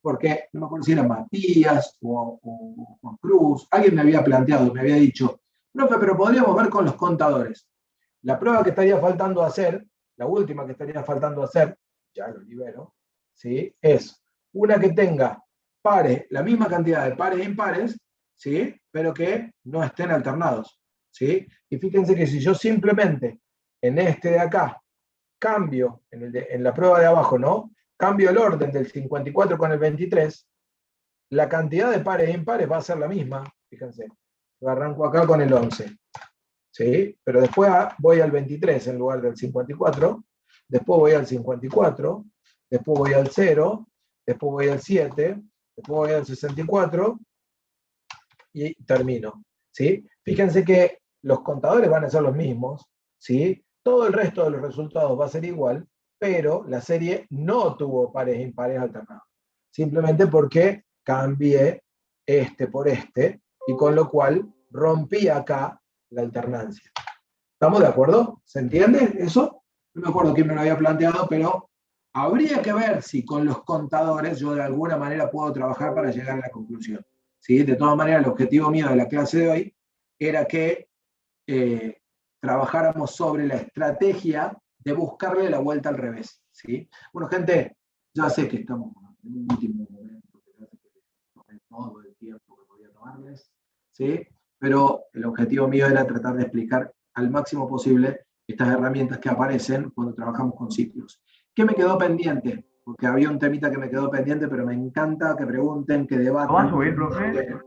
porque no me acuerdo si era Matías o Juan Cruz, alguien me había planteado, me había dicho, profe, pero podríamos ver con los contadores. La prueba que estaría faltando hacer, la última que estaría faltando hacer, ya lo libero, ¿sí? Es una que tenga pares, la misma cantidad de pares e impares, ¿sí? Pero que no estén alternados, ¿sí? Y fíjense que si yo simplemente en este de acá cambio, en la prueba de abajo, ¿no? Cambio el orden del 54 con el 23, la cantidad de pares e impares va a ser la misma, fíjense. Yo arranco acá con el 11, ¿sí? Pero después voy al 23 en lugar del 54, después voy al 54, después voy al 0, después voy al 7, después voy al 64 y termino, ¿sí? Fíjense que los contadores van a ser los mismos, ¿sí? Todo el resto de los resultados va a ser igual, pero la serie no tuvo pares e impares alternados. Simplemente porque cambié este por este, y con lo cual rompí acá la alternancia. ¿Estamos de acuerdo? ¿Se entiende eso? No me acuerdo quién me lo había planteado, pero habría que ver si con los contadores yo de alguna manera puedo trabajar para llegar a la conclusión, ¿sí? De todas maneras, el objetivo mío de la clase de hoy era que trabajáramos sobre la estrategia de buscarle la vuelta al revés, ¿sí? Bueno, gente, ya sé que estamos en un último momento, que ya sé que tomé todo el tiempo que podía tomarles, ¿sí? Pero el objetivo mío era tratar de explicar al máximo posible estas herramientas que aparecen cuando trabajamos con ciclos. ¿Qué me quedó pendiente? Porque había un temita que me quedó pendiente, pero me encanta que pregunten, que debaten. ¿Lo vas a subir, profe?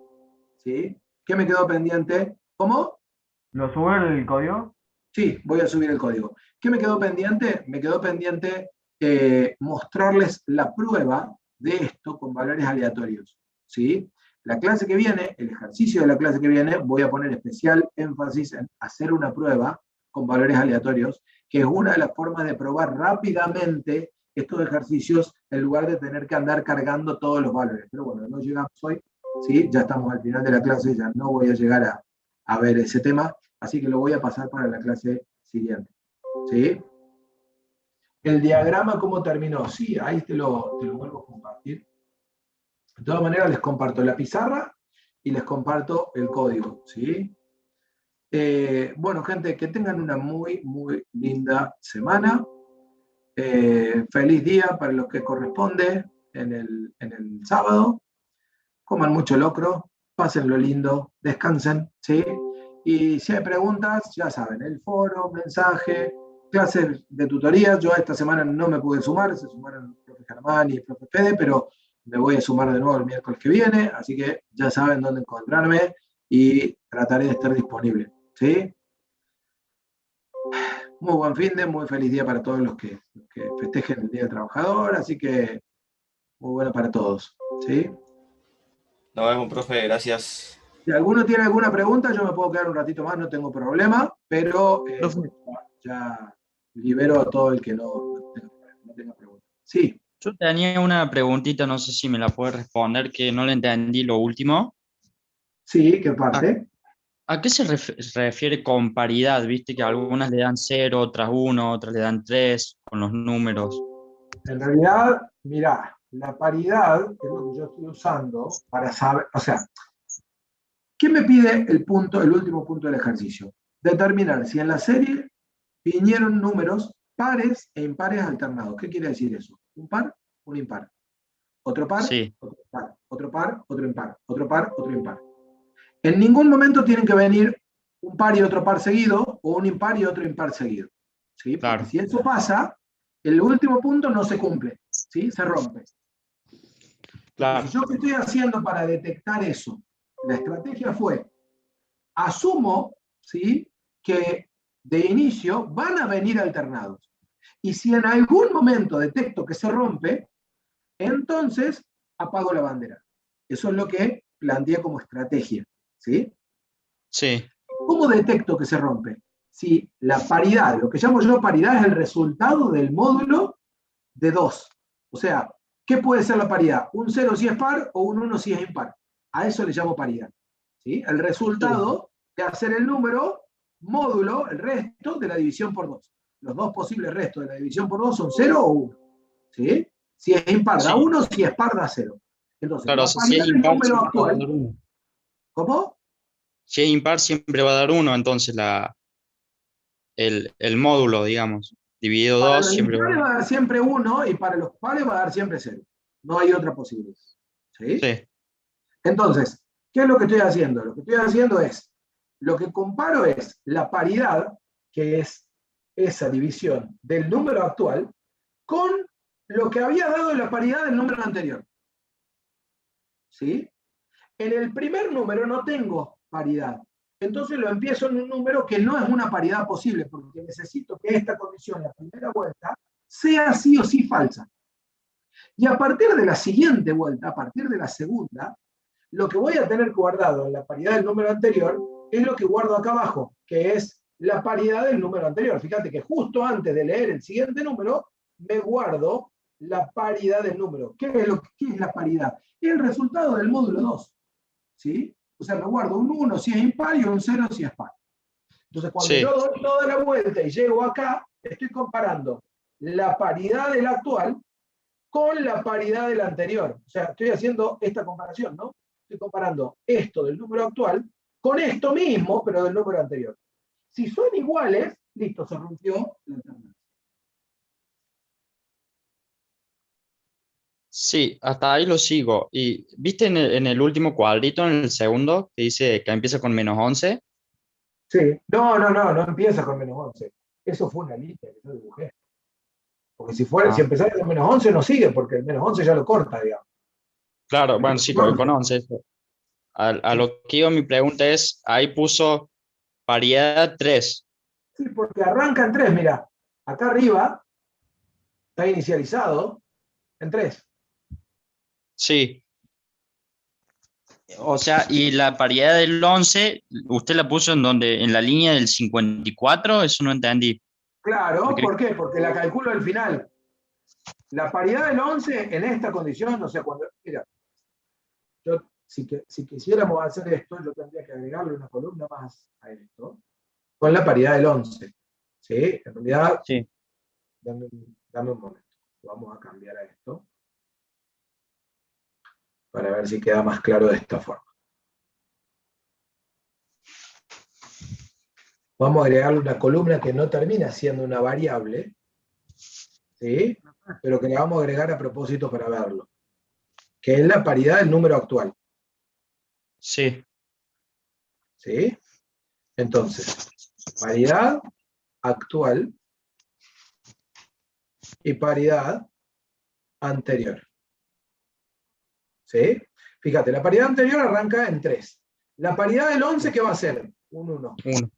¿Sí? ¿Qué me quedó pendiente? ¿Cómo? ¿Lo sube el código? Sí, voy a subir el código. ¿Qué me quedó pendiente? Me quedó pendiente mostrarles la prueba de esto con valores aleatorios, ¿sí? La clase que viene, el ejercicio de la clase que viene, voy a poner especial énfasis en hacer una prueba con valores aleatorios, que es una de las formas de probar rápidamente estos ejercicios en lugar de tener que andar cargando todos los valores. Pero bueno, no llegamos hoy, ¿sí? Ya estamos al final de la clase, ya no voy a llegar a ver ese tema, así que lo voy a pasar para la clase siguiente, ¿sí? El diagrama, ¿cómo terminó? Sí, ahí te lo vuelvo a compartir. De todas maneras, les comparto la pizarra y les comparto el código, ¿sí? Bueno, gente, que tengan una muy, muy linda semana. Feliz día para los que corresponde en el sábado. Coman mucho locro, pásenlo lindo, descansen, ¿sí? Y si hay preguntas, ya saben, el foro, mensaje, clases de tutoría. Yo esta semana no me pude sumar, se sumaron el profe Germán y el profe Fede, pero me voy a sumar de nuevo el miércoles que viene, así que ya saben dónde encontrarme y trataré de estar disponible, ¿sí? Muy buen fin de, muy feliz día para todos los que festejen el Día del Trabajador, así que muy bueno para todos, ¿sí? Nos vemos, profe, gracias. Si alguno tiene alguna pregunta, yo me puedo quedar un ratito más, no tengo problema, pero ya libero a todo el que no tenga preguntas. Sí. Yo tenía una preguntita, no sé si me la puede responder, que no le entendí lo último. Sí, ¿qué parte? ¿A qué se refiere con paridad? Viste que algunas le dan 0, otras 1, otras le dan 3, con los números. En realidad, mirá, la paridad es lo que yo estoy usando para saber, o sea, ¿qué me pide el último punto del ejercicio? Determinar si en la serie vinieron números pares e impares alternados. ¿Qué quiere decir eso? Un par, un impar. Otro par, sí. Otro par, otro par, otro impar. Otro par, otro impar. En ningún momento tienen que venir un par y otro par seguido, o un impar y otro impar seguido, ¿sí? Claro. Porque si eso pasa, el último punto no se cumple, ¿sí? Se rompe. Claro. Entonces, ¿yo qué estoy haciendo para detectar eso? La estrategia fue, asumo, ¿sí?, que de inicio van a venir alternados. Y si en algún momento detecto que se rompe, entonces apago la bandera. Eso es lo que planteé como estrategia, ¿sí? Sí. ¿Cómo detecto que se rompe? Si la paridad, lo que llamo yo paridad, es el resultado del módulo de 2. O sea, ¿qué puede ser la paridad? Un 0 si es par o un 1 si es impar. A eso le llamo paridad, ¿sí? El resultado de hacer el número módulo, el resto de la división por 2. Los dos posibles restos de la división por 2 son 0 o 1. ¿Sí? Si es impar da 1, si es par da 0. Entonces, Claro, la o sea, si paridad es del impar, número siempre va a actual. dar 1. ¿Cómo? Si es impar, siempre va a dar 1, entonces el módulo, digamos, dividido Para 2, los siempre impares va va a dar siempre 1 y para los pares va a dar siempre 0. No hay otra posibilidad. ¿Sí? Sí. Entonces, ¿qué es lo que estoy haciendo? Lo que estoy haciendo es, lo que comparo es la paridad, que es esa división del número actual, con lo que había dado la paridad del número anterior. ¿Sí? En el primer número no tengo paridad. Entonces lo empiezo en un número que no es una paridad posible, porque necesito que esta condición, la primera vuelta, sea sí o sí falsa. Y a partir de la siguiente vuelta, a partir de la segunda, lo que voy a tener guardado en la paridad del número anterior es lo que guardo acá abajo, que es la paridad del número anterior. Fíjate que justo antes de leer el siguiente número, me guardo la paridad del número. ¿Qué es la paridad? Es el resultado del módulo 2. ¿Sí? O sea, me guardo un 1 si es impar y un 0 si es par. Entonces, cuando yo doy toda la vuelta y llego acá, estoy comparando la paridad del actual con la paridad del anterior. O sea, estoy haciendo esta comparación, ¿no? Estoy comparando esto del número actual con esto mismo, pero del número anterior. Si son iguales, listo, se rompió la alternancia. Sí, hasta ahí lo sigo. Y viste en el último cuadrito, en el segundo, que dice que empieza con -11. Sí, no empieza con -11. Eso fue una línea que yo dibujé. Porque si empezara con -11 no sigue, porque el -11 ya lo corta, digamos. Claro, bueno, sí, con 11. A lo que iba mi pregunta es, ahí puso paridad 3. Sí, porque arranca en 3, mira. Acá arriba está inicializado en 3. Sí. O sea, y la paridad del 11, ¿usted la puso en donde? ¿En la línea del 54? Eso no entendí. Claro, ¿por qué? Porque la calculo al final. La paridad del 11 en esta condición, o sea, cuando, mira, yo, si quisiéramos hacer esto, yo tendría que agregarle una columna más a esto, con la paridad del 11. ¿Sí? En realidad, sí. Dame un momento. Vamos a cambiar a esto para ver si queda más claro de esta forma. Vamos a agregarle una columna que no termina siendo una variable, ¿sí? Pero que le vamos a agregar a propósito para verlo, que es la paridad del número actual. Sí. ¿Sí? Entonces, paridad actual y paridad anterior. ¿Sí? Fíjate, la paridad anterior arranca en 3. La paridad del 11, ¿qué va a ser? Un 1. 1.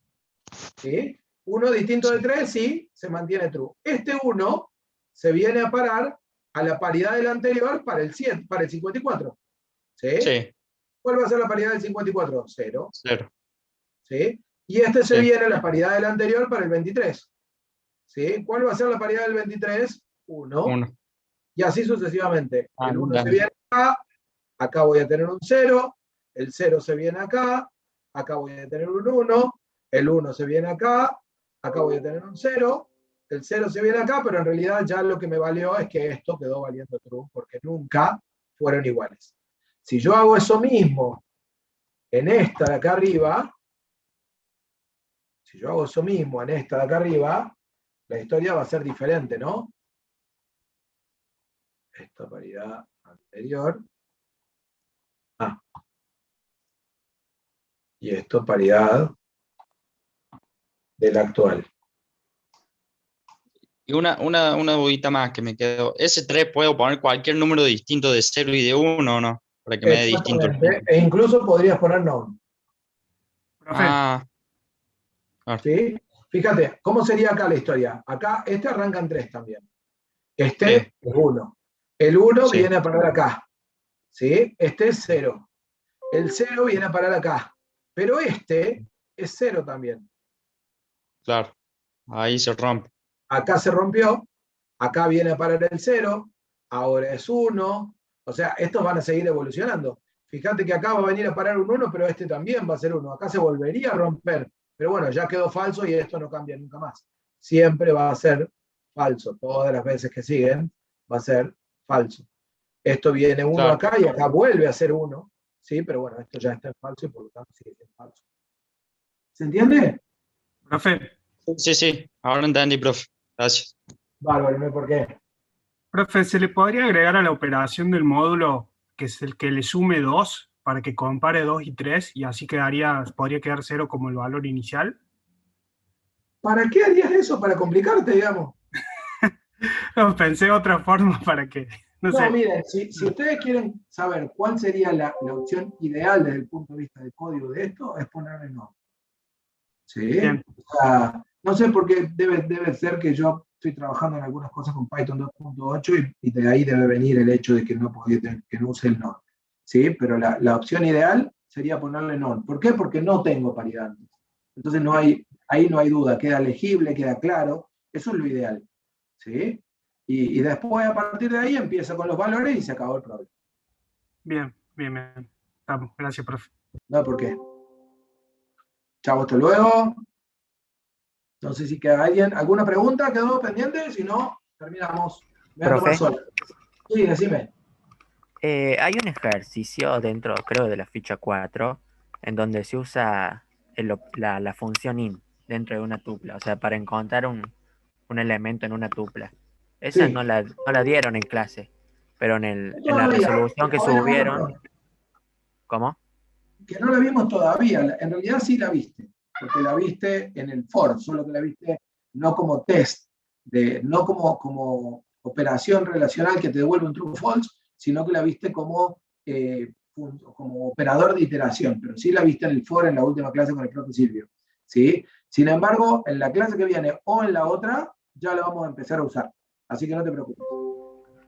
¿Sí? 1 distinto de 3, sí, se mantiene true. Este 1 se viene a parar a la paridad del anterior para el 54. ¿Sí? Sí. ¿Cuál va a ser la paridad del 54? 0. 0. ¿Sí? Y este se viene a la paridad del anterior para el 23. ¿Sí? ¿Cuál va a ser la paridad del 23? 1. 1. Y así sucesivamente. El 1 se viene acá voy a tener un 0, el 0 se viene acá voy a tener un 1, el 1 se viene acá voy a tener un 0, el 0 se viene acá, pero en realidad ya lo que me valió es que esto quedó valiendo true, porque nunca fueron iguales. Si yo hago eso mismo en esta de acá arriba, la historia va a ser diferente, ¿no? Esta paridad anterior. Y esto paridad del actual. Y una dudita más que me quedó. ¿Ese 3 puedo poner cualquier número distinto de 0 y de 1 o no? Para que me dé distinto. E incluso podrías poner no. ¿Sí? Fíjate, ¿cómo sería acá la historia? Acá, este arranca en 3 también. Este es 1. El 1 viene a parar acá. ¿Sí? Este es 0. El 0 viene a parar acá. Pero este es 0 también. Claro. Ahí se rompe. Acá se rompió. Acá viene a parar el 0. Ahora es 1. O sea, estos van a seguir evolucionando. Fíjate que acá va a venir a parar un 1, pero este también va a ser 1. Acá se volvería a romper, Pero bueno, ya quedó falso y esto no cambia nunca más. Siempre va a ser falso. Todas las veces que siguen va a ser falso. Esto viene 1 Claro. acá y acá vuelve a ser 1. ¿Sí? Pero bueno, esto ya está en falso y por lo tanto sigue siendo falso. ¿Se entiende? Profe, Sí, sí, ahora entendí, profe. Gracias. Bárbaro, ¿no? ¿Por qué? profe, ¿se le podría agregar a la operación del módulo que es el que le sume 2 para que compare 2 y 3 y así podría quedar 0 como el valor inicial? ¿Para qué harías eso? Para complicarte, digamos. No, pensé otra forma para que, no sé. Miren, si ustedes quieren saber cuál sería la opción ideal desde el punto de vista del código de esto, es ponerle no. ¿Sí? Bien. O sea, no sé por qué debe ser que yo estoy trabajando en algunas cosas con Python 2.8 y de ahí debe venir el hecho de que no use el no. ¿Sí? Pero la opción ideal sería ponerle no. ¿Por qué? Porque no tengo paridad. Entonces ahí no hay duda, queda legible, queda claro. Eso es lo ideal. ¿Sí? Y después, a partir de ahí, empieza con los valores y se acabó el problema. Bien, bien, bien. Estamos. Gracias, profe. No, ¿por qué? Chao, hasta luego. No sé si queda alguien. ¿Alguna pregunta quedó pendiente? Si no, terminamos. Me voy a tomar sol. Sí, decime. Hay un ejercicio dentro, creo, de la ficha 4, en donde se usa la función in dentro de una tupla, o sea, para encontrar un elemento en una tupla. Esa Sí. no la dieron en clase, pero en la Todavía, resolución que todavía subieron... no. ¿Cómo? Que no la vimos todavía. En realidad sí la viste, porque la viste en el for, solo que la viste no como test, no como operación relacional que te devuelve un true o false, sino que la viste como operador de iteración, pero sí la viste en el for en la última clase con el profe Silvio. ¿Sí? Sin embargo, en la clase que viene o en la otra, ya la vamos a empezar a usar. Así que no te preocupes.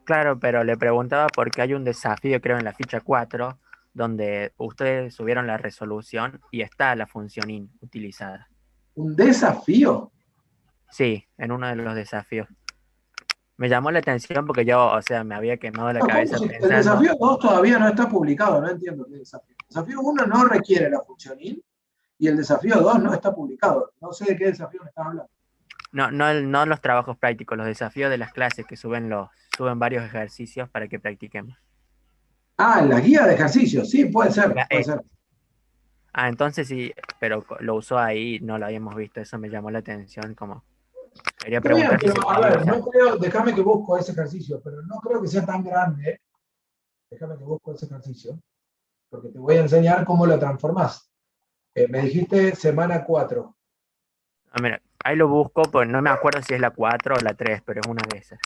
Claro, pero le preguntaba porque hay un desafío, creo, en la ficha 4, donde ustedes subieron la resolución y está la función in utilizada. ¿Un desafío? Sí, en uno de los desafíos. Me llamó la atención porque yo, o sea, me había quemado la cabeza pensando... El desafío 2 todavía no está publicado, no entiendo qué desafío. El desafío 1 no requiere la función in y el desafío 2 no está publicado. No sé de qué desafío me estás hablando. No los trabajos prácticos, los desafíos de las clases que suben varios ejercicios para que practiquemos. Ah, la guía de ejercicios, sí, puede ser. Ah, entonces sí, pero lo usó ahí, no lo habíamos visto, eso me llamó la atención, como quería preguntar si se a podía ver, usar. no creo, déjame que busco ese ejercicio, pero no creo que sea tan grande. Déjame que busco ese ejercicio, porque te voy a enseñar cómo lo transformás. Me dijiste semana 4. Ah, mira, ahí lo busco, pues no me acuerdo si es la 4 o la 3, pero es una de esas.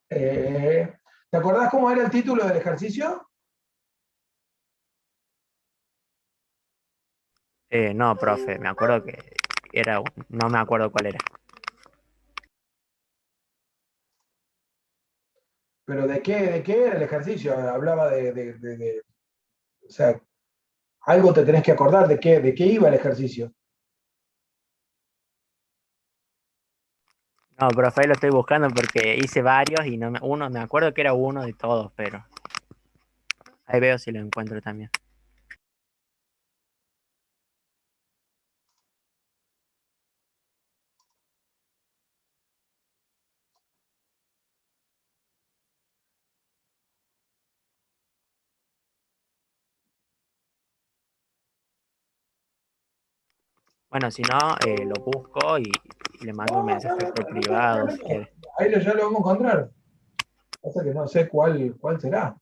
¿Te acordás cómo era el título del ejercicio? No, profe, me acuerdo que era, no me acuerdo cuál era. ¿Pero de qué era el ejercicio? Hablaba o sea, algo te tenés que acordar de qué iba el ejercicio. No, profe, ahí lo estoy buscando porque hice varios y me acuerdo que era uno de todos, pero ahí veo si lo encuentro también. Bueno, si no, lo busco y le mando un mensaje por privado si quiere. Ahí ya lo vamos a encontrar. Pasa que no sé cuál será.